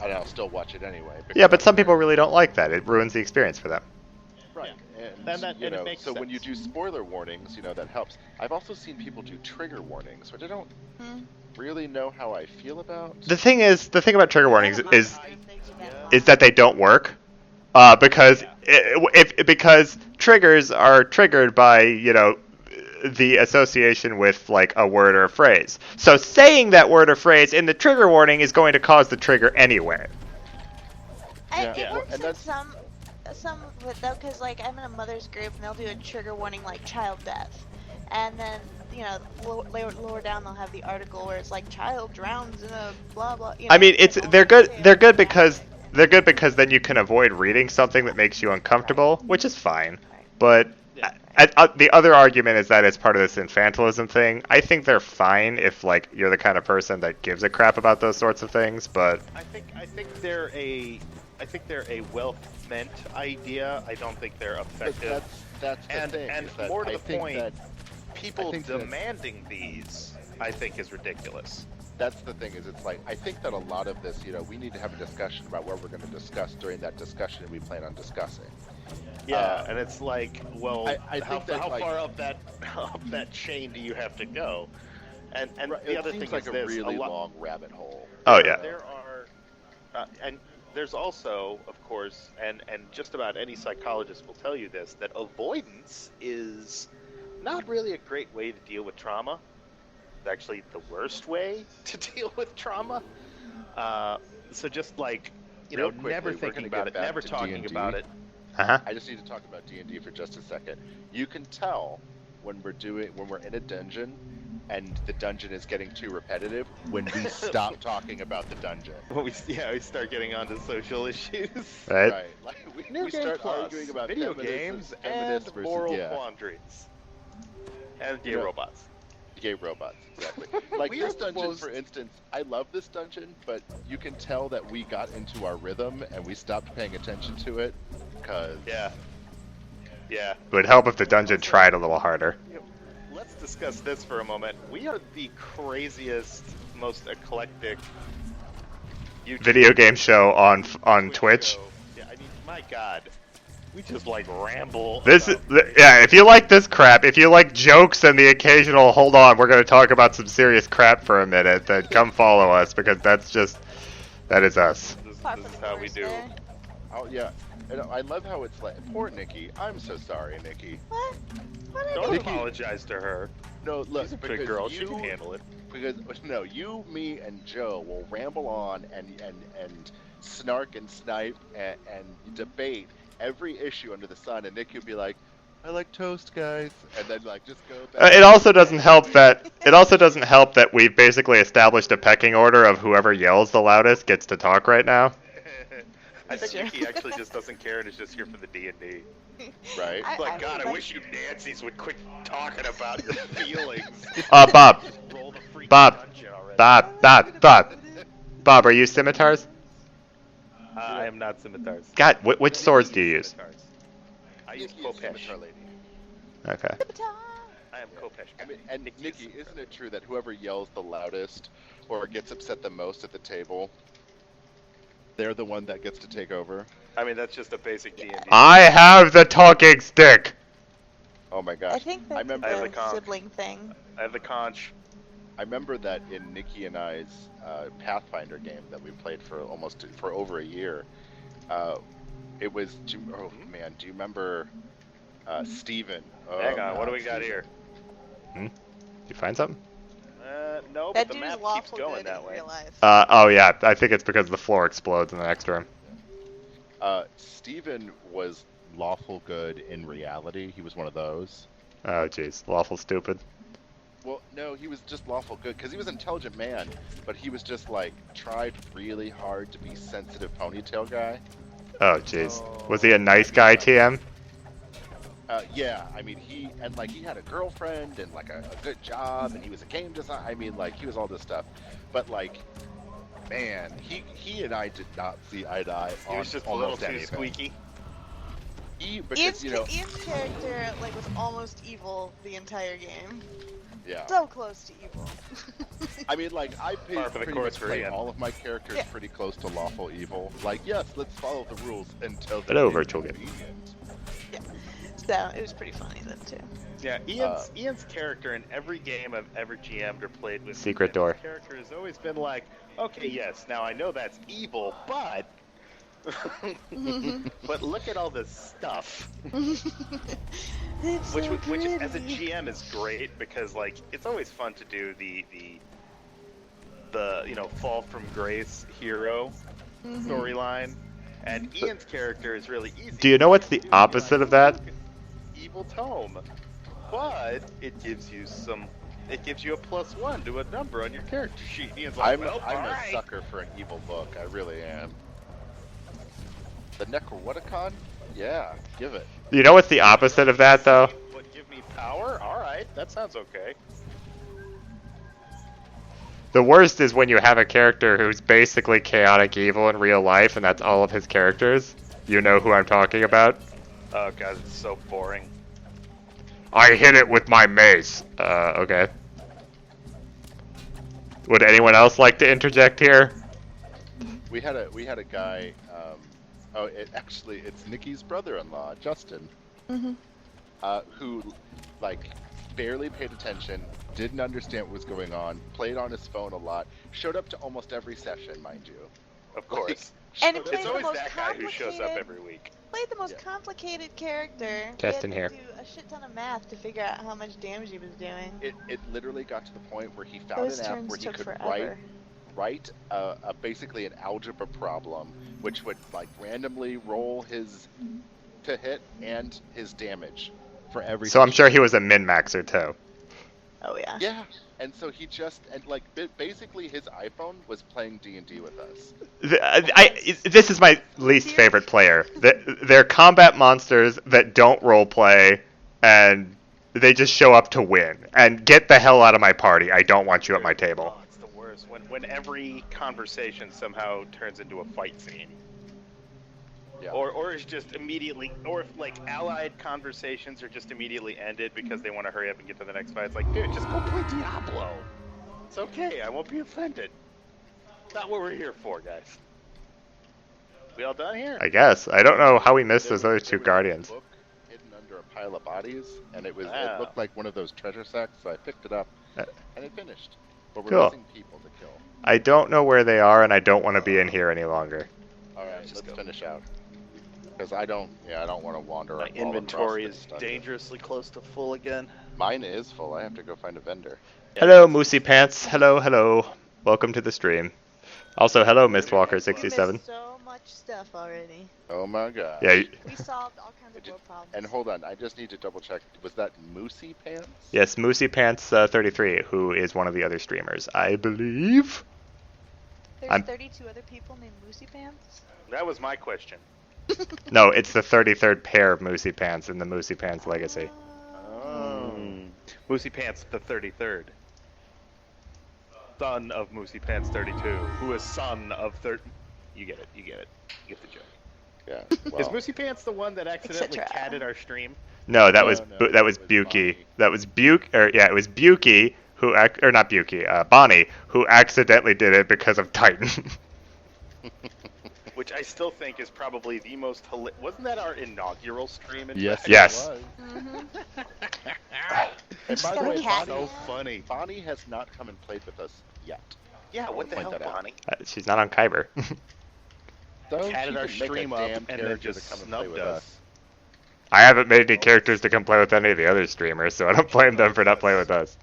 and I'll still watch it anyway. Yeah, but some people really don't like that. It ruins the experience for them. Right. And it makes so sense. when you do spoiler warnings, that helps. I've also seen people do trigger warnings, which I don't really know how I feel about. The thing about trigger warnings is that they don't work, because because triggers are triggered by the association with like a word or a phrase. So saying that word or phrase in the trigger warning is going to cause the trigger anyway. It works in some of it though, because like I'm in a mother's group and they'll do a trigger warning like child death, and then lower down they'll have the article where it's like child drowns in a blah blah. I mean, they're good because then you can avoid reading something that makes you uncomfortable, which is fine. But the other argument is that it's part of this infantilism thing. I think they're fine if like you're the kind of person that gives a crap about those sorts of things, but I think they're a well-meant idea. I don't think they're effective. That's the thing. And is that more to I the think point, that- people I think that- demanding these, I think, is ridiculous. That's the thing, is it's like, I think that a lot of this, we need to have a discussion about what we're going to discuss during that discussion we plan on discussing. Yeah, and it's like, well, I how think that, like- far up that chain do you have to go? And the It other seems thing like is a this: really long rabbit hole. oh yeah. There are, and there's also, of course, and just about any psychologist will tell you this, that avoidance is not really a great way to deal with trauma. It's actually the worst way to deal with trauma. So just like, Real quickly, never we're thinking gonna about get it, back never to talking D&D. about it. I just need to talk about D&D for just a second. You can tell when we're in a dungeon and the dungeon is getting too repetitive when we stop talking about the dungeon. When we start getting onto social issues. Right? Like New we Game start Plus, arguing about video feminists games feminists and versus, moral yeah, quandaries. And gay You know, robots. gay robots, exactly. Like We this are dungeon, supposed- for instance, I love this dungeon, but you can tell that we got into our rhythm and we stopped paying attention to it, cause Yeah. Yeah. It would help if the dungeon tried a little harder. Let's discuss this for a moment. We are the craziest, most eclectic YouTube Video game show on Twitch. show. Yeah, I mean, my God, we just like ramble. This is, about yeah, if you like this crap, if you like jokes and the occasional, hold on, we're going to talk about some serious crap for a minute, then come follow us, because that is us. Par This for is the how we course do. there. oh yeah, and I love how it's like, poor Nikki. I'm so sorry, Nikki. What? What did I Don't do? Nikki- apologize to her. No, look, She's a because good girl. She you, can handle it. because no, you, me, and Joe will ramble on and snark and snipe and debate every issue under the sun, and Nikki would be like, "I like toast, guys," and then like just go back. It also doesn't help that we've basically established a pecking order of whoever yells the loudest gets to talk right now. I think Sure. Nikki actually just doesn't care and is just here for the D&D. Right? Like, I God, mean, I wish you Nancy's would quit talking about your feelings. Bob, Roll the freaking Bob, dungeon already. Bob, are you scimitars? I am not scimitars. God, which swords do you use? Scimitars. I use Nikki is Kopesh. Scimitar Lady. Okay. I am Kopesh. I mean, and Nikki, isn't it true that whoever yells the loudest or gets upset the most at the table, they're the one that gets to take over? I mean, that's just a basic D&D. I have the talking stick. Oh my I gosh. think I that's remember- I have the the conch. sibling thing. I have the conch. I remember that in Nikki and I's Pathfinder game that we played for over a year. It was, oh man, do you remember Steven? Oh, Hang on, what God, do we got Steven. here? Did you find something? No, That but the dude's map keeps lawful going good that in way. real life. Oh yeah, I think it's because the floor explodes in the next room. Steven was lawful good in reality. He was one of those. Oh jeez, lawful stupid. Well, no, he was just lawful good because he was an intelligent man, but he was just like tried really hard to be sensitive ponytail guy. Oh jeez, was he a nice guy, TM? Yeah, I mean he had a girlfriend and like a good job, and he was a game designer. I mean, like he was all this stuff, but like, man, he and I did not see eye to eye on He was just a little almost too anything. squeaky. Because Ian's character like was almost evil the entire game. yeah. So close to evil. I mean, like, I Par for the pretty course much for play Ian. all of my characters Yeah. pretty close to lawful evil. Like, yes, let's follow the rules until Hello, they're virtual game. inconvenient. So it was pretty funny then too. Yeah, Ian's character in every game I've ever GM'd or played with. Secret his door. character has always been like, okay, yes, now I know that's evil, but. But look at all this stuff. It's Which, so which as a pretty. GM is great because like it's always fun to do the fall from grace hero storyline, and Ian's character is really easy. Do you know what's the opposite of that? Evil tome, but it gives you It gives you a +1 to a number on your character sheet. Ian's like, I'm a alright. sucker for an evil book. I really am. The Necrowoticon? Yeah, give it. You know what's the opposite of that though? What, give me power? Alright, that sounds okay. The worst is when you have a character who's basically chaotic evil in real life, and that's all of his characters. You know who I'm talking about? Oh god, it's so boring. I hit it with my mace. Okay. Would anyone else like to interject here? We had a guy. It's Nikki's brother-in-law, Justin, who like barely paid attention, didn't understand what was going on, played on his phone a lot, showed up to almost every session, mind you. Of course. And Showed it up- It's the always most that guy who shows up complicated- every week. Played the most Yeah. complicated character. Test We in had here. to do a shit ton of math to figure out how much damage he was doing. It literally got to the point where he found Those an app turns where he took could forever. write basically an algebra problem, which would like randomly roll his to hit and his damage for every. So I'm session. sure he was a min-maxer too. Oh yeah. Yeah, and so he just and like basically his iPhone was playing D&D with us. This is my least favorite player. They're combat monsters that don't role play, and they just show up to win. And get the hell out of my party. I don't want you at my table. Oh, it's the worst. When every conversation somehow turns into a fight scene. Yeah. Or is just immediately, or if like allied conversations are just immediately ended because they want to hurry up and get to the next fight. It's like, dude, just go play Diablo. It's okay. I won't be offended. Not what we're here for, guys. We all done here? I guess. I don't know how we missed those other There two was a guardians. book hidden under a pile of bodies, and it Wow. looked like one of those treasure sacks. So I picked it up, Uh, and it finished. But we're Cool. missing people to kill. I don't know where they are, and I don't want to be in here any longer. All right, Just let's go. finish out. Because I don't want to wander. My all inventory across is this dungeon. dangerously close to full again. Mine is full. I have to go find a vendor. Hello, Moosey Pants. Hello. Welcome to the stream. Also, hello, We Mistwalker67. missed so much stuff already. Oh my god. Yeah, We solved all kinds of world problems. And hold on, I just need to double check. Was that Moosey Pants? yes, Moosey Pants 33, who is one of the other streamers, I believe. There's I'm- 32 other people named Moosey Pants. That was my question. No, it's the 33rd pair of Moosey Pants in the Moosey Pants Legacy. Oh. Moosey Pants the 33rd. Son of Moosey Pants 32, who is son of You get it. You get the joke. Yeah. Is Well, Moosey Pants the one that accidentally cetera. catted our stream? No, that No, was no, that was it was Buki. Bonnie. That was it was Buki who or not Buki, Bonnie who accidentally did it because of Titan. Which I still think is probably the most wasn't that our inaugural stream? In yes. fact? it Yes. was. Mm-hmm. And She's by the got a way, cat. Bonnie, So funny. Bonnie has not come and played with us yet. Yeah, what the Point hell, that out. Bonnie? She's not on Kyber. So Catted she our can make a stream up damn and then character just to come and play snubbed with us. I haven't made any characters to come play with any of the other streamers, so I don't blame them for not playing with us.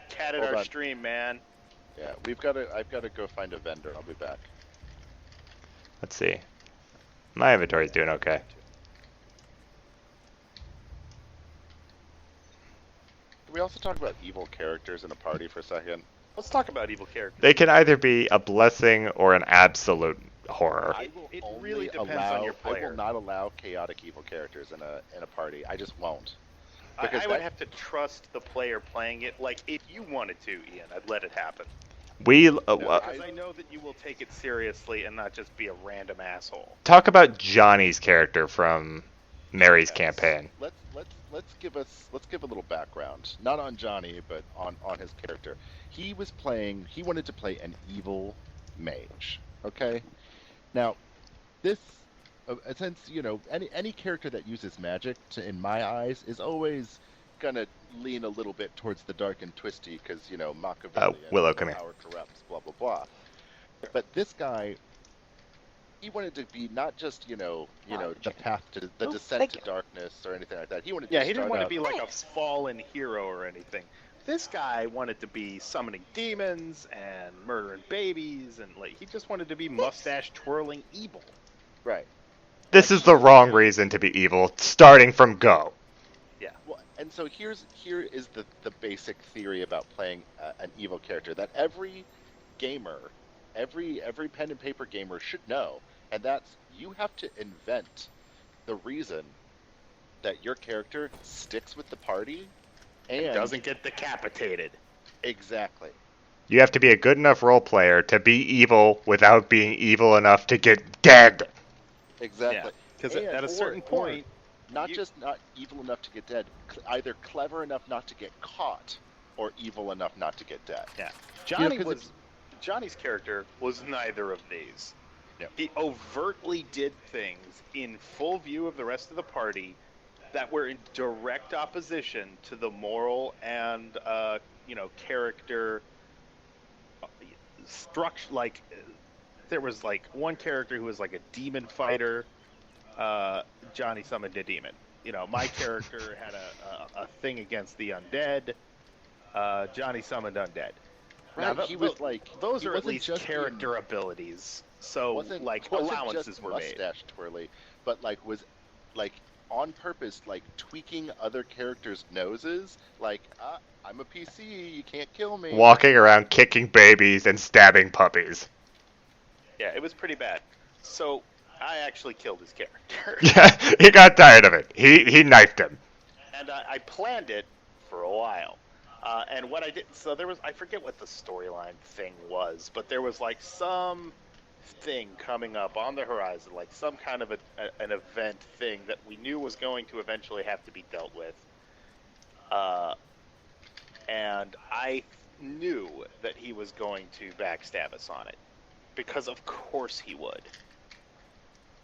Catted Hold our on. stream, man. Yeah, I've got to go find a vendor. I'll be back. Let's see. My inventory's doing okay. Can we also talk about evil characters in a party for a second? Let's talk about evil characters. They can either be a blessing or an absolute horror. It only really depends allow, on your I player. will not allow chaotic evil characters in a party. I just won't. I Because would that- have to trust the player playing it. Like, if you wanted to, Ian, I'd let it happen. We Because I know that you will take it seriously and not just be a random asshole. talk about Johnny's character from Mary's campaign. Let's give a little background, not on Johnny, but on his character. He wanted to play an evil mage. Okay, now this since any character that uses magic in my eyes is always gonna lean a little bit towards the dark and twisty because Machiavelli, Willow, come here. power corrupts, blah blah blah. But this guy, he wanted to be not just the path to the Oh, descent thank to you. darkness or anything like that. He wanted Yeah, to he didn't start want to out- be like Nice. a fallen hero or anything. This guy wanted to be summoning demons and murdering babies, and like he just wanted to be mustache twirling evil. right. This is the wrong reason to be evil, starting from go. Well, and so here is the basic theory about playing an evil character that every gamer, every pen and paper gamer should know, and that's you have to invent the reason that your character sticks with the party and Doesn't get decapitated. exactly. You have to be a good enough role player to be evil without being evil enough to get dead. Exactly. Because And- at a certain or point, not you- just not evil enough to get dead, either clever enough not to get caught, or evil enough not to get dead. Johnny 'cause was Johnny's character was neither of these. Yep. He overtly did things in full view of the rest of the party that were in direct opposition to the moral and character structure. Like there was like one character who was like a demon fighter. Johnny summoned a demon. My character had a thing against the undead. Johnny summoned undead. Right, Now, he was like Those he are at wasn't least just character abilities. So wasn't like wasn't allowances just were made. mustache twirly, but was like on purpose, like, tweaking other characters' noses. Like, I'm a PC, you can't kill me. Walking around kicking babies and stabbing puppies. Yeah, it was pretty bad. So I actually killed his character. Yeah, he got tired of it. He knifed him. And I planned it for a while. And what I did, so there was, I forget what the storyline thing was, but there was like some thing coming up on the horizon, like some kind of an event thing that we knew was going to eventually have to be dealt with. And I knew that he was going to backstab us on it, because of course he would.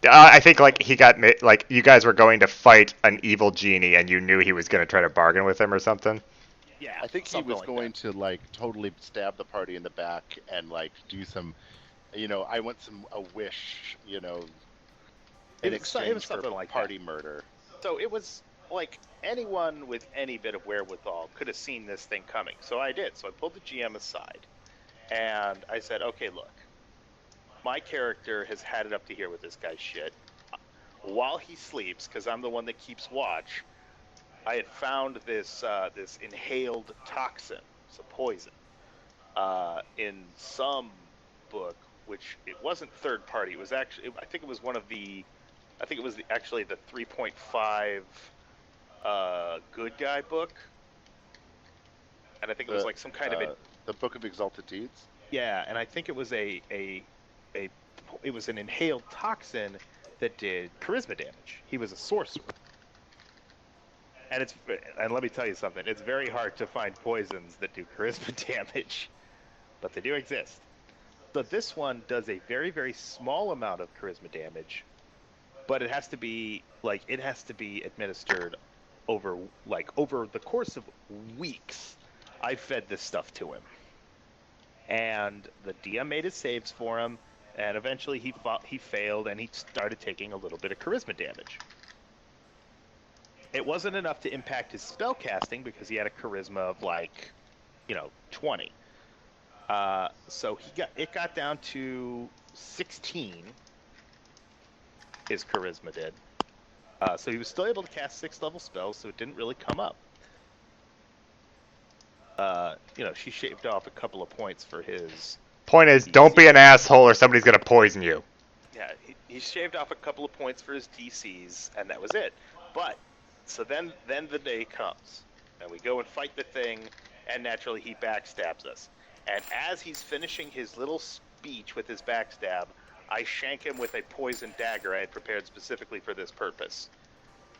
I think like he got like you guys were going to fight an evil genie, and you knew he was going to try to bargain with him or something. Yeah, I think he was going to, like, totally stab the party in the back and, like, do some, I want a wish, in exchange for like party murder. So it was like anyone with any bit of wherewithal could have seen this thing coming. So I did. So I pulled the GM aside and I said, okay, look, my character has had it up to here with this guy's shit. While he sleeps, because I'm the one that keeps watch, I had found this this inhaled toxin, it's a poison, in some book, which it wasn't third party. It was actually, I think it was actually the 3.5 good guy book, and I think it was like some kind of the Book of Exalted Deeds. Yeah, and I think it was it was an inhaled toxin that did charisma damage. He was a sorcerer. And let me tell you something, it's very hard to find poisons that do charisma damage, but they do exist. So this one does a very, very small amount of charisma damage, but it has to be administered over the course of weeks. I fed this stuff to him. And the DM made his saves for him, and eventually he failed, and he started taking a little bit of charisma damage. It wasn't enough to impact his spell casting because he had a charisma of 20. So it got down to 16. His charisma did. So he was still able to cast 6th level spells, so it didn't really come up. She shaved off a couple of points for his. Point is, don't be an asshole or somebody's gonna poison you. Yeah, he shaved off a couple of points for his DCs, and that was it. But so then the day comes, and we go and fight the thing, and naturally he backstabs us. And as he's finishing his little speech with his backstab, I shank him with a poison dagger I had prepared specifically for this purpose,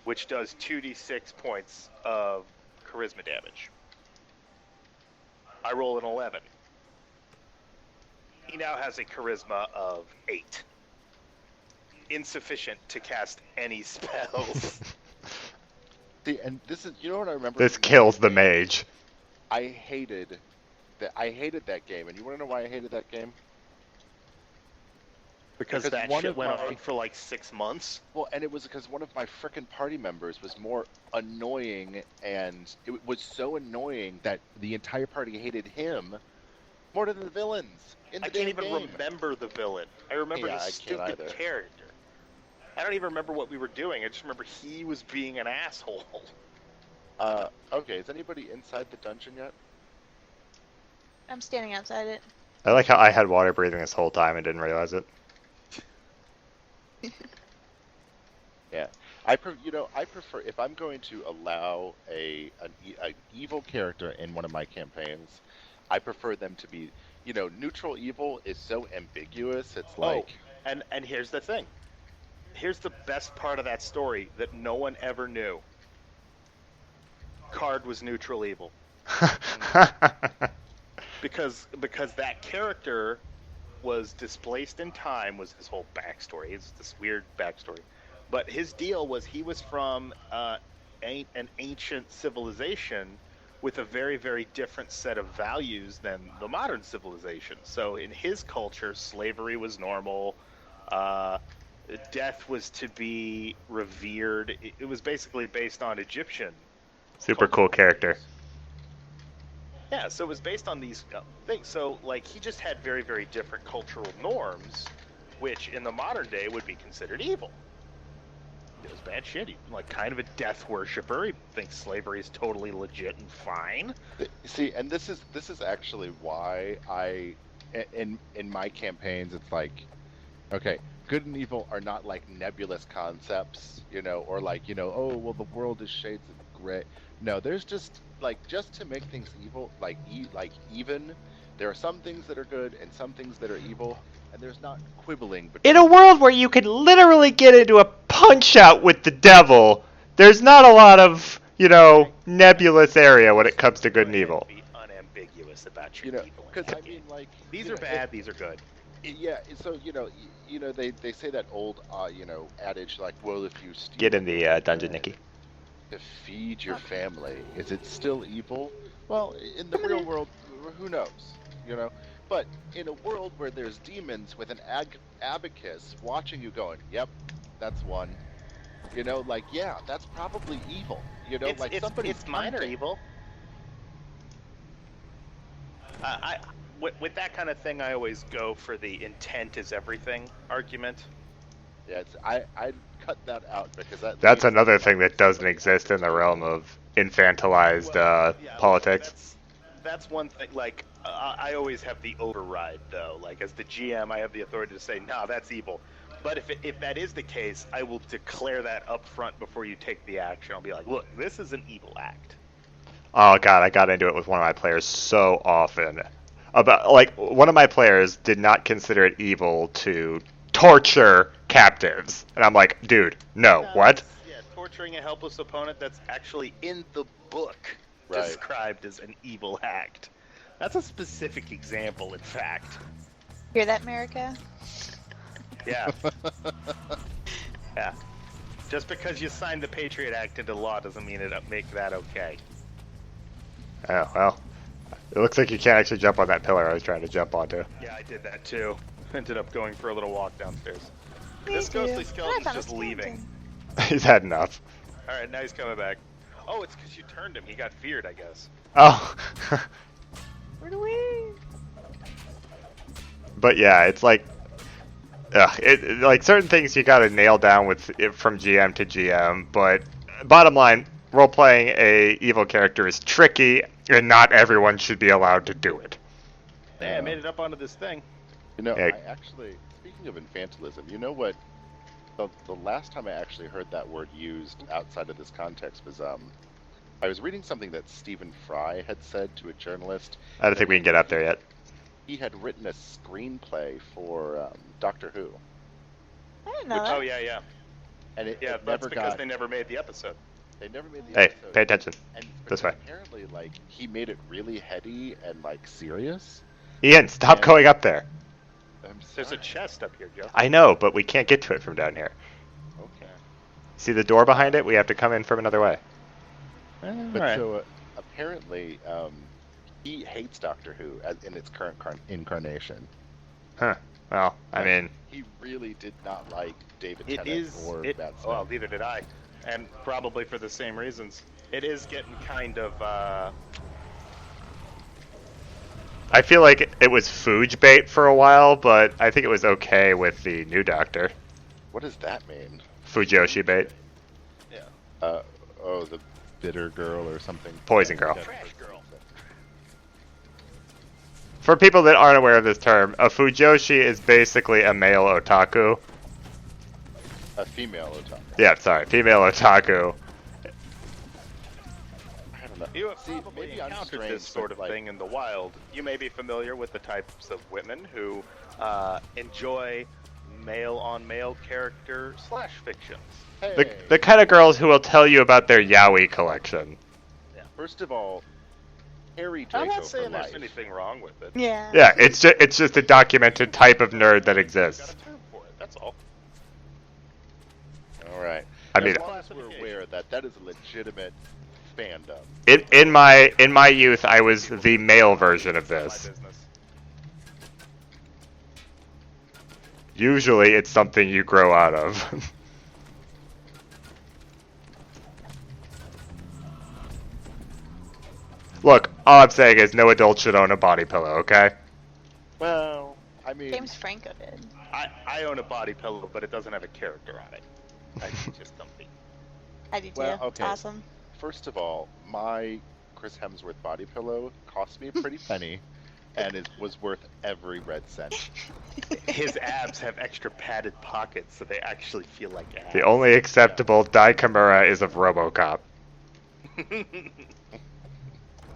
which does 2d6 points of charisma damage. I roll an 11. He now has a charisma of 8. Insufficient to cast any spells. See, and this is, what I remember? This kills the mage. I hated that game, and you want to know why I hated that game? Because that shit went on for like 6 months. Well, and it was because one of my frickin' party members was more annoying, and it was so annoying that the entire party hated him more than the villains. I can't even remember the villain. I remember his stupid character. I don't even remember what we were doing. I just remember he was being an asshole. Okay, is anybody inside the dungeon yet? I'm standing outside it. I like how I had water breathing this whole time and didn't realize it. Yeah, I prefer if I'm going to allow an evil character in one of my campaigns, I prefer them to be, neutral evil is so ambiguous. It's like, and here's the thing. Here's the best part of that story that no one ever knew. Card was neutral evil. because that character was displaced in time, was his whole backstory. It's this weird backstory. But his deal was he was from an ancient civilization with a very, very different set of values than the modern civilization. So in his culture, slavery was normal. Death was to be revered. It was basically based on Egyptian. Super cool character. Yeah, so it was based on these things. So, he just had very, very different cultural norms, which in the modern day would be considered evil. does bad shit. He's like kind of a death worshiper. He thinks slavery is totally legit and fine. See, and this is actually why in my campaigns, it's like, okay, good and evil are not like nebulous concepts, or like, oh well, the world is shades of gray. No, there's just to make things evil, like even. There are some things that are good and some things that are evil, and there's not quibbling. In a world where you could literally get into a punch-out with the devil, there's not a lot of, nebulous area when it comes to good and evil. Be unambiguous about your evil. Because I mean, like, these are bad, these are good. Yeah, so they say that old adage, like, well, if you steal Get in the dungeon, Nikki. to feed your family, is it still evil? Well, in the real world, who knows? But in a world where there's demons with an abacus watching you going, yep, that's one. Yeah, that's probably evil. It's minor evil. With that kind of thing, I always go for the intent is everything argument. Yeah, I'd cut that out because that's another thing that doesn't exist in the realm of infantilized politics. That's one thing. Like, I always have the override, though. Like, as the GM, I have the authority to say, no, that's evil. But if that is the case, I will declare that up front before you take the action. I'll be like, look, this is an evil act. Oh god, I got into it with one of my players so often. One of my players did not consider it evil to torture captives. And I'm like, dude, no, what? Yeah, torturing a helpless opponent that's actually in the book. Right. Described as an evil act. That's a specific example, in fact. Hear that, America? Yeah. Yeah. Just because you signed the Patriot Act into law doesn't mean it make that okay. Oh, well. It looks like you can't actually jump on that pillar I was trying to jump onto. Yeah, I did that too. Ended up going for a little walk downstairs. This ghostly skeleton's just leaving. He's had enough. Alright, now he's coming back. Oh, it's because you turned him. He got feared, I guess. Oh. Where do we? But yeah, it's like, like certain things you gotta nail down with from GM to GM. But bottom line, role playing a evil character is tricky, and not everyone should be allowed to do it. Yeah, I made it up onto this thing. I actually, speaking of infantilism, you know what? The last time I actually heard that word used outside of this context was I was reading something that Stephen Fry had said to a journalist. I don't think we can get up there yet. He had written a screenplay for Doctor Who. I didn't know that. Oh yeah. And it That's never because got. they never made the episode. They never made the Hey, episode. pay attention. And This way. apparently, like, he made it really heady and like serious. Ian, stop going up there. I'm There's a sorry. chest up here, Joe. I know, but we can't get to it from down here. Okay. See the door behind it? We have to come in from another way. But so apparently, he hates Doctor Who in its current incarnation. Huh. Well, I mean, He really did not like David It Tennant is. or It, Matt Smith. well, neither did I, and probably for the same reasons. It is getting kind of. I feel like it was Fuge bait for a while, but I think it was okay with the new Doctor. What does that mean? Fujoshi bait. Yeah. The bitter girl or something. Poison girl. Trash girl. For people that aren't aware of this term, a Fujoshi is basically a male otaku. A female otaku. Yeah, sorry, female otaku. I don't know. You have See, probably maybe I'm encountered strange, this sort but, of like- thing in the wild. You may be familiar with the types of women who enjoy male-on-male character / fictions. Hey, The kind of girls who will tell you about their yaoi collection. first of all, Harry Draco I'm not for saying there's life. anything wrong with it. Yeah. Yeah, it's just a documented type of nerd that Got exists. a term for it. That's all. All right. I mean, as long as we're aware that that is a legitimate fandom. in my youth, I was the male version of My this. business. Usually, it's something you grow out of. Look, all I'm saying is no adult should own a body pillow, okay? Well, I mean, James Franco did. I own a body pillow, but it doesn't have a character on it. I just comfy. I do too. Well, It's okay. awesome. First of all, my Chris Hemsworth body pillow cost me a pretty penny, and it was worth every red cent. His abs have extra padded pockets, so they actually feel like abs. The only acceptable Daikamura is of RoboCop.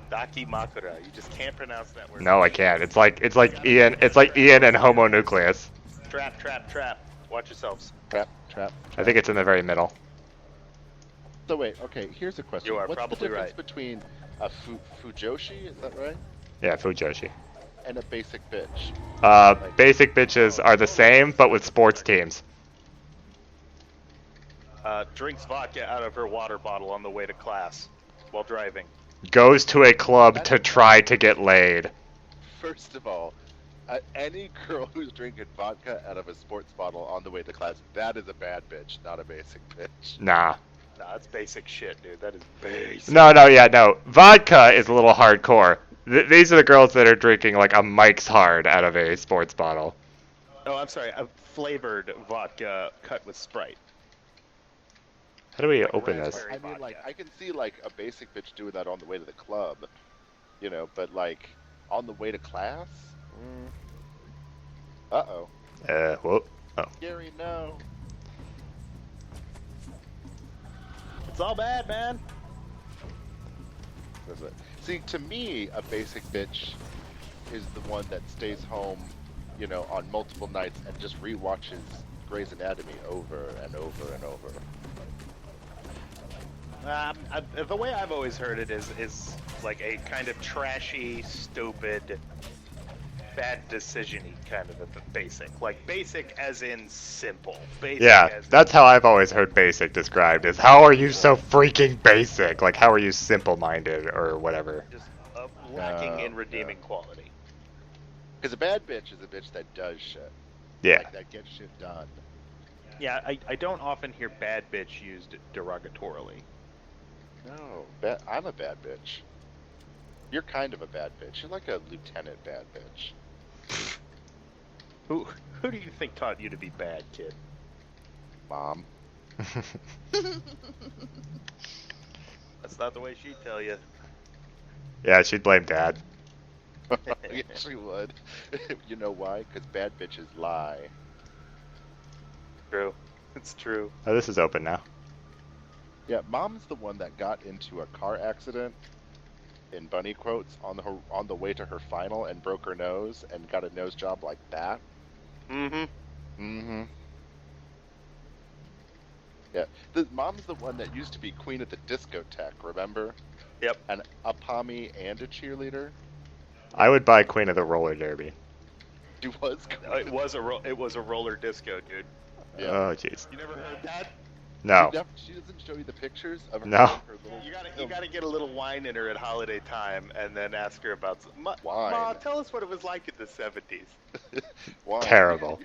Daki Makura. You just can't pronounce that word. No, I can't. It's like Ian. It's like Ian and Homo Nucleus. Trap, trap, trap. Watch yourselves. Trap, trap. I think it's in the very middle. So wait, okay, here's a question. You are What's probably the difference right. between a Fujoshi, is that right? Yeah, Fujoshi. And a basic bitch? Basic bitches are the same, but with sports teams. Drinks vodka out of her water bottle on the way to class while driving. Goes to a club to try to get laid. First of all, any girl who's drinking vodka out of a sports bottle on the way to class, that is a bad bitch, not a basic bitch. Nah. Nah, that's basic shit, dude. That is basic. No. Vodka is a little hardcore. These are the girls that are drinking like a Mike's Hard out of a sports bottle. Oh, I'm sorry. A flavored vodka cut with Sprite. How do we Like open this? raspberry. I mean, like, vodka. I can see, like, a basic bitch doing that on the way to the club, you know, but, like, on the way to class? Uh-oh. Whoop. Oh. Gary, no. It's all bad, man. That's it. See, to me, a basic bitch is the one that stays home, you know, on multiple nights and just rewatches Grey's Anatomy over and over and over. The way I've always heard it is like a kind of trashy, stupid, bad decision-y kind of a basic. Like basic as in simple. Basic Yeah, as that's how I've always heard basic described, is how are you so freaking basic? Like, how are you simple-minded or whatever? just lacking in redeeming quality. Because a bad bitch is a bitch that does shit. Yeah. Like, that gets shit done. Yeah, I don't often hear bad bitch used derogatorily. No, I'm a bad bitch. You're kind of a bad bitch. You're like a lieutenant bad bitch. Who do you think taught you to be bad, kid? Mom. That's not the way she'd tell you. Yeah, she'd blame Dad. Yes, she would. You know why? Because bad bitches lie. True. It's true. Oh, this is open now. Yeah, Mom's the one that got into a car accident, in bunny quotes, on the way to her final and broke her nose and got a nose job like that. Mm-hmm. Mm-hmm. Yeah, Mom's the one that used to be queen of the discotheque, remember? Yep. And a pommy and a cheerleader. I would buy Queen of the Roller Derby. She was. It was a roller disco, dude. Yeah. Oh, jeez. You never heard that? No. She doesn't show you the pictures of her. No. Her little You gotta get a little wine in her at holiday time, and then ask her about Wine. Ma, tell us what it was like in the '70s. wine. Terrible.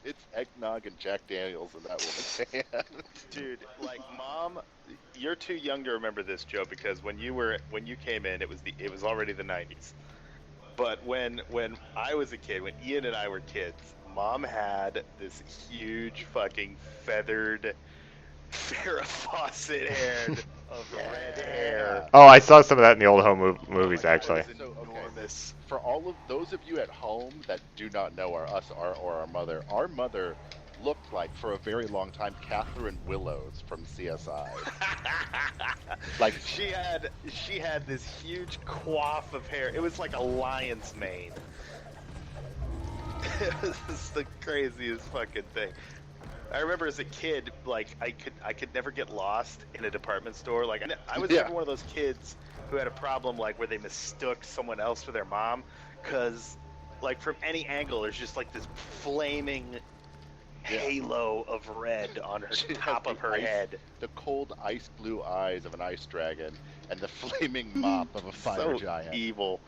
It's eggnog and Jack Daniels in that woman's hand. Dude, like Mom, you're too young to remember this, Joe, because when you came in, it was already the '90s. But when I was a kid, when Ian and I were kids, Mom had this huge fucking feathered, Farrah Fawcett-haired of red hair. Oh, I saw some of that in the old home movies, Like, actually. it was enormous. For all of those of you at home that do not know our mother looked like, for a very long time, Catherine Willows from CSI. Like, she had this huge coif of hair. It was like a lion's mane. It was the craziest fucking thing. I remember as a kid, like I could never get lost in a department store. Like I was never one of those kids who had a problem like where they mistook someone else for their mom, because like from any angle there's just like this flaming halo of red on her top of her head. The cold ice blue eyes of an ice dragon and the flaming mop of a fire So giant. evil.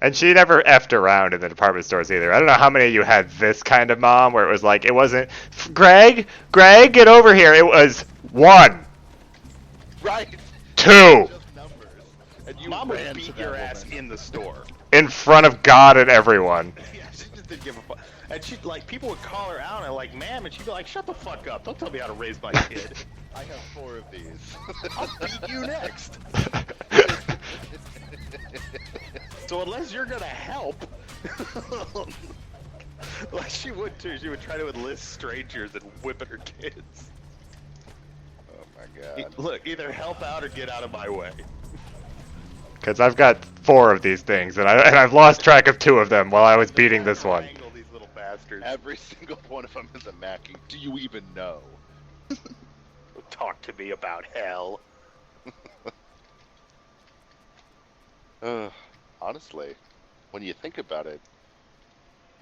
And she never effed around in the department stores either. I don't know how many of you had this kind of mom where it was like, it wasn't, Greg, get over here. It was 1, Right. 2, Just numbers. And you Mom would ran to beat that your ass woman. in the store. in front of God and everyone. Yeah, she just just didn't give a fuck. And she like people would call her out and like, ma'am, and she'd be like, shut the fuck up. Don't tell me how to raise my kid. I have 4 of these. I'll beat you next. So unless you're gonna help, like she would too, she would try to enlist strangers and whip at her kids. Oh my god. Look, either help out or get out of my way. Because I've got 4 of these things, and I've lost track of 2 of them while I was beating this one. Wrangle these little bastards. Every single one of them is a Mackie. Do you even know? Talk to me about hell. Honestly, when you think about it,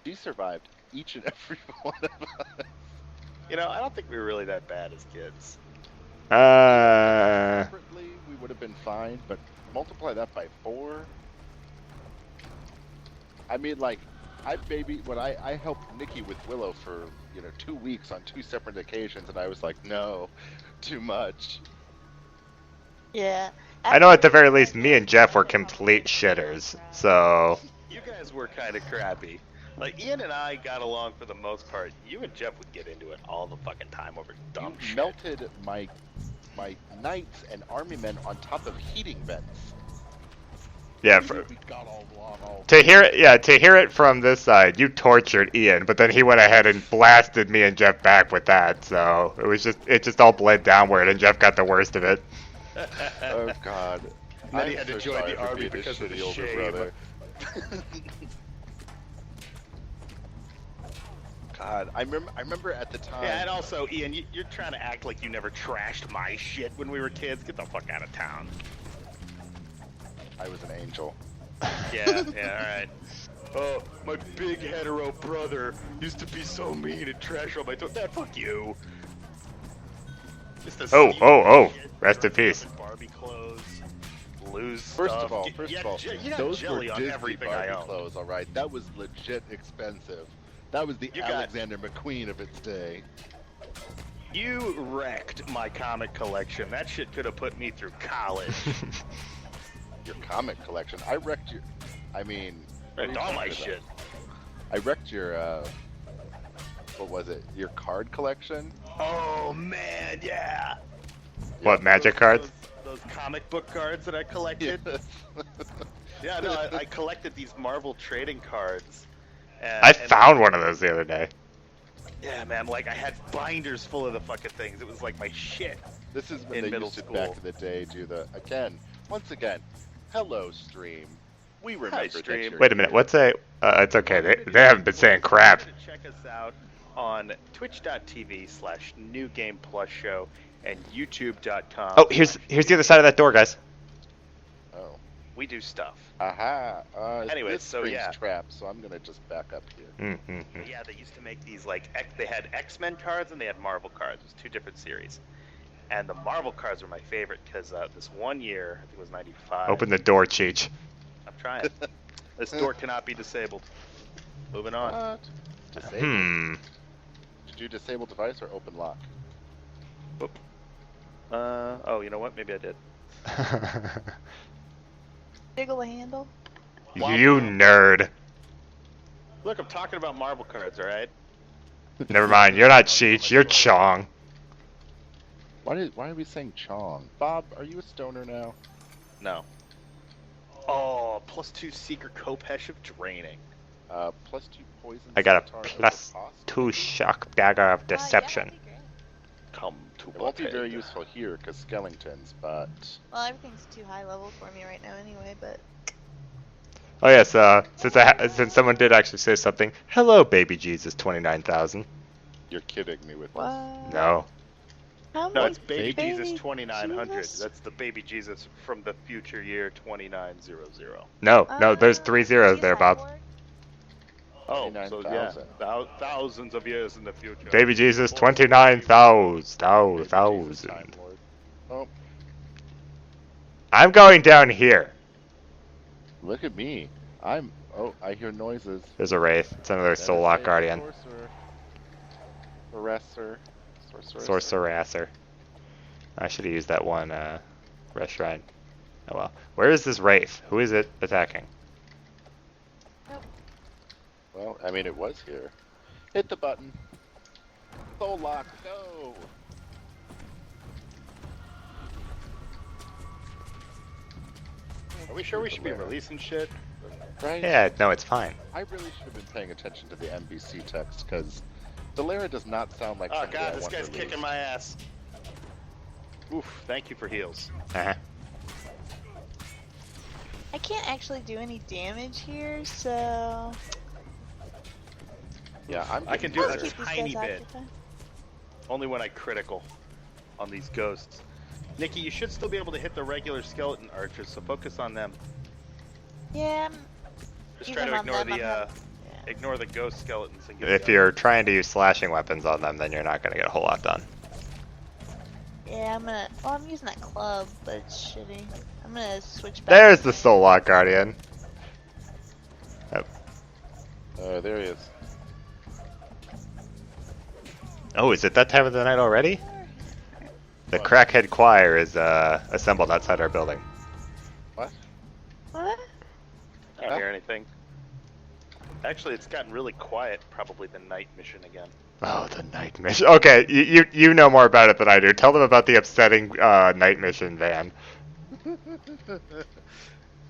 she survived each and every one of us. You know, I don't think we were really that bad as kids. Separately, we would have been fine, but multiply that by 4. I mean, like, I helped Nikki with Willow for 2 weeks on 2 separate occasions, and I was like, no, too much. Yeah. I know at the very least, me and Jeff were complete shitters, so... You guys were kind of crappy. Like, Ian and I got along for the most part. You and Jeff would get into it all the fucking time over dumb You shit. melted my knights and army men on top of heating vents. Yeah, We got all along all to hear it from this side, you tortured Ian, but then he went ahead and blasted me and Jeff back with that, so it just all bled downward, and Jeff got the worst of it. Oh god. And then he I'm had to so join sorry the for army being a because of the shitty older shame. brother. God, I remember at the time. Yeah, and also, Ian, you're trying to act like you never trashed my shit when we were kids. Get the fuck out of town. I was an angel. Yeah, alright. Oh, my big hetero brother used to be so mean and trash on my toes. Dad, fuck you. Just a Oh, steal oh, shit, rest in dress peace. up in Barbie clothes, lose First stuff. of all, You got those jelly were on Disney everything Barbie I own. clothes, all right. That was legit expensive. That was the You got- Alexander McQueen of its day. You wrecked my comic collection. That shit could have put me through college. Your comic collection. I wrecked your. I mean. what are Wrecked you all my talking shit. about? I wrecked your. What was it? Your card collection. Oh man, yeah. What, magic cards? Those comic book cards that I collected. Yeah, no, I collected these Marvel trading cards. I found one of those the other day. Yeah, man, like I had binders full of the fucking things. It was like my shit. This is when In they middle used to school. back in the day do the once again. Hello, stream. We remember that stream. you're Wait a minute, here. what's a... it's okay, they haven't been saying crap. Check us out on twitch.tv/New Game Plus Show and youtube.com. Oh, here's the other side of that door, guys. Oh. We do stuff. Aha. Anyways, this so screen's yeah. trapped, so I'm gonna just back up here. Mm-hmm. Yeah, they used to make these like they had X-Men cards and they had Marvel cards. It was 2 different series. And the Marvel cards were my favorite because this one year, I think it was 95. Open the door, Cheech. I'm trying. This door cannot be disabled. Moving on. What? Disable? Hmm. Did you disable device or open lock? Oh, you know what? Maybe I did. Jiggle the handle. You nerd. Look, I'm talking about Marvel cards, all right? Never mind, you're not Cheech, you're Chong. Why are we saying Chong? Bob, are you a stoner now? No. Oh, +2 secret Kopesh of draining. +2 poison. I got a Scimitar over cost? +2 shock dagger of deception. Yeah, that'd be great. Come to It won't be Buckhead. very useful here because skeletons, but Well, everything's too high level for me right now anyway, but... Oh yes, since someone did actually say something, hello baby Jesus 29,000. you're kidding me with this. What? No. How No, many it's Baby Jesus baby 2900. Jesus? That's the Baby Jesus from the future year 2900. No, there's 3 zeros there, Bob. Oh, so yeah, 29,000. thousands of years in the future. Baby Jesus 29,000. Baby Jesus, Time Lord. Oh, I'm going down here. look at me. Oh, I hear noises. There's a wraith. It's another That is Sollock a Guardian. Sorcerer. Sorcerasser. I should have used that one restaurant. Oh well. Where is this wraith? Who is it attacking? Well, Well, I mean, it was here. Hit the button. Soul lock, go! Are we sure we should be releasing shit? Right? Yeah, no, it's fine. I really should have been paying attention to the NBC text, because Delaria does not sound like Oh somebody god, I this want guy's released. kicking my ass. Oof, thank you for heals. Uh-huh. I can't actually do any damage here, so Yeah, I can do let's a keep these tiny guys bit. occupied. Only when I critical on these ghosts. Nikki, you should still be able to hit the regular skeleton archers, so focus on them. Yeah, Just try to even on ignore them, the I'm not- yeah. ignore the ghost skeletons and get If the you're trying to use slashing weapons on them, then you're not going to get a whole lot done. Yeah, I'm gonna. Well, I'm using that club, but it's shitty. I'm gonna switch back. There's to the my- Soul Lock Guardian. There he is. Oh, is it that time of the night already? The Crackhead Choir is assembled outside our building. What? I don't hear anything. Actually, it's gotten really quiet. Probably the night mission again. Oh, the night mission. Okay, you know more about it than I do. Tell them about the upsetting night mission van.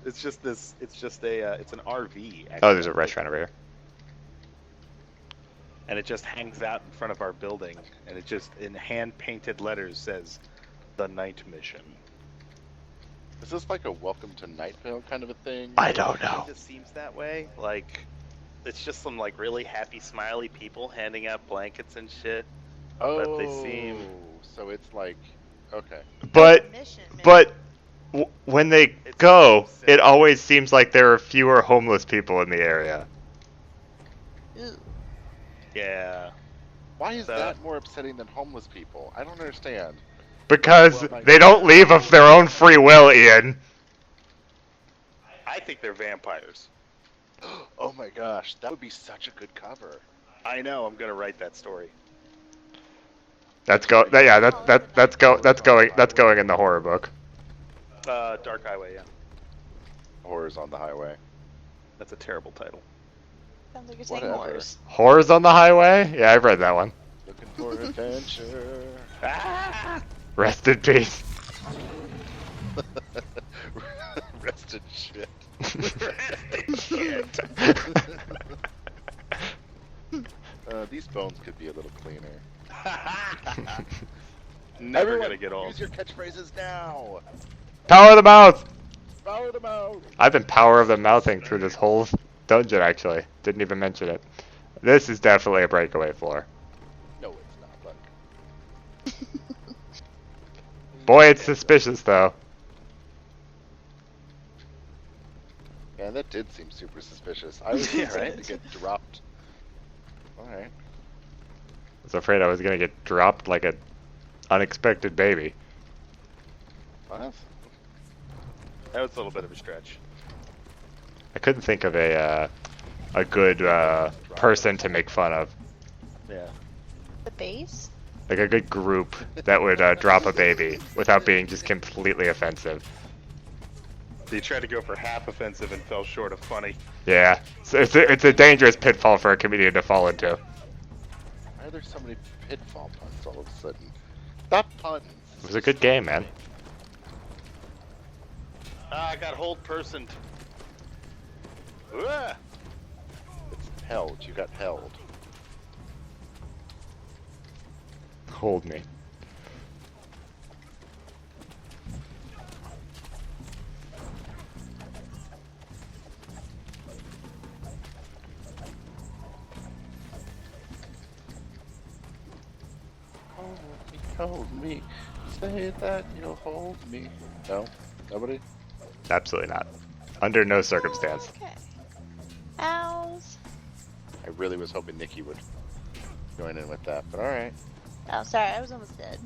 It's just this. It's just a. It's an RV. Actually. Oh, there's a restaurant over here. And it just hangs out in front of our building, and it just in hand-painted letters says, "The Night Mission." Is this like a welcome to Night Vale kind of a thing? I don't know. It just seems that way. Like, it's just some like really happy, smiley people handing out blankets and shit. Oh, But they seem- so it's like, okay. But Mission, man. but when they It's go, so it sad. always seems like there are fewer homeless people in the area. Ooh. Yeah. Why is So- that more upsetting than homeless people? I don't understand. Because Well, like- they don't leave of their own free will, Ian. I think they're vampires. Oh my gosh, that would be such a good cover. I know. I'm gonna write that story. That's going in the horror book. Dark Highway. Yeah. Horrors on the highway. That's a terrible title. Sounds like you're saying Whatever. horse. Horrors on the Highway? Yeah, I've read that one. Looking for adventure. Ah! Rest in peace. Rest in shit. These bones could be a little cleaner. Never Everyone, gonna get old. use your catchphrases now. Power of the mouth! Power them out. I've been power of the mouthing through this whole dungeon, actually. Didn't even mention it. This is definitely a breakaway floor. No, it's not. Look. Boy, it's suspicious, though. Yeah, that did seem super suspicious. I was Yeah, expecting right? to get dropped. Alright. I was afraid I was gonna get dropped like an unexpected baby. What? That was a little bit of a stretch. I couldn't think of a good person to make fun of. Yeah. The base? Like a good group that would drop a baby without being just completely offensive. They tried to go for half offensive and fell short of funny. Yeah, so it's a dangerous pitfall for a comedian to fall into. Why are there so many pitfall puns all of a sudden? Stop puns. It was a good game, man. Ah, I got hold personed. Ah! It's held. You got held. Hold me. Hold me. Say that you'll hold me. No? Nobody? Absolutely not. Under no circumstance. Oh, okay. Owls. I really was hoping Nikki would join in with that, but alright. Oh, sorry, I was almost dead.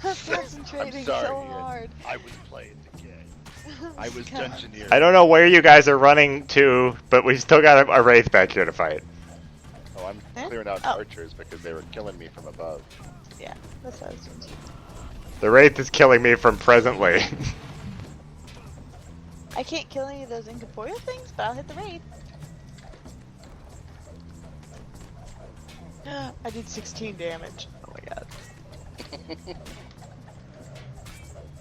I was concentrating sorry, so Ian. hard. I was playing the game. I was God. dungeoneering. I don't know where you guys are running to, but we've still got a wraith back here to fight. Oh, I'm Huh? clearing out Oh. archers because they were killing me from above. Yeah, that's what I was doing. The wraith is killing me from presently. I can't kill any of those incorporeal things, but I'll hit the raid. I did 16 damage. Oh my god.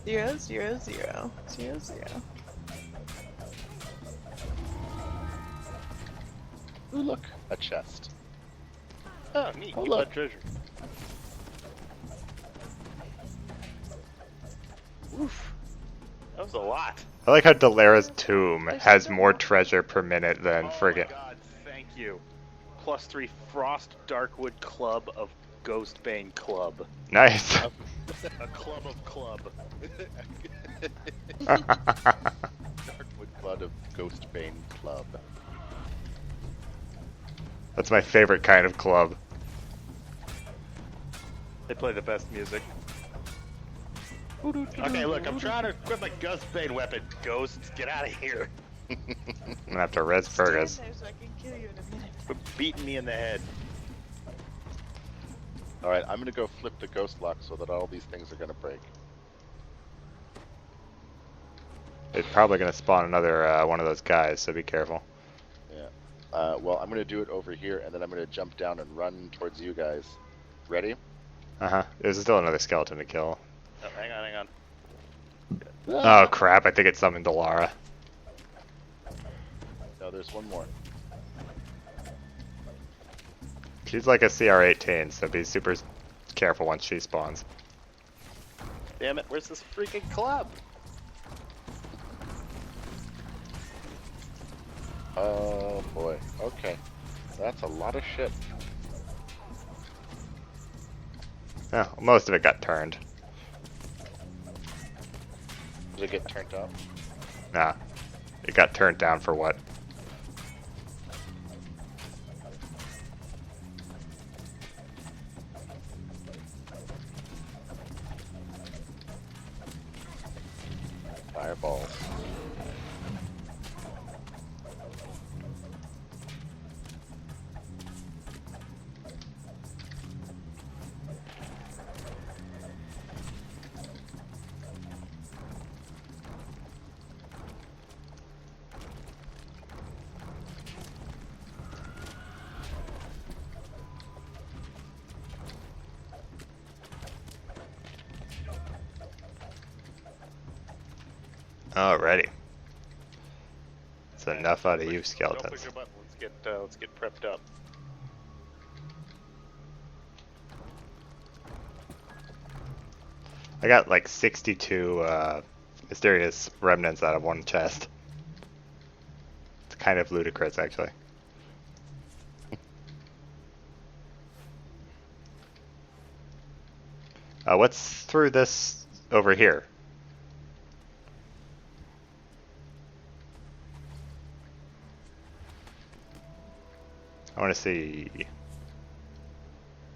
0, 0, 0, 0, 0. Ooh, look, a chest. Oh, neat. Oh, Keep look. that treasure. Oof. That was a lot. I like how Delara's tomb There's has still more more. treasure per minute than Oh friggin'. my god, thank you. +3 Frost Darkwood Club of Ghostbane Club. Nice. A club of club. Darkwood Blood of Ghostbane Club. That's my favorite kind of club. They play the best music. Okay, look, I'm trying to equip my Ghostbane weapon. Ghosts, get out of here. I'm gonna have to res Fergus. Stand there so I can kill you in a minute. Quit beating me in the head. Alright, I'm gonna go flip the ghost lock so that all these things are gonna break. They're probably gonna spawn another one of those guys, so be careful. Well, I'm gonna do it over here, and then I'm gonna jump down and run towards you guys. Ready? There's still another skeleton to kill. Oh, hang on. Oh crap, I think it summoned Delara. No, there's one more. She's like a CR-18, so be super careful once she spawns. Damn it, where's this freaking club? Oh boy. Okay. That's a lot of shit. Oh, most of it got turned. Did it get turned up? Nah. It got turned down for what? Fireballs. Alrighty. That's enough out of you Don't push skeletons. your button. Let's get prepped up. I got like 62 mysterious remnants out of one chest. It's kind of ludicrous, actually. What's through this over here? I want to see.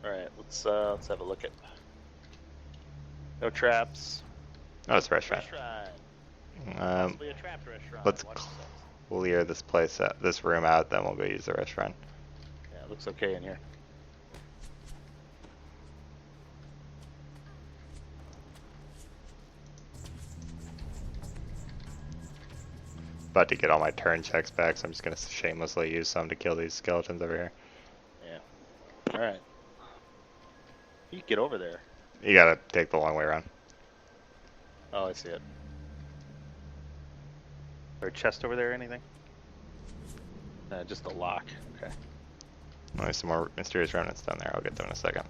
All right, let's have a look at. No traps. Oh, it's a restaurant. Possibly a trapped restaurant. Let's Watch yourself. clear this place, this room out, then we'll go use the restaurant. Yeah, it looks okay in here. About to get all my turn checks back, so I'm just gonna shamelessly use some to kill these skeletons over here. Yeah. All right. You can get over there. You gotta take the long way around. Oh, I see it. Is there a chest over there or anything? Just a lock. Okay. There's some more mysterious remnants down there. I'll get them in a second.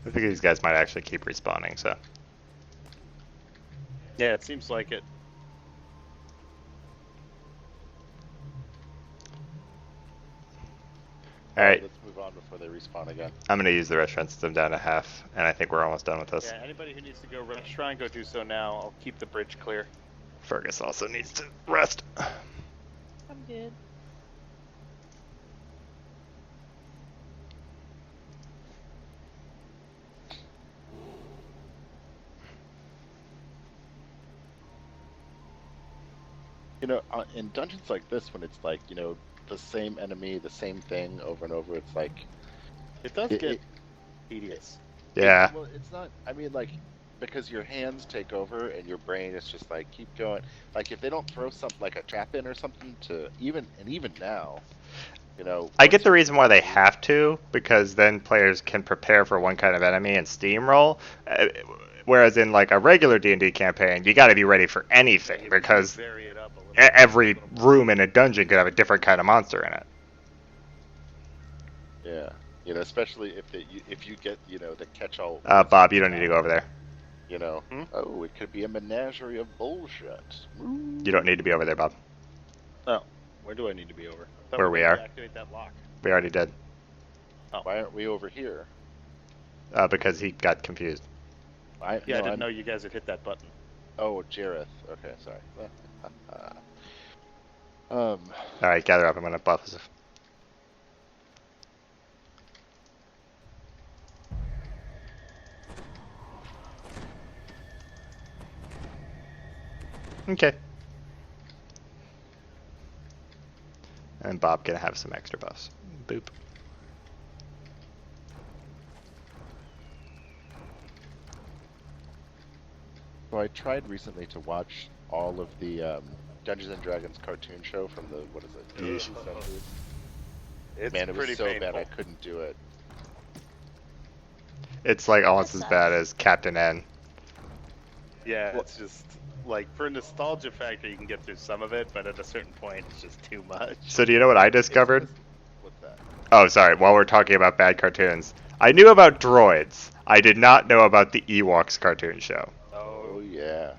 I think these guys might actually keep respawning, so. Yeah, it seems like it. Alright, Let's move on before they respawn again. I'm gonna use the restaurant system down to half, and I think we're almost done with this. Yeah, anybody who needs to go restaurant, go do so now. I'll keep the bridge clear. Fergus also needs to rest. I'm good. You know, in dungeons like this, when it's like, you know, the same enemy, the same thing over and over, it's like, It does It- get it- tedious. Yeah. Well, it's not. I mean, like, because your hands take over and your brain is just like keep going. Like if they don't throw something like a trap in or something to even now, you know. I get the reason why they have to, because then players can prepare for one kind of enemy and steamroll. Whereas in like a regular D&D campaign, you got to be ready for anything because Vary it up a little. every room in a dungeon could have a different kind of monster in it. Yeah, you know, especially if you get the catch-all. Bob, you don't need to go over there. You know, oh, it could be a menagerie of bullshit. You don't need to be over there, Bob. Oh, where do I need to be over? Where we are. Activate that lock. We already did. Why aren't we over here? Because he got confused. I didn't know you guys had hit that button. Oh, Jareth. Okay, sorry. All right, gather up. I'm gonna buff us. Okay. And Bob gonna have some extra buffs. Boop. So I tried recently to watch all of the Dungeons and Dragons cartoon show from the Yeesh. It's Man, it pretty was so painful. bad I couldn't do it. It's like almost That as bad as Captain N. Yeah, it's just like for nostalgia factor, you can get through some of it, but at a certain point, it's just too much. So do you know what I discovered? What's that? Oh, sorry. While we're talking about bad cartoons, I knew about droids. I did not know about the Ewoks cartoon show. Oh yeah,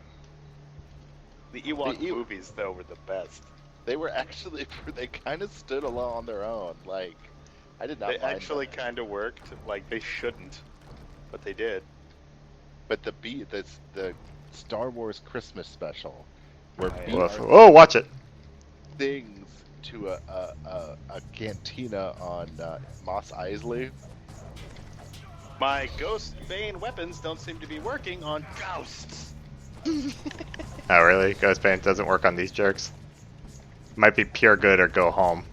The Ewok The movies, though, were the best. they were actually they kind of stood alone on their own. Like I did not. They mind actually them. kind of worked. Like they shouldn't, but they did. But the Star Wars Christmas special, where Oh, yeah. Beat Woof. Oh, watch it. things to a cantina on Mos Eisley. My Ghost Bane weapons don't seem to be working on ghosts. Oh, really? Ghostbane doesn't work on these jerks? Might be pure good or go home.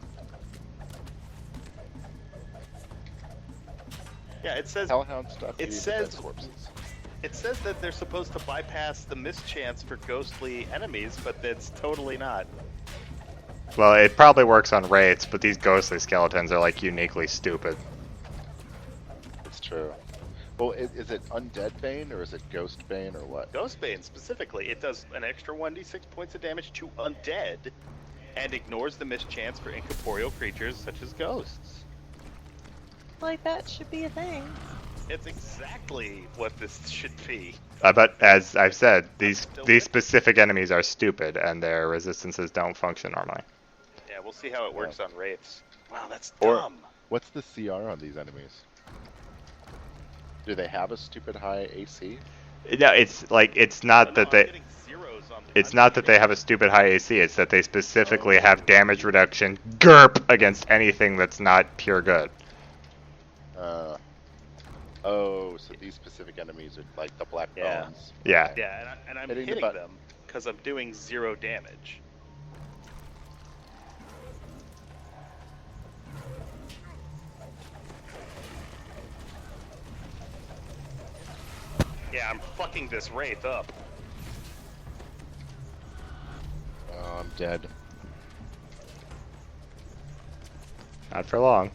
Yeah, it says Hellhound stuff. It eating says- dead corpses. it says that they're supposed to bypass the mischance for ghostly enemies, but that's totally not. Well, it probably works on wraiths, but these ghostly skeletons are like uniquely stupid. It's true. Well, is it Undead Bane or is it Ghost Bane or what? Ghost Bane specifically, it does an extra 1d6 points of damage to undead, and ignores the mischance for incorporeal creatures such as ghosts. Like that should be a thing. It's exactly what this should be. But as I've said, these specific enemies are stupid, and their resistances don't function normally. Yeah, we'll see how it works on wraiths. Wow, that's Or- dumb. What's the CR on these enemies? Do they have a stupid high AC? No, it's like it's not that I'm they. getting zeros on It's not that they have a stupid high AC. It's that they specifically have damage reduction GURP against anything that's not pure good. Oh, so these specific enemies are like the Black Yeah. Bones. Yeah. Yeah, and I'm Hitting the hitting button. them because I'm doing 0 damage. Yeah, I'm fucking this wraith up. Oh, I'm dead. Not for long.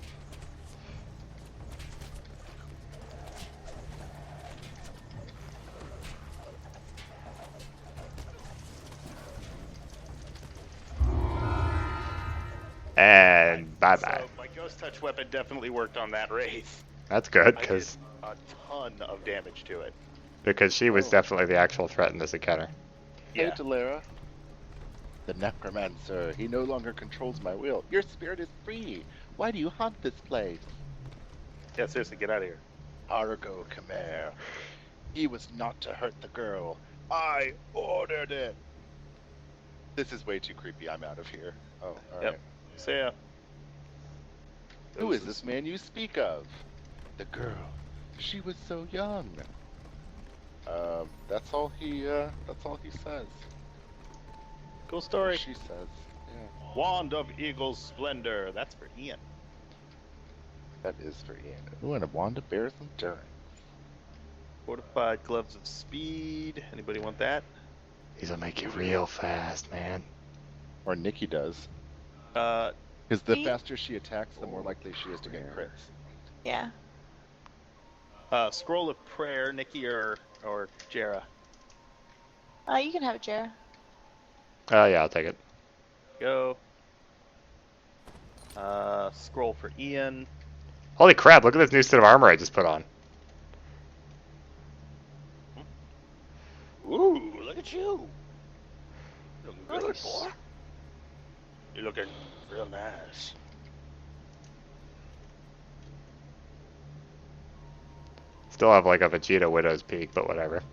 And bye bye. So my ghost touch weapon definitely worked on that wraith. That's good I did because a ton of damage to it. she was Oh. definitely the actual threat in this encounter. Hey, Yeah. Delara. The Necromancer. He no longer controls my will. Your spirit is free. Why do you haunt this place? Yeah, seriously, get out of here. Argo Khmer. He was not to hurt the girl. I ordered it. This is way too creepy. I'm out of here. Oh, alright. Yep. So yeah. Who is this man you speak of? The girl. She was so young. That's all he says. Cool story. She says. Yeah. Wand of Eagle's Splendor. That's for Ian. That is for Ian. Ooh, and a wand of bear's endurance. Fortified gloves of speed. Anybody want that? These will make you real fast, man. Or Nikki does. Uh, Because the Me? faster she attacks, the more likely she is to get crits. Yeah. Scroll of prayer, Nikki or Jera. You can have it, Jara. Oh yeah, I'll take it. Go. Scroll for Ian. Holy crap! Look at this new set of armor I just put on. Ooh, look at you. Looking good, Nice. boy. You're looking real nice. Still have like a Vegeta Widow's Peak, but whatever.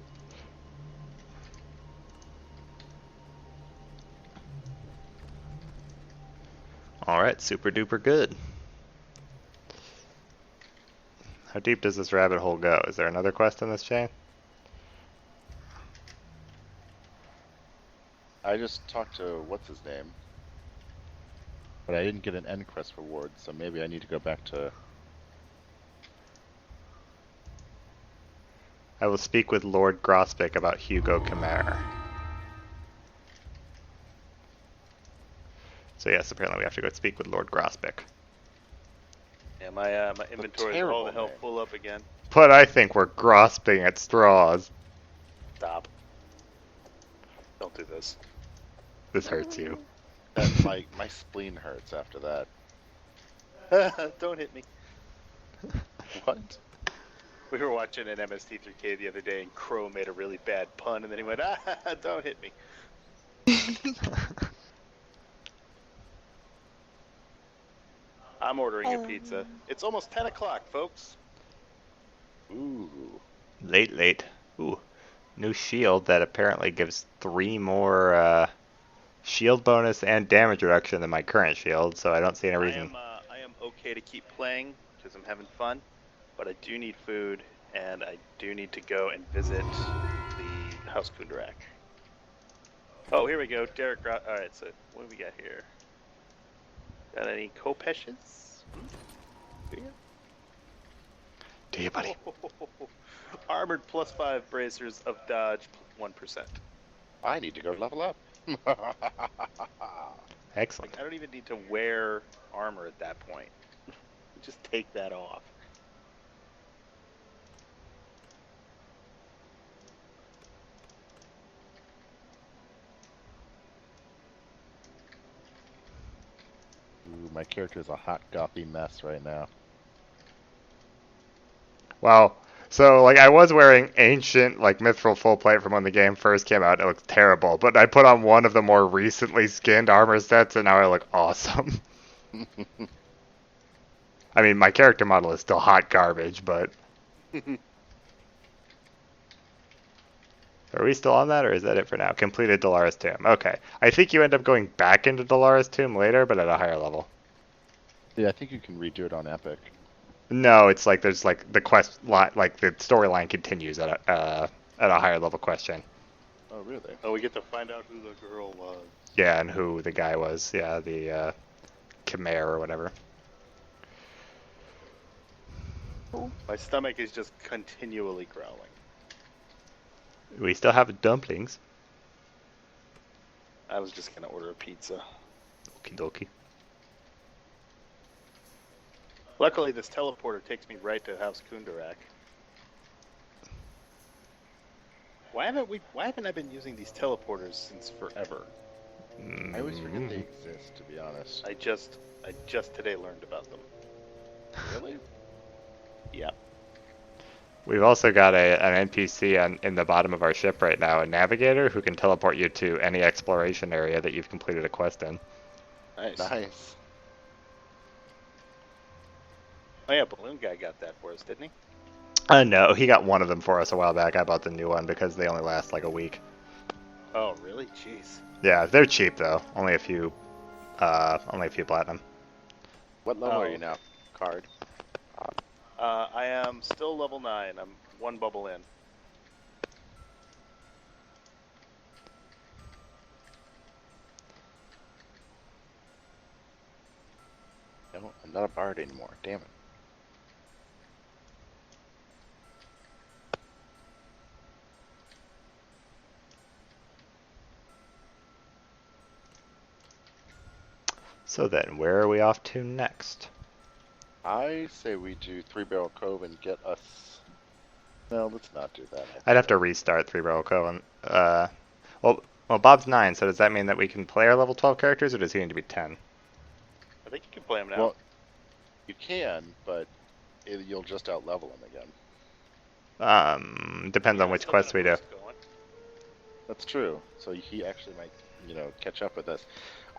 Alright, super duper good. How deep does this rabbit hole go? Is there another quest in this chain? I just talked to what's his name, but I didn't get an end quest reward, so maybe I need to go back to. I will speak with Lord Grospick about Hugo Chimera. So yes, apparently we have to go speak with Lord Grospick. Yeah, my inventory is all terrible the hell name. full up again. But I think we're grasping at straws. Stop. Don't do this. This hurts you. That my spleen hurts after that. Don't hit me. What? We were watching an MST3K the other day, and Crow made a really bad pun, and then he went, don't hit me. I'm ordering a pizza. It's almost 10 o'clock, folks. Ooh. Late. Ooh. New shield that apparently gives 3 more shield bonus and damage reduction than my current shield, so I don't see any reason. I am okay to keep playing because I'm having fun, but I do need food, and I do need to go and visit the House Kundarak. Oh, here we go. Derek. Alright, so what do we got here? Got any Kopeshes? Here? Do you, buddy? Armored +5 bracers of dodge 1%. I need to go level up. Excellent. Like, I don't even need to wear armor at that point. Just take that off. Ooh, my character is a hot gothy mess right now. Wow. So, like, I was wearing ancient, like, mithril full plate from when the game first came out. It looks terrible. But I put on one of the more recently skinned armor sets, and now I look awesome. I mean, my character model is still hot garbage, but... Are we still on that, or is that it for now? Completed Dolores Tomb. Okay. I think you end up going back into Dolores Tomb later, but at a higher level. Yeah, I think you can redo it on Epic. No, it's like there's like the quest line, like the storyline continues at a higher level question. Oh, really? Oh, we get to find out who the girl was. Yeah, and who the guy was. Yeah, the Chimera or whatever. My stomach is just continually growling. We still have dumplings. I was just gonna order a pizza. Okie dokie. Luckily, this teleporter takes me right to House Kundarak. Why haven't I been using these teleporters since forever? I always forget they exist, to be honest. I just today learned about them. Really? Yeah. We've also got an NPC in the bottom of our ship right now, a navigator who can teleport you to any exploration area that you've completed a quest in. Nice. Nice. Oh yeah, Balloon Guy got that for us, didn't he? No, he got one of them for us a while back. I bought the new one because they only last like a week. Oh really? Jeez. Yeah, they're cheap though. Only a few platinum. What level Oh. are you now, Card? I am still level 9. I'm 1 bubble in. No, I'm not a bard anymore. Damn it. So then, where are we off to next? I say we do Three Barrel Cove and get us. No, let's not do that. I'd have to restart Three Barrel Cove. Well, Bob's 9, so does that mean that we can play our level 12 characters, or does he need to be 10? I think you can play them now. Well, you can, but you'll just out-level him again. Depends on which quest we do. That's true. So he actually might, catch up with us.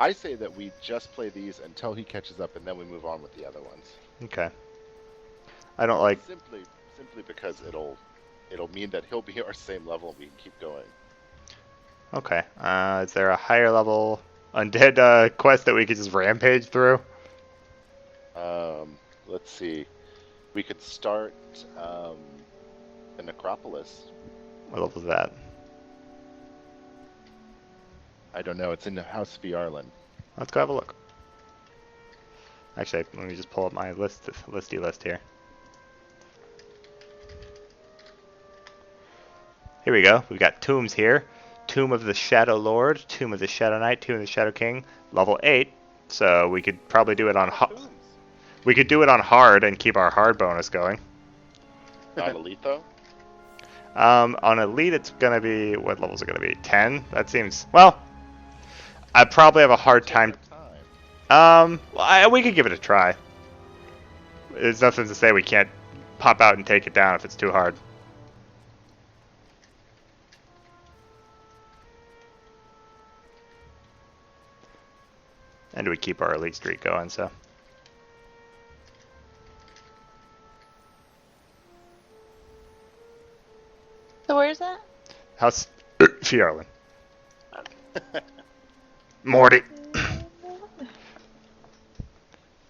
I say that we just play these until he catches up, and then we move on with the other ones. Okay. I don't like... Simply because it'll mean that he'll be our same level and we can keep going. Okay. Is there a higher level undead quest that we could just rampage through? Let's see. We could start the Necropolis. What level is that? I don't know. It's in the House of Yarlin. Let's go have a look. Actually, let me just pull up my listy list here. Here we go. We've got tombs here. Tomb of the Shadow Lord, Tomb of the Shadow Knight, Tomb of the Shadow King, level 8. So we could probably do it on we could do it on hard and keep our hard bonus going. Not elite though. On elite, it's gonna be, what level is it gonna be? 10. That seems, well, I'd probably have a hard time. We could give it a try. There's nothing to say we can't pop out and take it down if it's too hard. And we keep our elite streak going, so. So where's that? House Fjarlin. Morty.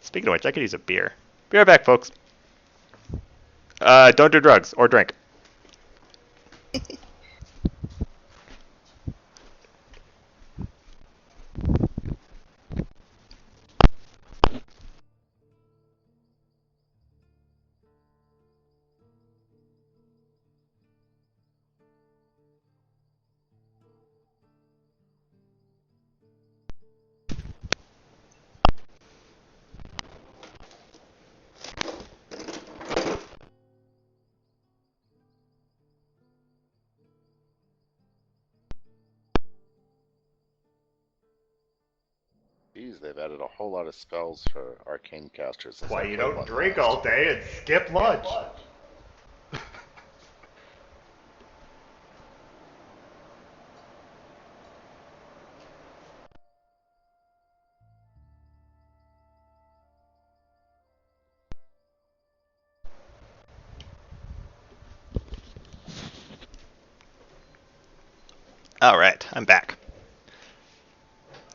Speaking of which, I could use a beer. Be right back, folks. Don't do drugs or drink. Jeez, they've added a whole lot of spells for arcane casters. Why you don't drink all day and skip lunch? All right, I'm back.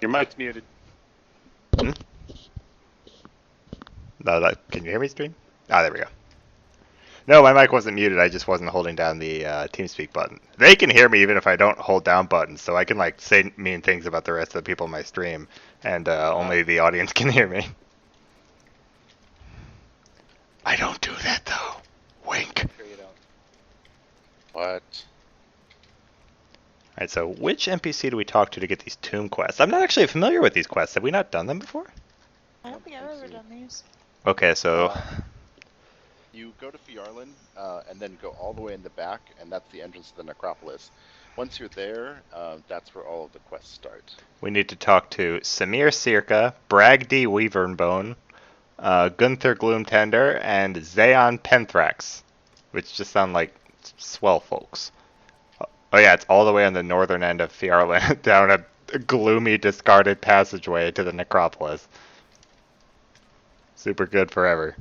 Your mic's muted. No, can you hear me, stream? Ah, there we go. No, my mic wasn't muted. I just wasn't holding down the TeamSpeak button. They can hear me even if I don't hold down buttons, so I can like say mean things about the rest of the people in my stream, and only the audience can hear me. I don't do that though. Wink. Sure you don't. What? Alright, so which NPC do we talk to get these tomb quests? I'm not actually familiar with these quests. Have we not done them before? I don't think I've ever done these. Okay, so... You go to Fjarlin, and then go all the way in the back, and that's the entrance to the Necropolis. Once you're there, that's where all of the quests start. We need to talk to Samir Sirka, Brag D. Weavernbone, Gunther Gloomtender, and Zayon Penthrax, which just sound like swell folks. Oh yeah, it's all the way on the northern end of Fjarlin, down a gloomy, discarded passageway to the Necropolis. Super good forever.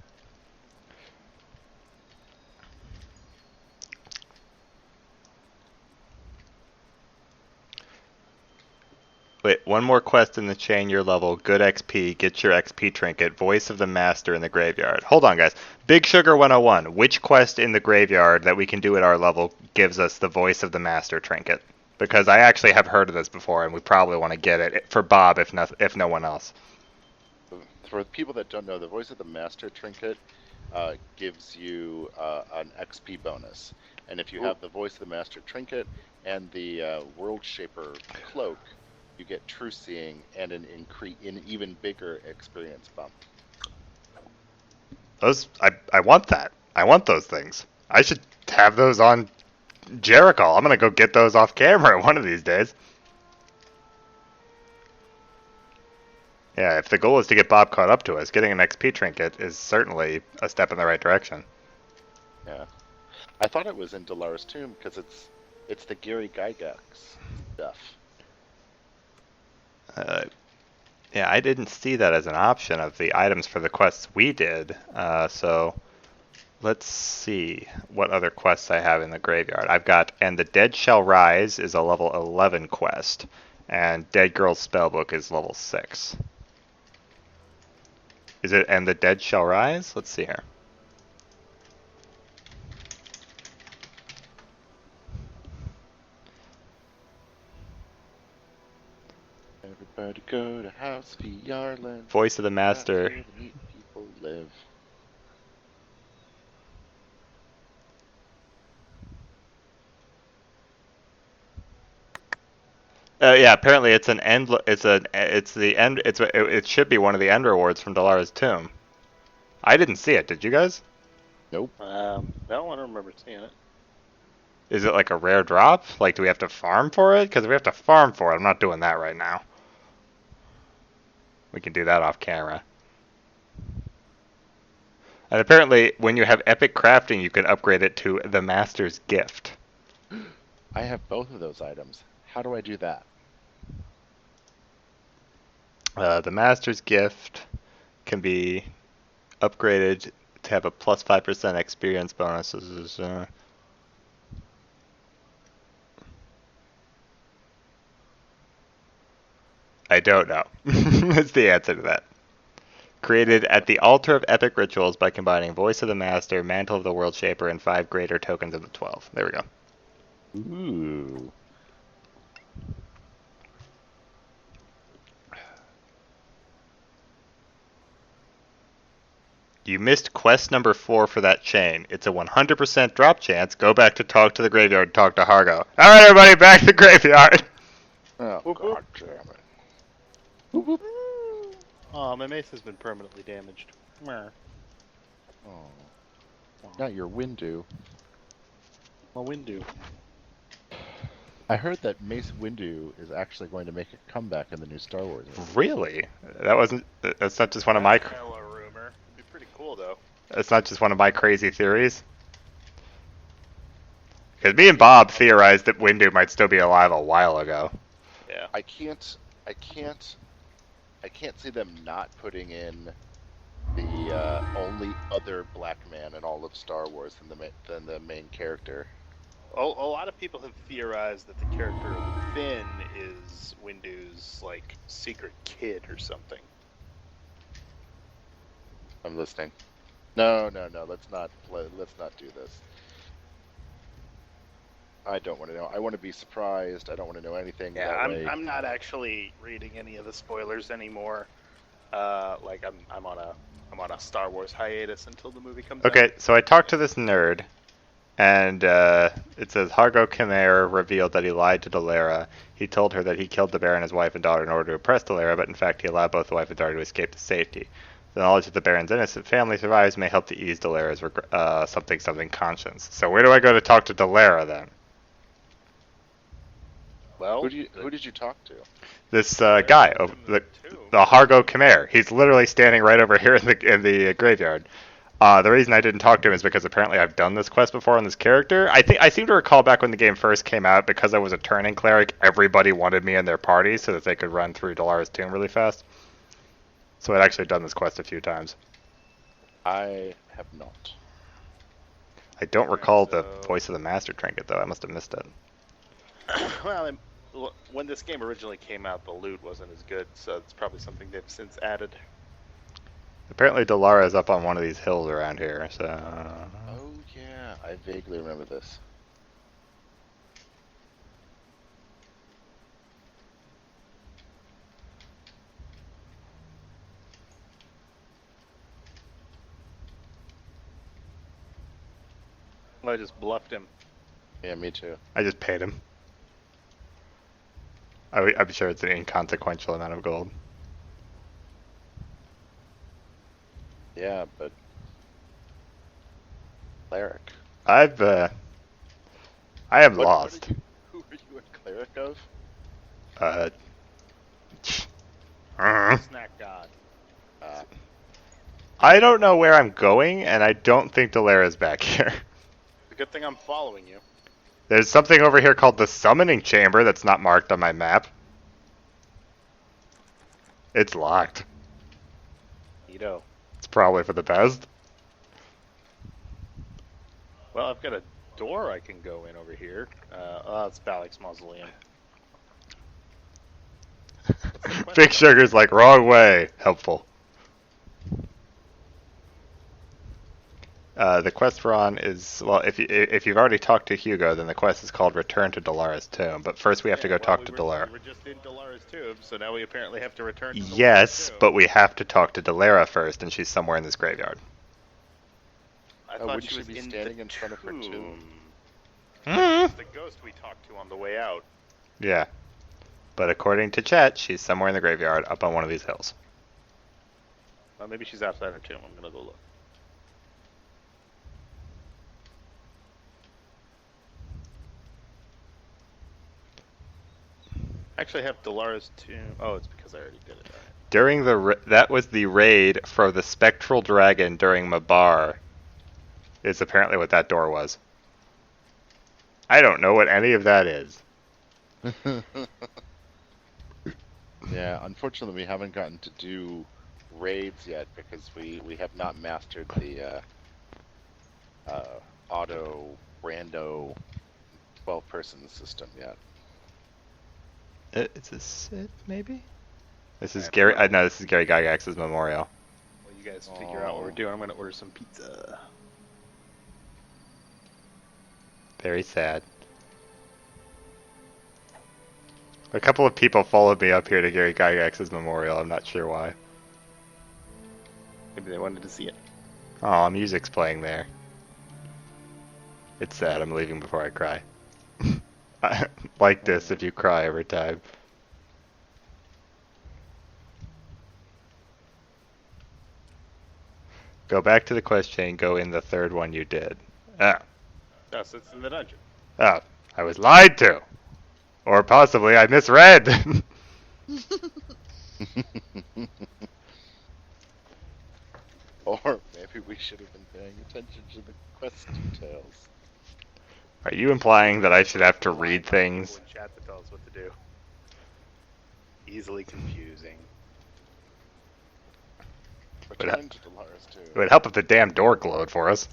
Wait, one more quest in the chain, your level, good XP, get your XP trinket, voice of the master in the graveyard. Hold on, guys. Big Sugar 101, which quest in the graveyard that we can do at our level gives us the voice of the master trinket? Because I actually have heard of this before, and we probably want to get it for Bob, if no one else. For people that don't know, the voice of the master trinket gives you an XP bonus. And if you have the voice of the master trinket and the World Shaper cloak, you get true seeing and an even bigger experience bump. I want that. I want those things. I should have those on Jericho. I'm gonna go get those off camera one of these days. Yeah, if the goal is to get Bob caught up to us, getting an XP trinket is certainly a step in the right direction. Yeah, I thought it was in Dolores' tomb because it's the Gary Gygax stuff. Yeah, I didn't see that as an option of the items for the quests we did. So let's see what other quests I have in the graveyard. I've got, and the Dead Shall Rise is a level 11 quest, and Dead Girl's Spellbook is level 6. Is it, and the Dead Shall Rise? Let's see here. Everybody go to House V. Yarland. Voice of the Master. That's where the neat people live. Yeah, apparently it's an end. It's the end. It should be one of the end rewards from Dolores' tomb. I didn't see it. Did you guys? Nope. No, I don't remember seeing it. Is it like a rare drop? Like, do we have to farm for it? Because if we have to farm for it, I'm not doing that right now. We can do that off camera. And apparently, when you have epic crafting, you can upgrade it to the Master's Gift. I have both of those items. How do I do that? The Master's Gift can be upgraded to have a plus 5% experience bonuses. I don't know. That's the answer to that. Created at the Altar of Epic Rituals by combining Voice of the Master, Mantle of the World Shaper, and 5 greater tokens of the 12. There we go. Ooh. You missed quest number 4 for that chain. It's a 100% drop chance. Go back to talk to the graveyard and talk to Hargo. Alright, everybody, back to the graveyard! Oh, Whoop, God whoop. damn it. Oh, my mace has been permanently damaged. Meh. Oh. Not your Windu. My Windu. I heard that Mace Windu is actually going to make a comeback in the new Star Wars movie. Really? That's not just one of my... That's hella rumor. It'd be pretty cool, though. That's not just one of my crazy theories. Because me and Bob theorized that Windu might still be alive a while ago. Yeah. I can't see them not putting in the only other black man in all of Star Wars than the main character. A lot of people have theorized that the character of Finn is Windu's, like, secret kid or something. I'm listening. No. Let's not do this. I don't want to know. I want to be surprised. I don't want to know anything. Yeah, that way. I'm not actually reading any of the spoilers anymore. Like I'm on a Star Wars hiatus until the movie comes out. Okay, so I talked to this nerd, and it says Hargo Khmer revealed that he lied to Dalera. He told her that he killed the Baron, his wife, and daughter in order to oppress Dalera, but in fact he allowed both the wife and daughter to escape to safety. The knowledge that the Baron's innocent family survives may help to ease Dalera's something conscience. So where do I go to talk to Dalera then? Well, Who did you talk to? This guy, the Hargo Khmer. He's literally standing right over here in the graveyard. The reason I didn't talk to him is because apparently I've done this quest before on this character. I seem to recall back when the game first came out, because I was a turning cleric, everybody wanted me in their party so that they could run through Dolores' tomb really fast. So I'd actually done this quest a few times. I have not. I don't recall the Voice of the Master trinket though. I must have missed it. well, when this game originally came out, the loot wasn't as good, so it's probably something they've since added. Apparently Dallara is up on one of these hills around here, so... Oh yeah, I vaguely remember this. I just bluffed him. Yeah, me too. I just paid him. I'm sure it's an inconsequential amount of gold. Yeah, but cleric. I am What lost. Who are you a cleric of? Uh, Snack god. I don't know where I'm going, and I don't think Delara's back here. It's a good thing I'm following you. There's something over here called the Summoning Chamber that's not marked on my map. It's locked. Neato. It's probably for the best. Well, I've got a door I can go in over here. Oh, it's Balak's Mausoleum. Big Sugar's like, wrong way. Helpful. The quest we're on is, well, if you've already talked to Hugo, then the quest is called Return to Dalara's Tomb. But first we have to go talk to Dalara. We were just in Dalara's tomb, so now we apparently have to return to Dalara's Yes, tomb. but we have to talk to Dalara first, and she's somewhere in this graveyard. I Oh, thought would she she was be in standing the in front of her tomb? Hmm. The ghost we talked to on the way out. Yeah. But according to chat, she's somewhere in the graveyard up on one of these hills. Well, maybe she's outside her tomb. I'm gonna go look. Actually, I have Dalara's tomb. Oh, it's because I already did it. All right. During that was the raid for the Spectral Dragon during Mabar. Is apparently what that door was. I don't know what any of that is. Yeah, unfortunately, we haven't gotten to do raids yet because we have not mastered the auto rando 12-person system yet. It's a sit, maybe. This is Gary. No, this is Gary Gygax's memorial. Well, you guys figure out what we're doing. I'm gonna order some pizza. Very sad. A couple of people followed me up here to Gary Gygax's memorial. I'm not sure why. Maybe they wanted to see it. Oh, music's playing there. It's sad. I'm leaving before I cry. Like this if you cry every time. Go back to the quest chain. Go in the third one you did. Oh, Oh, so it's in the dungeon. oh, I was lied to. Or possibly I misread. Or maybe we should have been paying attention to the quest details. Are you implying that I should have to read things? People in chat that tell us what to do. Easily confusing. Return to Dalara's tomb. It would help if the damn door glowed for us.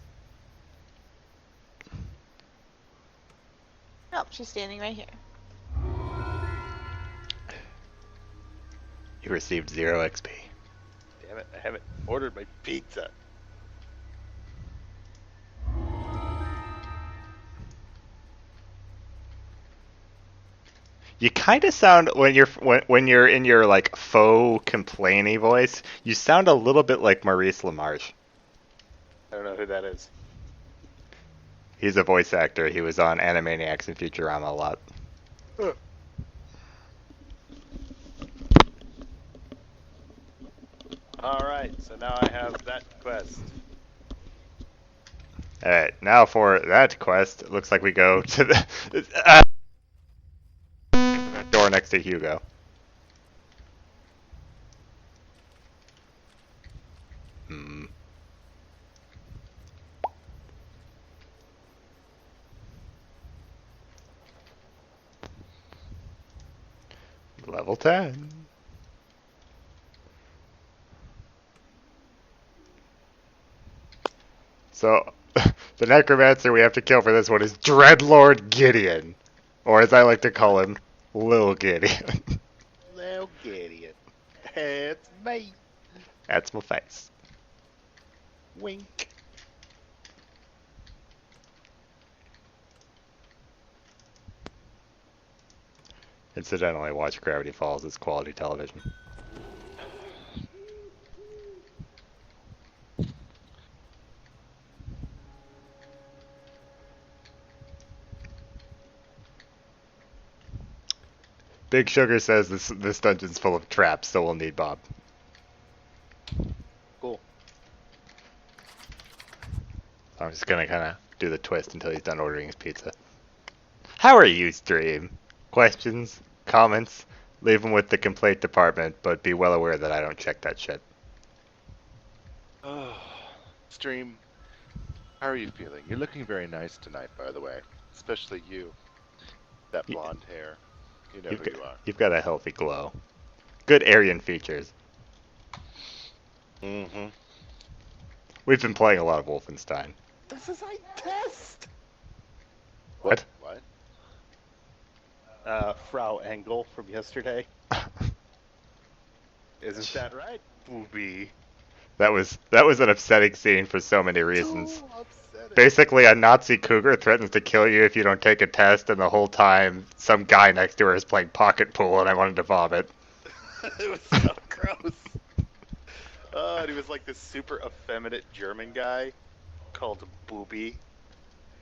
Nope, she's standing right here. You received 0 XP. Damn it! I haven't ordered my pizza. You kind of sound when you're in your like faux complainy voice. You sound a little bit like Maurice LaMarche. I don't know who that is. He's a voice actor. He was on Animaniacs and Futurama a lot. Alright, so now I have that quest. Alright, now for that quest, it looks like we go to the door next to Hugo. Hmm. Level 10. So, the necromancer we have to kill for this one is Dreadlord Gideon. Or as I like to call him, Lil Gideon. Lil Gideon. It's me. That's my face. Wink. Incidentally, watch Gravity Falls. It's quality television. Big Sugar says this dungeon's full of traps, so we'll need Bob. Cool. I'm just gonna kind of do the twist until he's done ordering his pizza. How are you, stream? Questions? Comments? Leave them with the complaint department, but be well aware that I don't check that shit. Oh, Stream, how are you feeling? You're looking very nice tonight, by the way. Especially you. That blonde hair. You know who you are. You've got a healthy glow. Good Aryan features. Mm-hmm. We've been playing a lot of Wolfenstein. This is a test. What? What? Frau Engel from yesterday. Isn't that right, booby? That was an upsetting scene for so many reasons. So upsetting. Basically, a Nazi cougar threatens to kill you if you don't take a test, and the whole time, some guy next to her is playing pocket pool, and I wanted to vomit. It was so gross. And he was like this super effeminate German guy called Booby,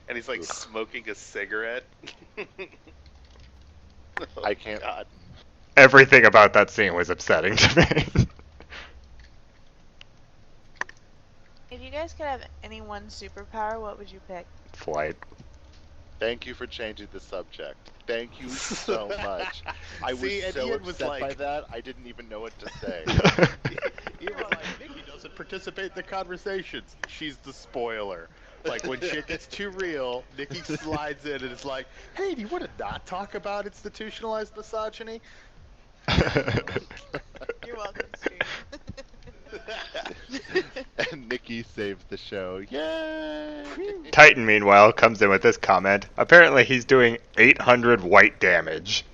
and he's like smoking a cigarette. Oh, I can't. God. Everything about that scene was upsetting to me. If you guys could have any one superpower, what would you pick? Flight. Thank you for changing the subject. Thank you so much. I was See, and so Ian was upset by like- that, I didn't even know what to say. He was like, Nikki doesn't participate in the conversations. She's the spoiler. Like, when shit gets too real, Nikki slides in and is like, hey, do you want to not talk about institutionalized misogyny? You're welcome, Stream. And Nikki saved the show. Yay! Titan, meanwhile, comes in with this comment. Apparently, he's doing 800 white damage.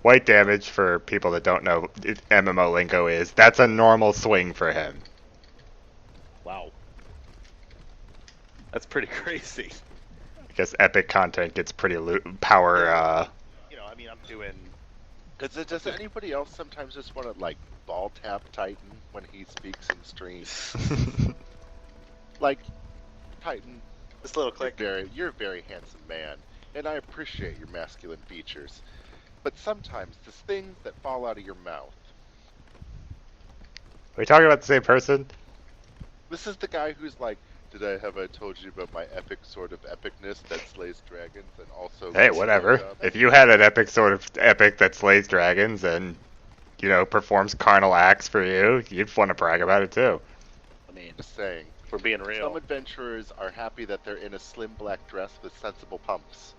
White damage, for people that don't know MMO lingo, is that's a normal swing for him. Wow. That's pretty crazy. I guess epic content gets pretty power. You know, I mean, I'm doing... Does anybody else sometimes just want to, like, ball tap Titan when he speaks in stream? Like, Titan, This little click. you're a very handsome man, and I appreciate your masculine features. But sometimes the things that fall out of your mouth. Are we talking about the same person? This is the guy who's like, have I told you about my epic sword of epicness that slays dragons and also... Hey, whatever. If you had an epic sort of epic that slays dragons and, you know, performs carnal acts for you, you'd want to brag about it too. I mean, Just saying. if we're being real. Some adventurers are happy that they're in a slim black dress with sensible pumps.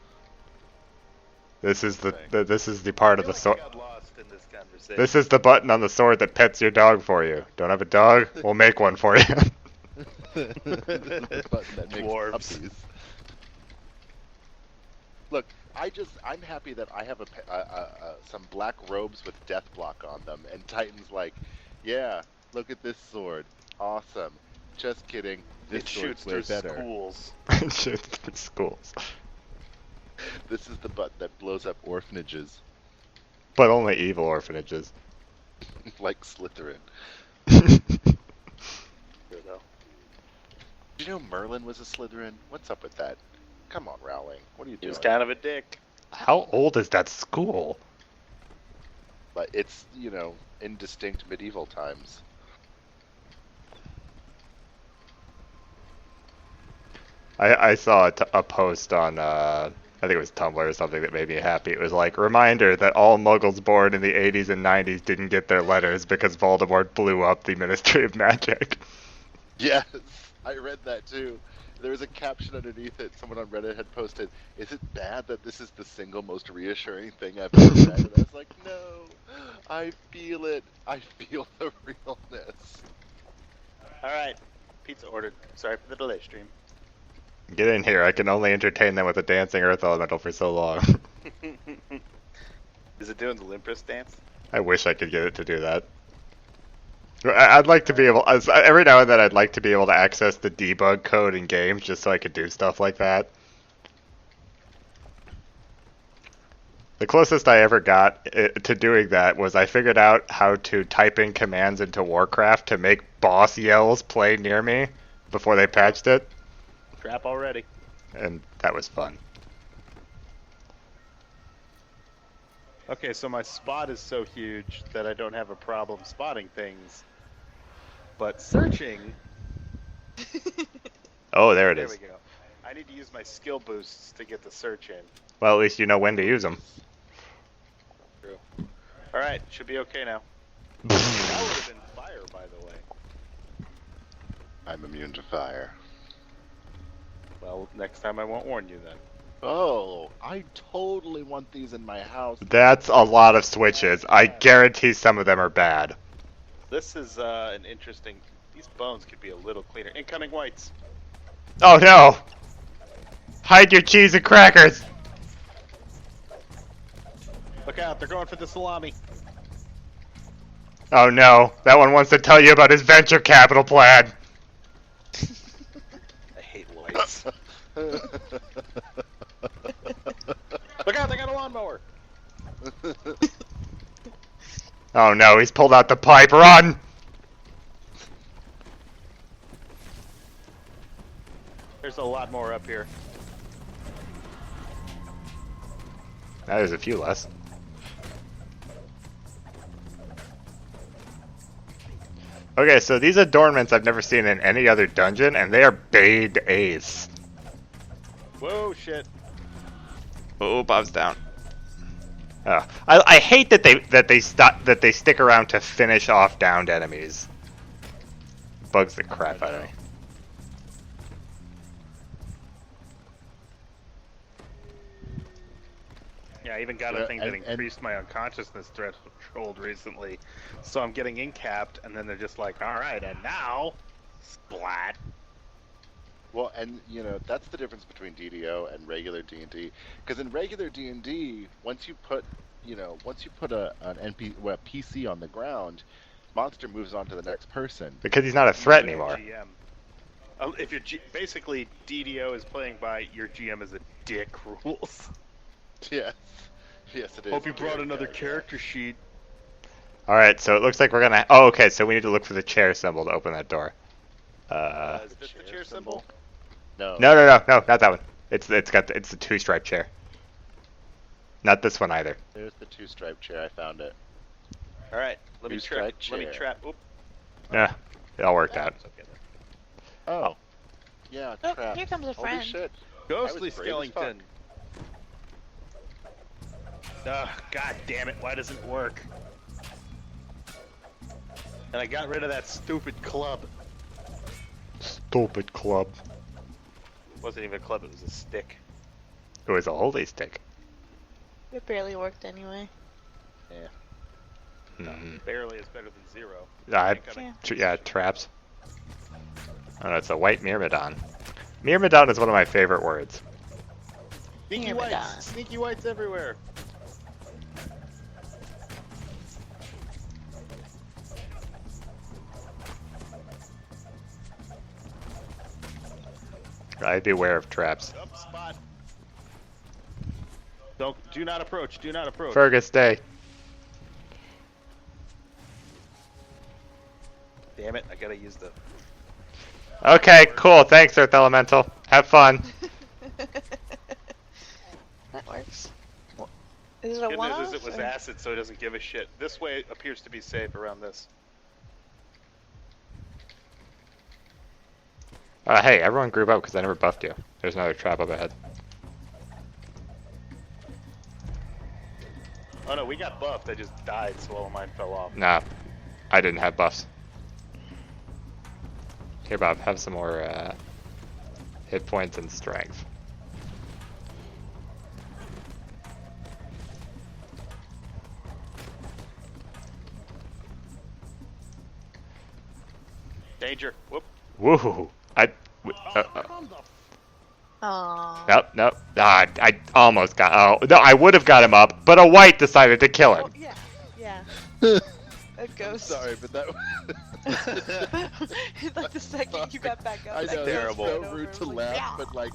This is the part of the sword. got lost in this conversation. This is the button on the sword that pets your dog for you. Don't have a dog? We'll make one for you. The button that makes Dwarves. puppies. Look, I'm happy that I have some black robes with death block on them, and Titan's like, yeah, look at this sword, awesome. Just kidding, this It shoots sword's through way better. schools. Shoots through schools. This is the button that blows up orphanages, But only evil orphanages. like Slytherin. Did you know Merlin was a Slytherin? What's up with that? Come on, Rowling. What are you He doing? was kind of a dick. How old is that school? But it's, you know, indistinct medieval times. I saw a post on, I think it was Tumblr or something that made me happy. It was like, reminder that all muggles born in the 80s and 90s didn't get their letters because Voldemort blew up the Ministry of Magic. Yes, I read that too. There was a caption underneath it. Someone on Reddit had posted, "Is it bad that this is the single most reassuring thing I've ever read?" And I was like, "No, I feel it. I feel the realness." All right, pizza ordered. Sorry for the delay, stream. Get in here. I can only entertain them with a dancing earth elemental for so long. Is it doing the Limpus dance? I wish I could get it to do that. I'd like to be able, every now and then I'd like to be able to access the debug code in games just so I could do stuff like that. The closest I ever got to doing that was I figured out how to type in commands into Warcraft to make boss yells play near me before they patched it, Trap already. and that was fun. Okay, so my spot is so huge that I don't have a problem spotting things. But searching... Oh, there it There is. we go. I need to use my skill boosts to get the search in. Well, at least you know when to use them. True. Alright, should be okay now. That would have been fire, by the way. I'm immune to fire. Well, next time I won't warn you then. Oh, I totally want these in my house. That's a lot of switches. I guarantee some of them are bad. This is an interesting... These bones could be a little cleaner. Incoming whites! Oh no! Hide your cheese and crackers! Look out, they're going for the salami. Oh no, that one wants to tell you about his venture capital plan. I hate whites. Look out, they got a lawnmower! Oh no, he's pulled out the pipe. Run! There's a lot more up here. Now there's a few less. Okay, so these adornments I've never seen in any other dungeon, and they are big A's. Whoa, shit. Oh, Bob's down. Oh, I hate that they stick around to finish off downed enemies. Bugs the crap out of me. Yeah, I even got a thing that increased my unconsciousness threshold recently. So I'm getting incapped, and then they're just like, alright, and now... Splat. Well, and you know that's the difference between DDO and regular D&D. Because in regular D&D, once you put an PC on the ground, monster moves on to the next person. Because he's not a threat anymore. GM. If you're basically DDO is playing by your GM is a dick rules. Yes, yes it is. Hope you brought another character sheet. Alright, so it looks like we're gonna... Oh, okay, so we need to look for the chair symbol to open that door. Is this the chair symbol? No. No, not that one. It's the two-stripe chair. Not this one either. There's the two-stripe chair. I found it. All right, let me Two-stripe trap. Oop. Yeah, it all worked out. It's okay then. Oh. Yeah, Oh, trap. here comes a Holy friend. shit. Ghostly brave as skeleton. Ugh, god damn it! Why doesn't it work? And I got rid of that stupid club. Stupid club. It wasn't even a club; it was a stick. It was a holy stick. It barely worked anyway. Barely is better than zero. Yeah. Traps. Oh, no, it's a white Myrmidon. Myrmidon is one of my favorite words. Sneaky Myrmidon. whites! Sneaky whites everywhere! I'd beware of traps. Up spot. Do not approach. Do not approach. Fergus, stay. Damn it! I gotta use the. Okay, cool. Thanks, Earth Elemental. Have fun. That works. Is it a Good news one-off? is it was or- acid, so it doesn't give a shit. This way appears to be safe around this. Hey, everyone group up because I never buffed you. There's another trap up ahead. Oh no, we got buffed. I just died, so all of mine fell off. Nah, I didn't have buffs. Here, Bob, have some more hit points and strength. Danger! Whoop! Woohoo! Aw. Nope. Ah, I almost got. Oh no, I would have got him up, but a white decided to kill him. Oh, yeah. A ghost. Sorry, but that Like the second you got back up. I that know, ghost terrible. it's ran so over rude and to was laugh, "Yeah." but like,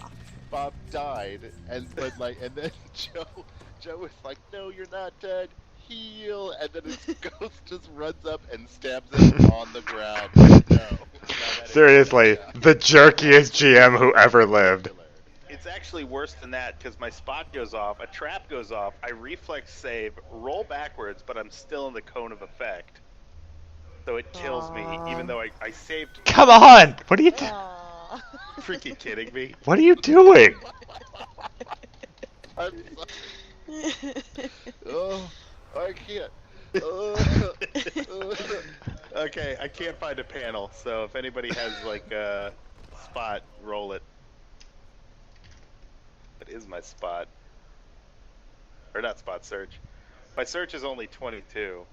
Bob died, and then Joe was like, "No, you're not dead. Heal!" And then his ghost just runs up and stabs him on the ground. No. Seriously, the jerkiest GM who ever lived. It's actually worse than that because my spot goes off, a trap goes off, I reflex save, roll backwards, but I'm still in the cone of effect. So it kills me, even though I saved. Come on! What are you doing? Aw. Freaking kidding me? What are you doing? I'm oh, I can't. Okay, I can't find a panel, so if anybody has like a spot, roll it. That is my spot. Or not spot search. My search is only 22.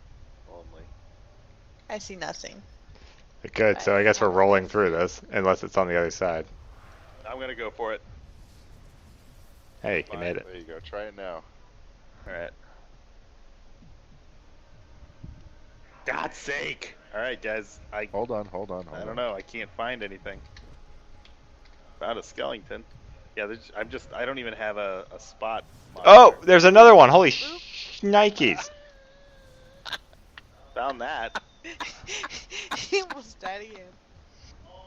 Only. I see nothing. Good, so I guess we're rolling through this, unless it's on the other side. I'm gonna go for it. Hey, you Fine, made it. There you go. Try it now. Alright. God's sake! Alright, guys. Hold on. I don't know. I can't find anything. Found a skeleton. Yeah, I don't even have a spot. Oh, there's another one. Holy Nikes. Found that. He almost died again.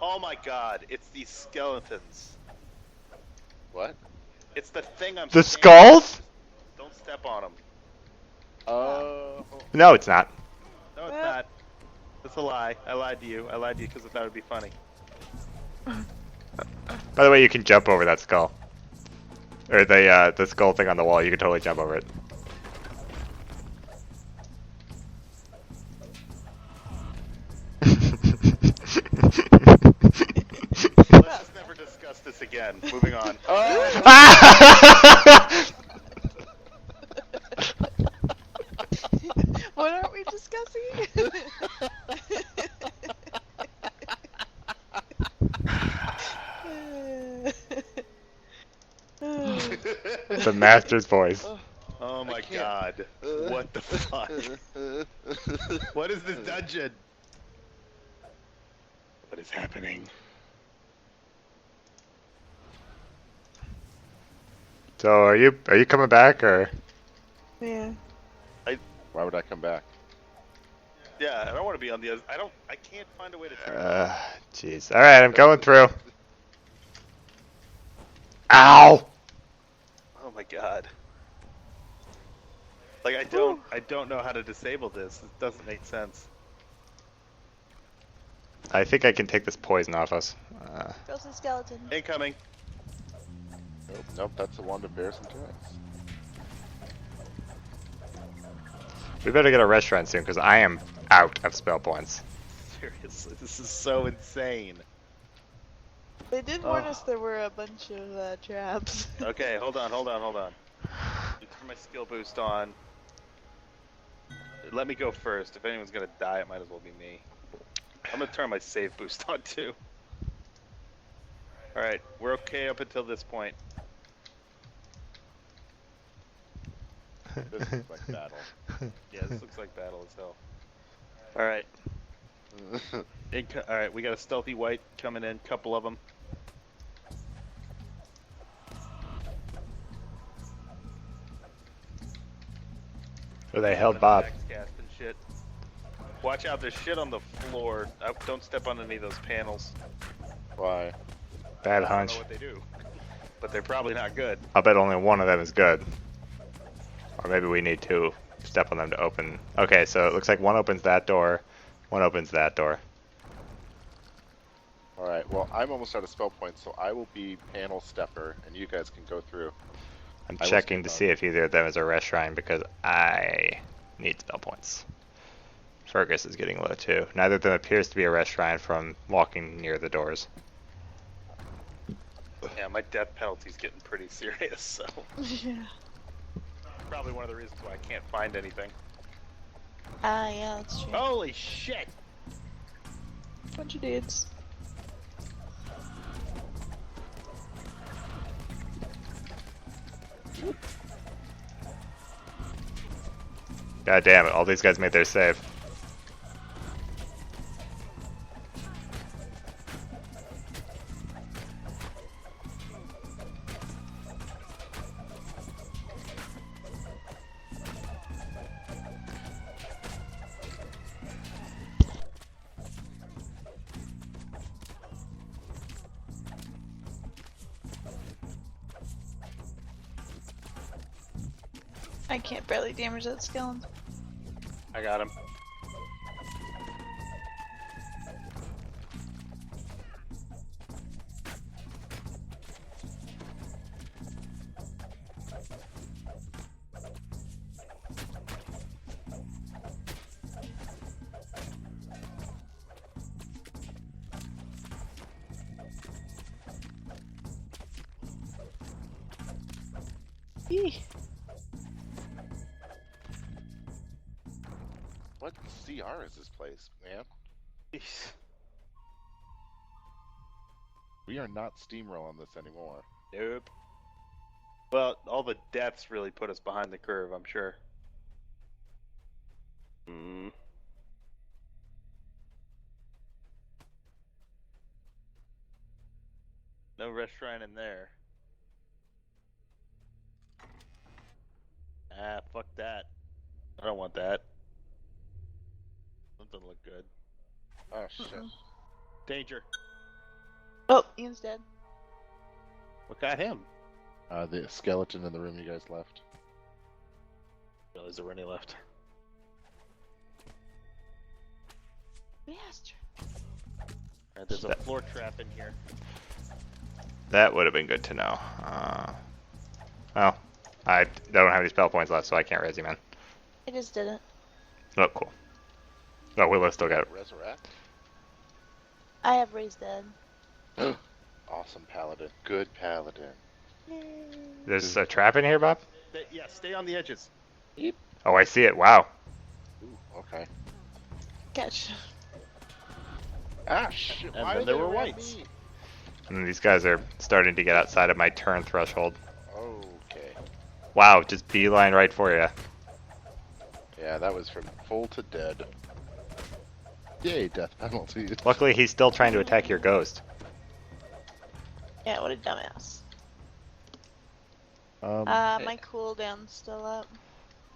Oh my god, it's these skeletons. What? It's the thing I'm The standing on. skulls? Don't step on them. Oh. No, it's not. No, it's not. That's a lie. I lied to you. I lied to you because I thought it'd be funny. By the way, you can jump over that skull. Or the skull thing on the wall, you can totally jump over it. Let's just never discuss this again. Moving on. What aren't we discussing? The master's voice. Oh my can't. god. What the fuck? What is this dungeon? What is happening? So are you coming back or? Yeah. Why would I come back? Yeah, I don't want to be on the other. I can't find a way to turn. Jeez. All right, I'm going through. Ow! Oh my god. Like I don't know how to disable this. It doesn't make sense. I think I can take this poison off us. Frozen skeleton. Incoming. Nope, that's the one to bear some giants. We better get a restaurant soon because I am out of spell points. Seriously, this is so insane. They did warn us there were a bunch of traps. Okay, hold on. Let me turn my skill boost on. Let me go first. If anyone's gonna die, it might as well be me. I'm gonna turn my save boost on too. Alright, we're okay up until this point. This looks like battle. Yeah, this looks like battle as hell. Alright. Alright, we got a stealthy white coming in, couple of them. Or they held Bob. Cast and shit. Watch out, there's shit on the floor. Don't step on any of those panels. Why? Bad I don't hunch. know what they do. But they're probably not good. I'll bet only one of them is good. Or maybe we need to step on them to open. Okay, so it looks like one opens that door, one opens that door. Alright, well, I'm almost out of spell points, so I will be panel stepper, and you guys can go through. I'm I will checking to step see if either of them is a rest shrine because I need spell points. Fergus is getting low too. Neither of them appears to be a rest shrine from walking near the doors. Yeah, my death penalty's getting pretty serious, so. Yeah. Probably one of the reasons why I can't find anything. Yeah, that's true. Holy shit! Bunch of dudes. God damn it, all these guys made their save. I can't barely damage that skeleton. I got him. Eee. What CR is this place, man? Jeez. We are not steamrolling this anymore. Nope. Well, all the deaths really put us behind the curve, I'm sure. Hmm. No restaurant in there. Ah, fuck that. I don't want that. That doesn't look good. Oh shit. Danger. Oh, Ian's dead. What got him? The skeleton in the room you guys left. Oh, there's a Rennie left. Bastard. Alright, there's a floor trap in here. That would have been good to know. Well, I don't have any spell points left, so I can't res you, man. I just didn't. Oh, cool. Oh, Willow still got it. Resurrect. I have raised dead. Awesome paladin. Good paladin. There's a trap in here, Bob? Yeah, stay on the edges. Oh, I see it. Wow. Ooh, okay. Catch. Ah shit. And Why then did there they were ram whites. me? And these guys are starting to get outside of my turn threshold. Okay. Wow, just beeline right for you. Yeah, that was from full to dead. Yay, death penalty. Luckily, he's still trying to attack your ghost. Yeah, what a dumbass. My cooldown's still up.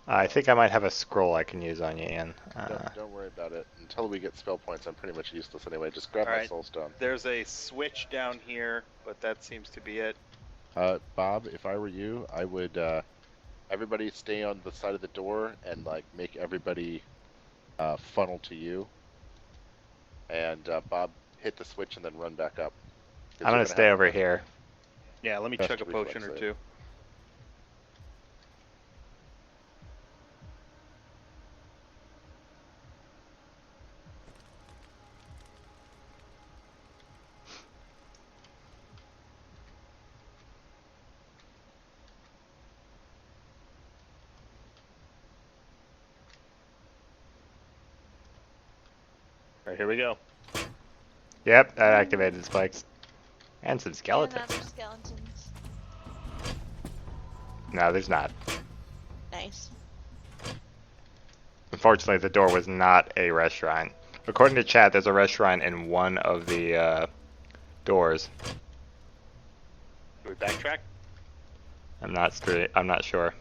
I think I might have a scroll I can use on you, Ian. Don't worry about it. Until we get spell points, I'm pretty much useless anyway. Just grab my Alright. soul stone. There's a switch down here, but that seems to be it. Bob, if I were you, I would, everybody stay on the side of the door and, like, make everybody, funnel to you. And, Bob, hit the switch and then run back up. 'Cause I'm gonna you're stay have over here. Yeah, let me Best chug a reflex potion or save. two. Alright, here we go. Yep, that activated spikes. And some skeletons. And other skeletons. No, there's not. Nice. Unfortunately, the door was not a restaurant. According to chat, there's a restaurant in one of the doors. Do we backtrack? I'm not sure.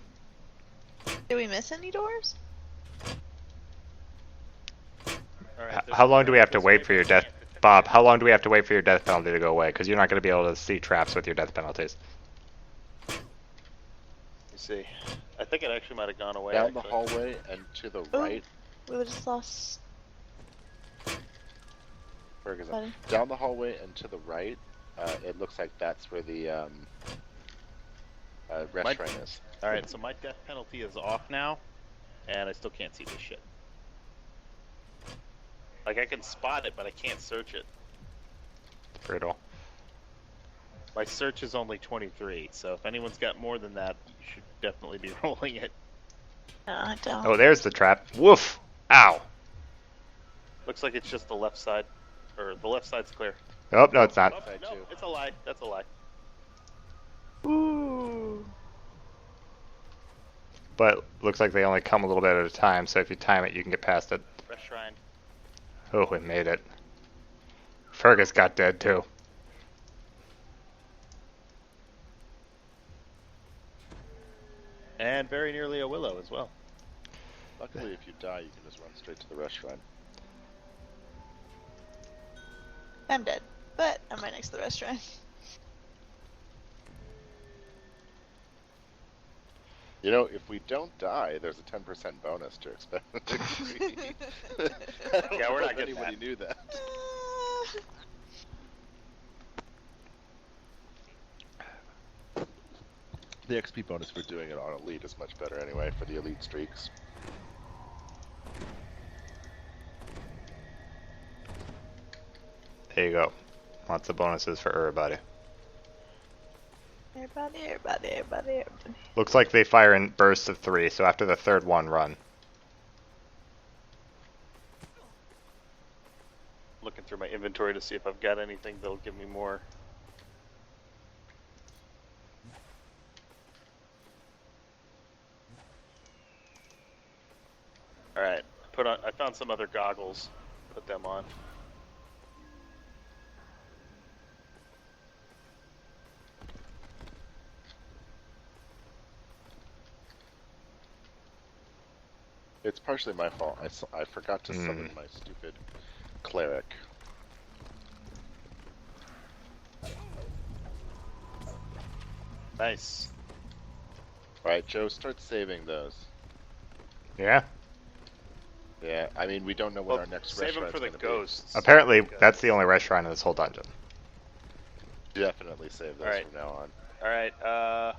Did we miss any doors? Alright, How long do we have to this wait way, for your but death, can't- Bob? How long do we have to wait for your death penalty to go away? Because you're not going to be able to see traps with your death penalties. Let me see. I think it actually might have gone away. Down the actually. hallway and to the Ooh. right. We would just lost. Where is it? Buddy. Down the hallway and to the right. It looks like that's where the restaurant is. Alright, so my death penalty is off now, and I still can't see this shit. Like, I can spot it, but I can't search it. Brutal. My search is only 23, so if anyone's got more than that, you should definitely be rolling it. No, I don't. Oh, there's the trap. Woof! Ow! Looks like it's just the left side, or the left side's clear. Oh, no, it's not. Oh, Side no, two. it's a lie. That's a lie. Ooh. But looks like they only come a little bit at a time, so if you time it, you can get past it. Fresh shrine. Oh, we made it. Fergus got dead, too. And very nearly a willow as well. Luckily, if you die, you can just run straight to the restaurant. I'm dead, but I'm right next to the restaurant. You know, if we don't die, there's a 10% bonus to expect. Yeah, we're not getting anybody that. knew that. The XP bonus for doing it on Elite is much better anyway for the Elite streaks. There you go. Lots of bonuses for everybody. Everybody. Looks like they fire in bursts of 3, so after the third one, run. Looking through my inventory to see if I've got anything that'll give me more. All right, I found some other goggles. Put them on. It's partially my fault. I forgot to summon my stupid cleric. Nice. Alright, Joe, start saving those. Yeah? Yeah, I mean, we don't know what our next save them restaurant's for the gonna be. ghosts. Apparently, Because- that's the only restaurant in this whole dungeon. Definitely save those Alright. from now on. All right.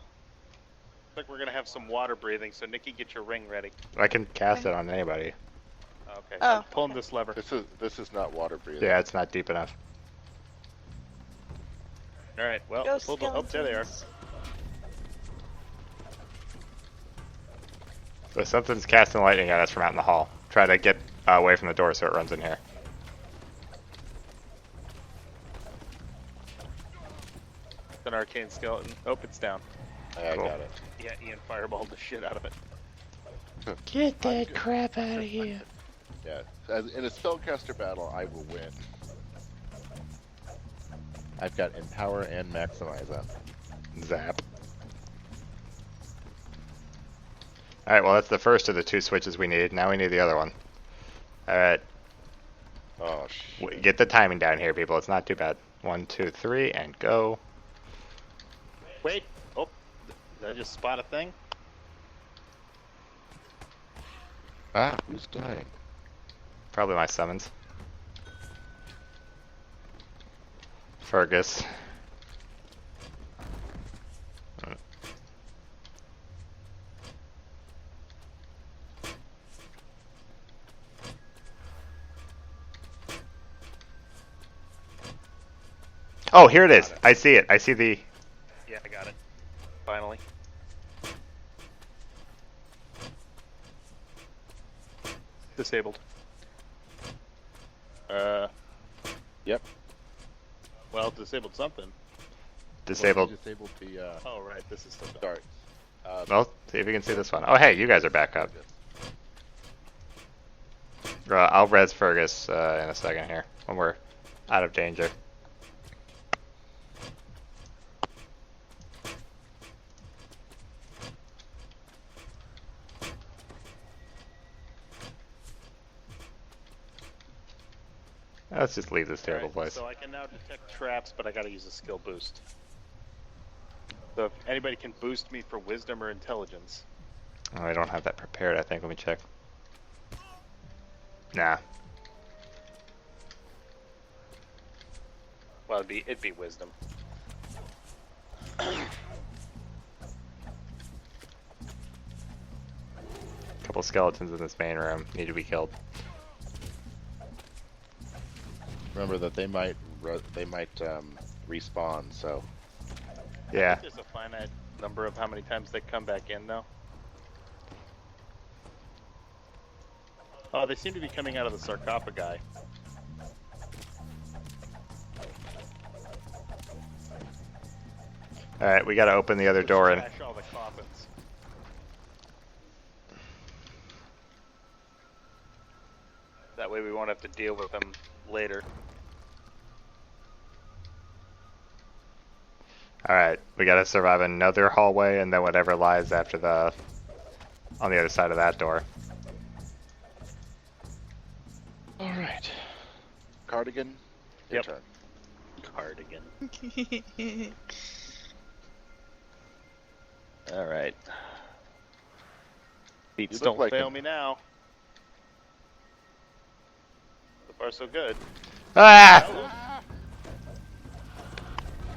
Looks like we're gonna have some water breathing. So Nikki, get your ring ready. I can cast it on anybody. Okay. Oh, I'm pulling this lever. This is not water breathing. Yeah, it's not deep enough. All right. Well, Ghost pull the, oh, there they are. skeletons. So something's casting lightning at us from out in the hall. Try to get away from the door so it runs in here. It's an arcane skeleton. Oh, it's down. I Cool. got it. Yeah, Ian fireballed the shit out of it. Get that crap out of here. Yeah, in a spellcaster battle, I will win. I've got Empower and Maximize up. Zap. Alright, well that's the first of the 2 switches we need. Now we need the other one. Alright, Oh, shit. get the timing down here, people. It's not too bad. 1, 2, 3, and go. Wait. Oh, did I just spot a thing? Ah, who's dying? Probably my summons. Fergus. Oh, here it is. I see it. I see the... Yeah, I got it. Finally. Disabled. Yep. Well, disabled something. Disabled. Well, disabled the Oh, right. This is still done. darts. Well, see if you can see this one. Oh, hey, you guys are back up. I'll res Fergus in a second here when we're out of danger. Let's just leave this terrible Alright, place. So I can now detect traps, but I gotta use a skill boost. So if anybody can boost me for wisdom or intelligence. Oh, I don't have that prepared, I think. Let me check. Nah. Well, it'd be wisdom. Couple skeletons in this main room need to be killed. Remember that they might respawn. So Yeah. There's a finite number of how many times they come back in, though. Oh, they seem to be coming out of the sarcophagi. Alright, we gotta open the other door and... Trash all the coffins. That way we won't have to deal with them later. Alright, we gotta survive another hallway and then whatever lies after the... on the other side of that door. all right, Cardigan, your Yep. turn. Cardigan. Alright. Beats look don't like fail him. me now. So far, so good. Ah!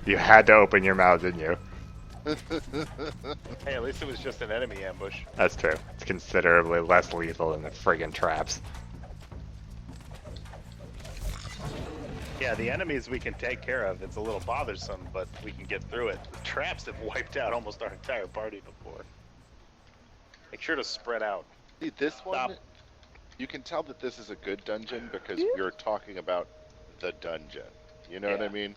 You had to open your mouth, didn't you? Hey, at least it was just an enemy ambush. That's true. It's considerably less lethal than the friggin' traps. Yeah, the enemies we can take care of. It's a little bothersome, but we can get through it. The traps have wiped out almost our entire party before. Make sure to spread out. See, this one, Stop. you can tell that this is a good dungeon because we're talking about the dungeon. You know what I Yeah. mean?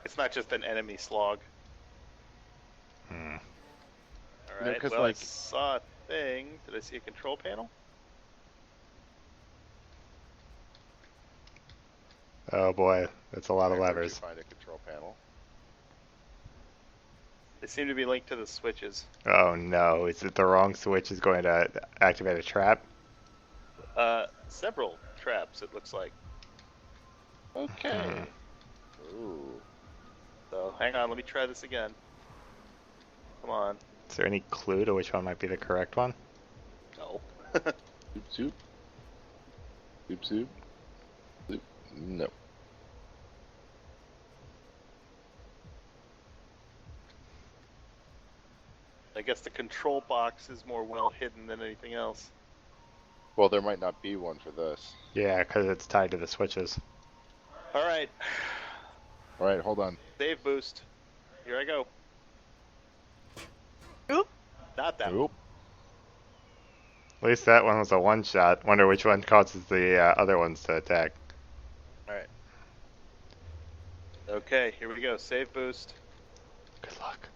It's not just an enemy slog. Hmm. All know, right. 'cause, Well, like- I saw a thing. Did I see a control panel? Oh boy, that's a lot of Where'd you levers. find a control panel? They seem to be linked to the switches. Oh no, is it the wrong switch is going to activate a trap? Several traps. It looks like. Okay. Ooh. So hang on. Let me try this again. Come on. Is there any clue to which one might be the correct one? No. Soup, soup. Soup, soup. Soup. No. I guess the control box is more well hidden than anything else. Well, there might not be one for this. Yeah, because it's tied to the switches. All right. All right, hold on. Save boost. Here I go. Oop. Not that one. Nope. At least that one was a one-shot. Wonder which one causes the other ones to attack. All right. Okay, here we go. Save boost. Good luck.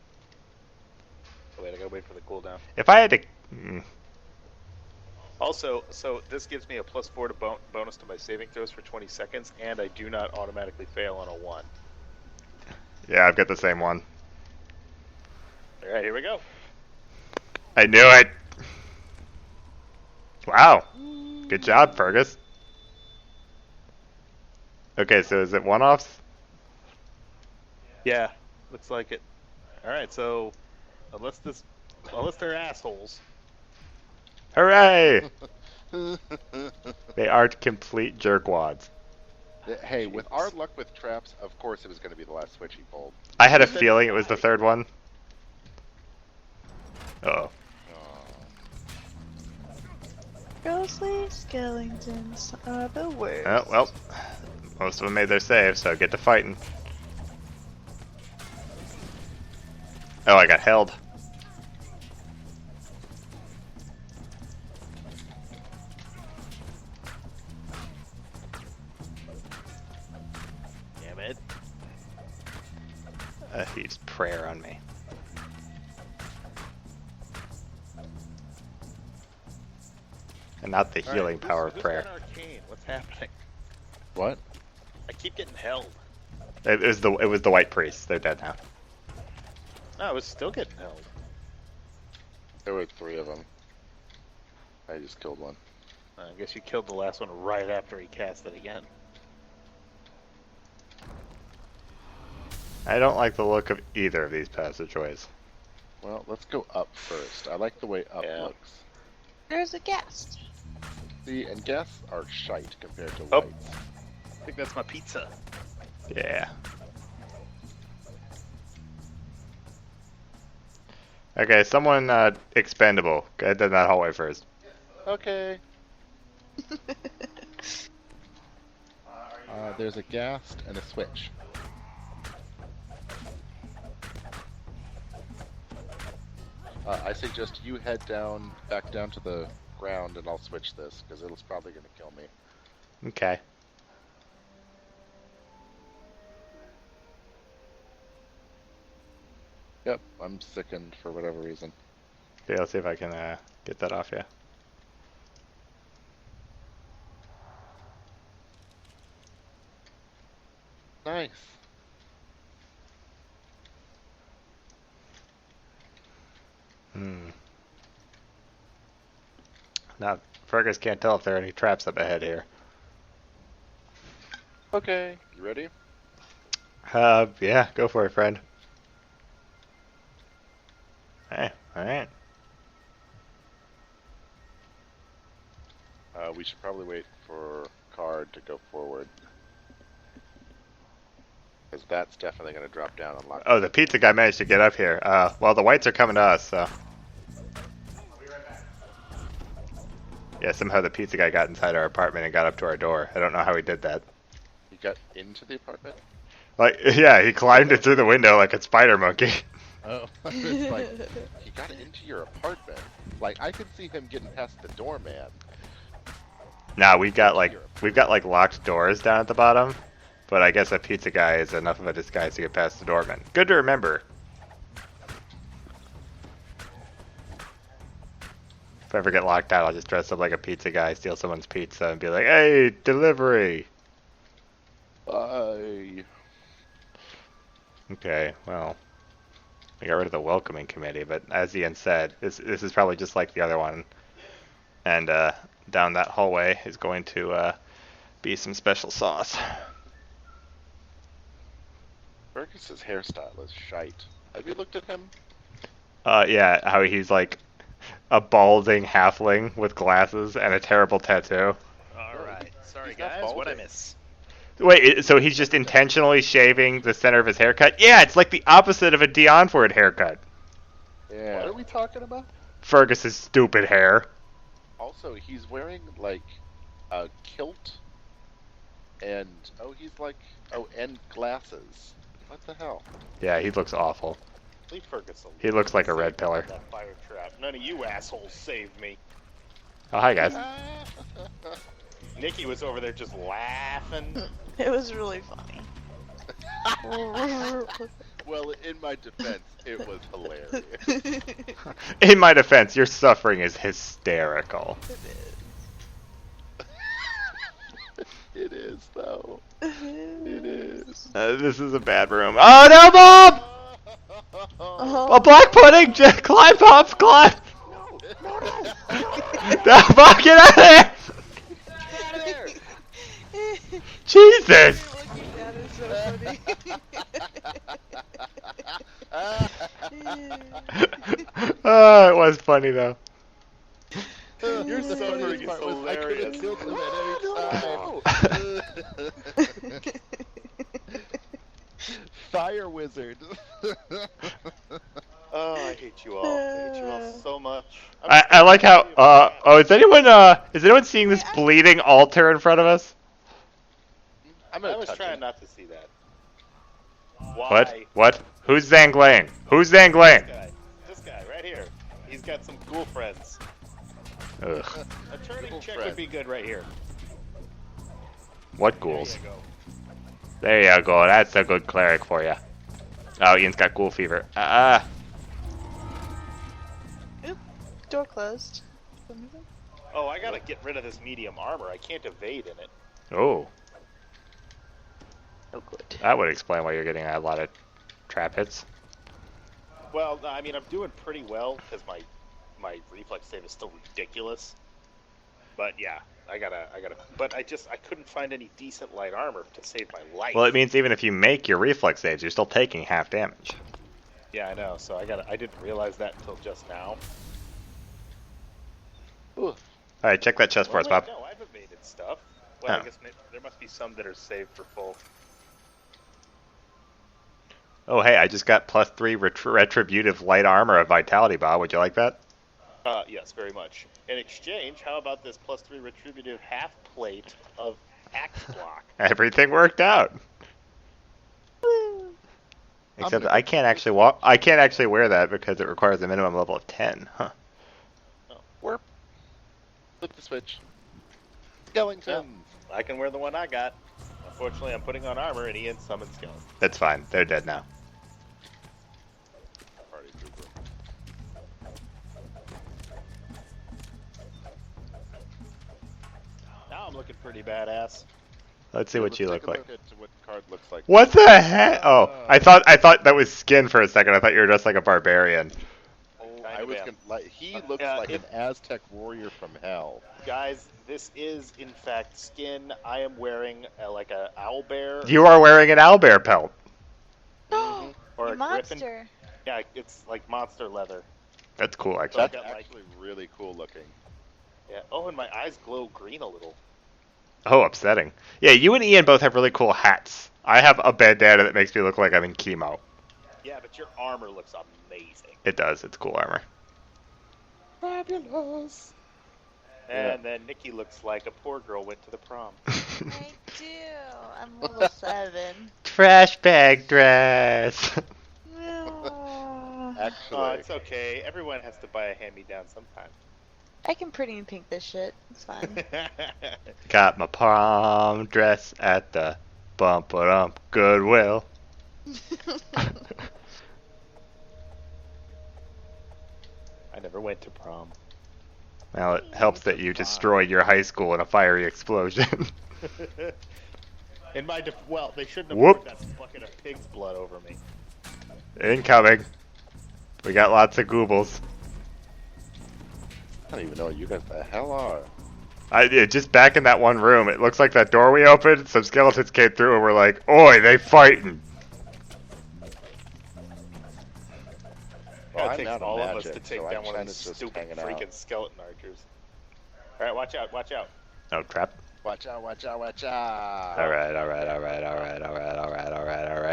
Oh, wait, I gotta wait for the cooldown. If I had to... Mm, Also, so this gives me a +4 to bonus to my saving throws for 20 seconds, and I do not automatically fail on a 1. yeah, I've got the same one. All right, here we go. I knew it! Wow. Good job, Fergus. Okay, so is it one-offs? Yeah, looks like it. All right, so unless they're assholes. Hooray! They are complete jerkwads. Hey, with our luck with traps, of course it was going to be the last switch he pulled. I had a feeling it was the third one. Uh-oh. Ghostly skeletons are the worst. Oh, well. Most of them made their save, so get to fighting. Oh, I got held. Damn it. He used prayer on me. And not the All healing right, power of who's prayer. got arcane? What's happening? What? I keep getting held. It was the white priests. They're dead now. No, I was still getting held. There were 3 of them. I just killed one. I guess you killed the last one right after he cast it again. I don't like the look of either of these passageways. Well, let's go up first. I like the way up Yeah. looks. There's a guest. See, and guests are shite compared to Oh. whites. I think that's my pizza. Yeah. Okay, someone expendable. Go ahead down that hallway first. Okay. There's a ghast and a switch. I suggest you head back down to the ground, and I'll switch this, because it's probably going to kill me. Okay. Yep, I'm sickened for whatever reason. Yeah, let's see if I can get that off you. Nice. Hmm. Now, Fergus can't tell if there are any traps up ahead here. Okay, you ready? Yeah, go for it, friend. Hey, alright. We should probably wait for Card to go forward. Because that's definitely going to drop down and lock. Oh, the pizza guy managed to get up here. Well, the whites are coming to us, so. Yeah, somehow the pizza guy got inside our apartment and got up to our door. I don't know how he did that. He got into the apartment? Like, yeah, he climbed it through the window like a spider monkey. Oh, it's like, he got into your apartment. Like, I could see him getting past the doorman. Nah, we've got like locked doors down at the bottom, but I guess a pizza guy is enough of a disguise to get past the doorman. Good to remember. If I ever get locked out, I'll just dress up like a pizza guy, steal someone's pizza, and be like, "Hey, delivery." Bye. Okay, well, we got rid of the welcoming committee, but as Ian said, this is probably just like the other one, and down that hallway is going to be some special sauce. Fergus's hairstyle is shite. Have you looked at him? Yeah, how he's like a balding halfling with glasses and a terrible tattoo. Alright. Sorry, He's not guys. What'd I balding. miss? Wait, so he's just intentionally shaving the center of his haircut? Yeah, it's like the opposite of a Dion Ford haircut. Yeah. What are we talking about? Fergus's stupid hair. Also, he's wearing like a kilt, and and glasses. What the hell? Yeah, he looks awful. Leave Fergus alone. He looks like a red Saved pillar. by that fire trap. None of you assholes saved me. Oh, hi guys. Nikki was over there just laughing. It was really funny. Well, in my defense, it was hilarious. In my defense, your suffering is hysterical. It is, though. It is. This is a bad room. Oh no, Bob! Oh. A black pudding! Climb, Pops, climb! No. No, Bob, get out of there! Jesus! Looking at it is so funny. Oh, it was funny though. Your The suffering funniest is part was I could have hilarious. killed him at any time. Fire wizard. Oh, I hate you all. I hate you all so much. I like how. Oh, is anyone seeing this bleeding altar in front of us? I'm I gonna was touch trying it. not to see that. Why? What? Who's Zanglain? Who's Zanglain? This guy right here. He's got some cool friends. Ugh. A turning Cool check friend. would be good right here. What There ghouls? you go. There you go. That's a good cleric for you. Oh, Ian's got ghoul fever. Door closed. Oh, I gotta get rid of this medium armor. I can't evade in it. Oh, Oh, good. that would explain why you're getting a lot of trap hits. Well, I mean, I'm doing pretty well because my reflex save is still ridiculous. But yeah, I gotta. But I couldn't find any decent light armor to save my life. Well, it means even if you make your reflex saves, you're still taking half damage. Yeah, I know. So I didn't realize that until just now. All right, check that chest for us, Well, Bob. wait, no, I've evaded stuff. Well, Oh. I guess there must be some that are saved for full. Oh, hey, I just got +3 retributive light armor of vitality, Bob. Would you like that? Yes, very much. In exchange, how about this +3 retributive half plate of axe block? Everything worked out. Except I can't actually walk. I can't actually wear that because it requires a minimum level of 10. Huh. Warp. Flip the switch. Skeleton. I can wear the one I got. Unfortunately, I'm putting on armor, and Ian summons skeleton. That's fine. They're dead now. Party trooper. Now I'm looking pretty badass. Let's see what Let's you take look a like. Look at what Card looks like. What the heck? Oh, I thought that was skin for a second. I thought you were just like a barbarian. I was gonna, like, he looks Yeah, like an Aztec warrior from hell. Guys, this is in fact skin. I am wearing like a owl bear. You are wearing an owlbear pelt. No, Or you a griffin. monster. Yeah, it's like monster leather. That's cool, So actually. I've That's got, like, actually really cool looking. Yeah. Oh, and my eyes glow green a little. Oh, upsetting. Yeah, you and Ian both have really cool hats. I have a bandana that makes me look like I'm in chemo. Yeah, but your armor looks amazing. It does. It's cool armor. Fabulous. And then Nikki looks like a poor girl went to the prom. I do. I'm level 7. Trash bag dress. No. Actually, Oh, it's okay. Everyone has to buy a hand-me-down sometime. I can pretty and pink this shit. It's fine. Got my prom dress at the bump Goodwill. I never went to prom. Well, it helps that you destroyed your high school in a fiery explosion. In my well, they shouldn't have Whoop. poured that bucket of pig's blood over me. Incoming. We got lots of goobles. I don't even know what you guys the hell are. Just back in that one room, it looks like that door we opened, some skeletons came through and we're like, oi, they fighting. Well, it I'm takes out of all of us magic, to take so down I'm one of kinda these just stupid hanging freaking out. skeleton archers. Alright, watch out, watch out. Oh, trap. Watch out, watch out, watch out. Alright.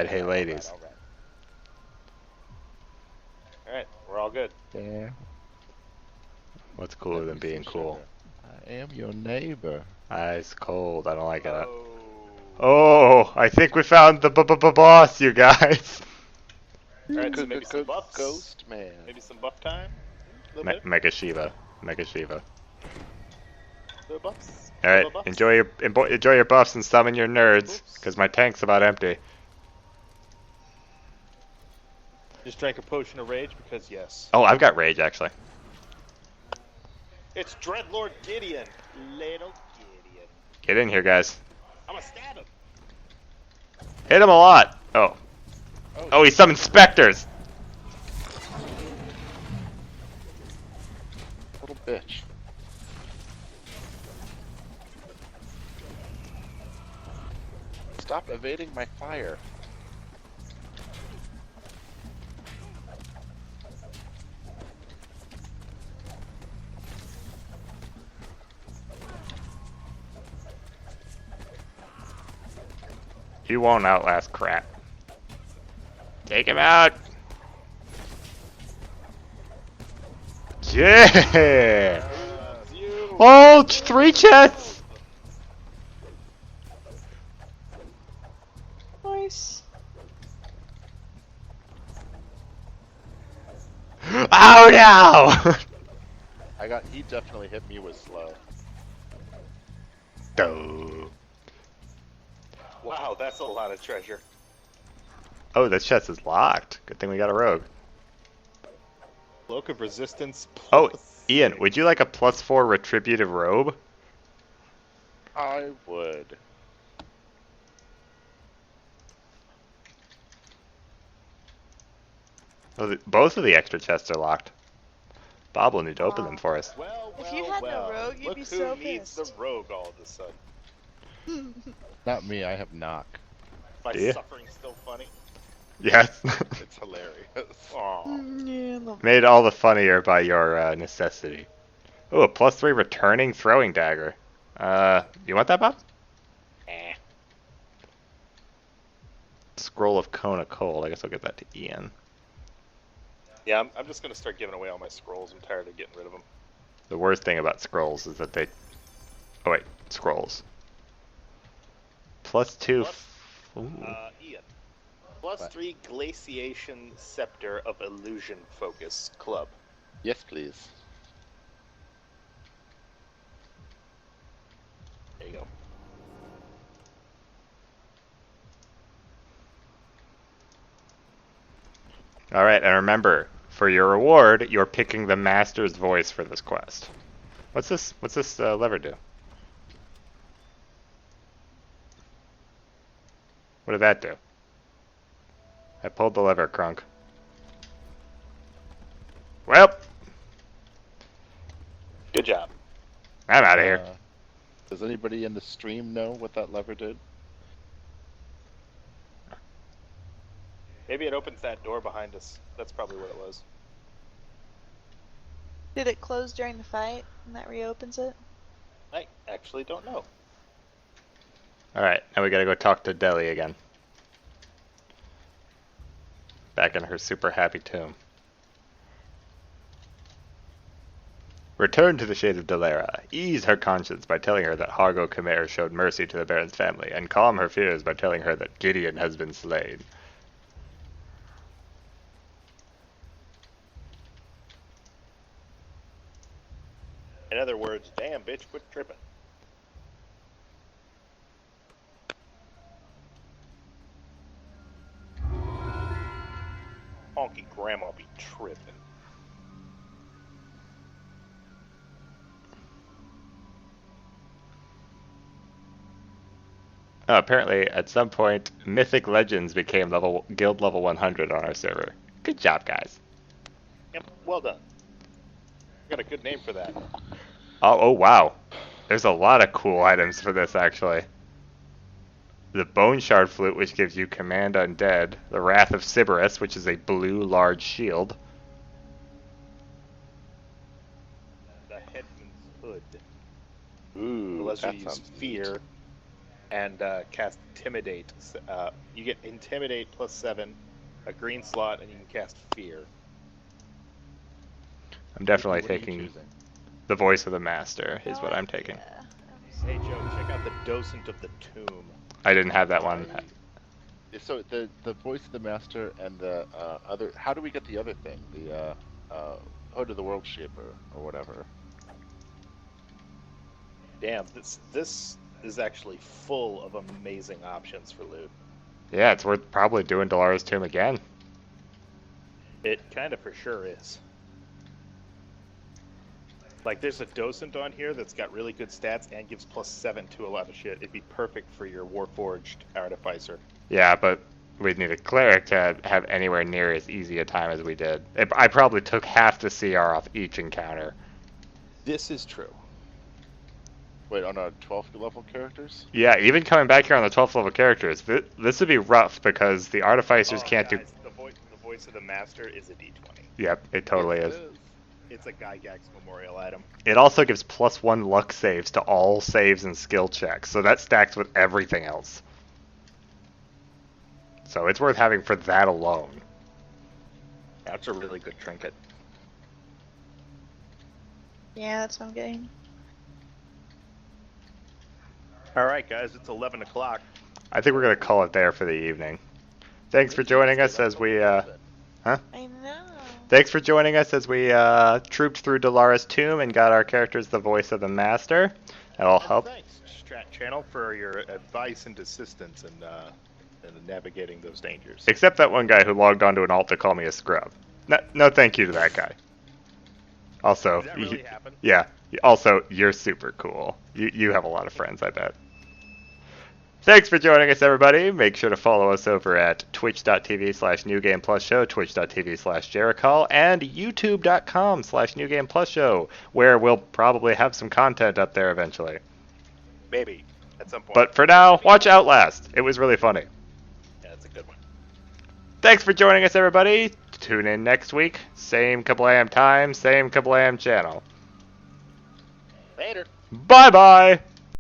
Hey, ladies. All right. Alright, we're all good. Yeah. What's cooler than being cool? I am your neighbor. Ice cold. I don't like it. Oh. Oh, I think we found the boss, you guys. Alright, so maybe some buffs. Ghost man. Maybe some buff time? A little bit? Mega Shiva. Little buffs? Alright, Little buffs? enjoy your buffs and summon your nerds, because my tank's about empty. Just drank a potion of rage because yes. Oh, I've got rage, actually. It's Dreadlord Gideon. Little Gideon. Get in here, guys. I'm gonna stab him. Hit him a lot. Oh. Oh, he summoned specters. Little bitch. Stop evading my fire. You won't outlast crap. Take him out. Yeah. Oh, 3 chests. Nice. Oh no! He definitely hit me with slow. Duh. Wow, that's a lot of treasure. Oh, this chest is locked. Good thing we got a rogue. Cloak of resistance. Oh, plus Ian, 6. would you like a +4 retributive robe? I would. Oh, both of the extra chests are locked. Bob will need to open them for us. Well, If you had no rogue, you'd Look be who so needs pissed. the rogue all of a sudden. Not me, I have knock. My Do ya? suffering's still funny. Yes. It's hilarious. Aw. Yeah, I love Made all the funnier by your necessity. Oh, a +3 returning throwing dagger. You want that, Bob? Eh. Scroll of Kona Cold. I guess I'll give that to Ian. Yeah, I'm just gonna start giving away all my scrolls. I'm tired of getting rid of them. The worst thing about scrolls is that they... Oh wait, scrolls. +2... Ooh. Ian. +3 Glaciation Scepter of Illusion Focus Club. Yes, please. There you go. Alright, and remember, for your reward, you're picking the master's voice for this quest. What's this lever do? What did that do? I pulled the lever, Crunk. Well, Good job. I'm out of here. Does anybody in the stream know what that lever did? Maybe it opens that door behind us. That's probably what it was. Did it close during the fight and that reopens it? I actually don't know. Alright, now we gotta go talk to Deli again. Back in her super happy tomb. Return to the Shades of Dalara. Ease her conscience by telling her that Hargo Khmer showed mercy to the Baron's family, and calm her fears by telling her that Gideon has been slain. In other words, damn bitch, quit tripping. Honky grandma be tripping. Apparently, at some point, Mythic Legends became guild level 100 on our server. Good job, guys. Yep, well done. Got a good name for that. Oh, wow. There's a lot of cool items for this, actually. The Bone Shard Flute, which gives you Command Undead. The Wrath of Sybaris, which is a blue large shield. The Headman's Hood. Ooh, Allows you that to use sounds Fear and cast Intimidate. You get Intimidate plus 7, a green slot, and you can cast Fear. I'm definitely What are you taking choosing? the Voice of the Master, is what I'm taking. Yeah. Hey Joe, check out the Docent of the Tomb. I didn't have that one. So the voice of the master and the other. How do we get the other thing? The Hood of the World Shaper or whatever. Damn, this is actually full of amazing options for loot. Yeah, it's worth probably doing Dalara's Tomb again. It kind of for sure is. Like, there's a Docent on here that's got really good stats and gives plus 7 to a lot of shit. It'd be perfect for your Warforged Artificer. Yeah, but we'd need a Cleric to have anywhere near as easy a time as we did. I probably took half the CR off each encounter. This is true. Wait, on our 12th level characters? Yeah, even coming back here on the 12th level characters, this would be rough because the Artificers can't do... The voice of the Master is a D20. Yep, it totally is. It's a Gygax Memorial item. It also gives +1 luck saves to all saves and skill checks, so that stacks with everything else. So it's worth having for that alone. That's a really good trinket. Yeah, that's what I'm getting. Alright guys, it's 11 o'clock. I think we're going to call it there for the evening. Thanks for joining us as we... I know. Thanks for joining us as we trooped through Dalara's Tomb and got our characters the Voice of the Master. That'll help. Thanks, Strat Channel, for your advice and assistance in navigating those dangers. Except that one guy who logged onto an alt to call me a scrub. No thank you to that guy. Also, Did that really happen? yeah. Also, you're super cool. You have a lot of friends, I bet. Thanks for joining us, everybody. Make sure to follow us over at twitch.tv/NewGamePlusShow, twitch.tv/Jericall, and youtube.com/NewGamePlusShow, where we'll probably have some content up there eventually. Maybe, at some point. But for now, watch Outlast. It was really funny. Yeah, that's a good one. Thanks for joining us, everybody. Tune in next week. Same Kablam time, same Kablam channel. Later. Bye-bye!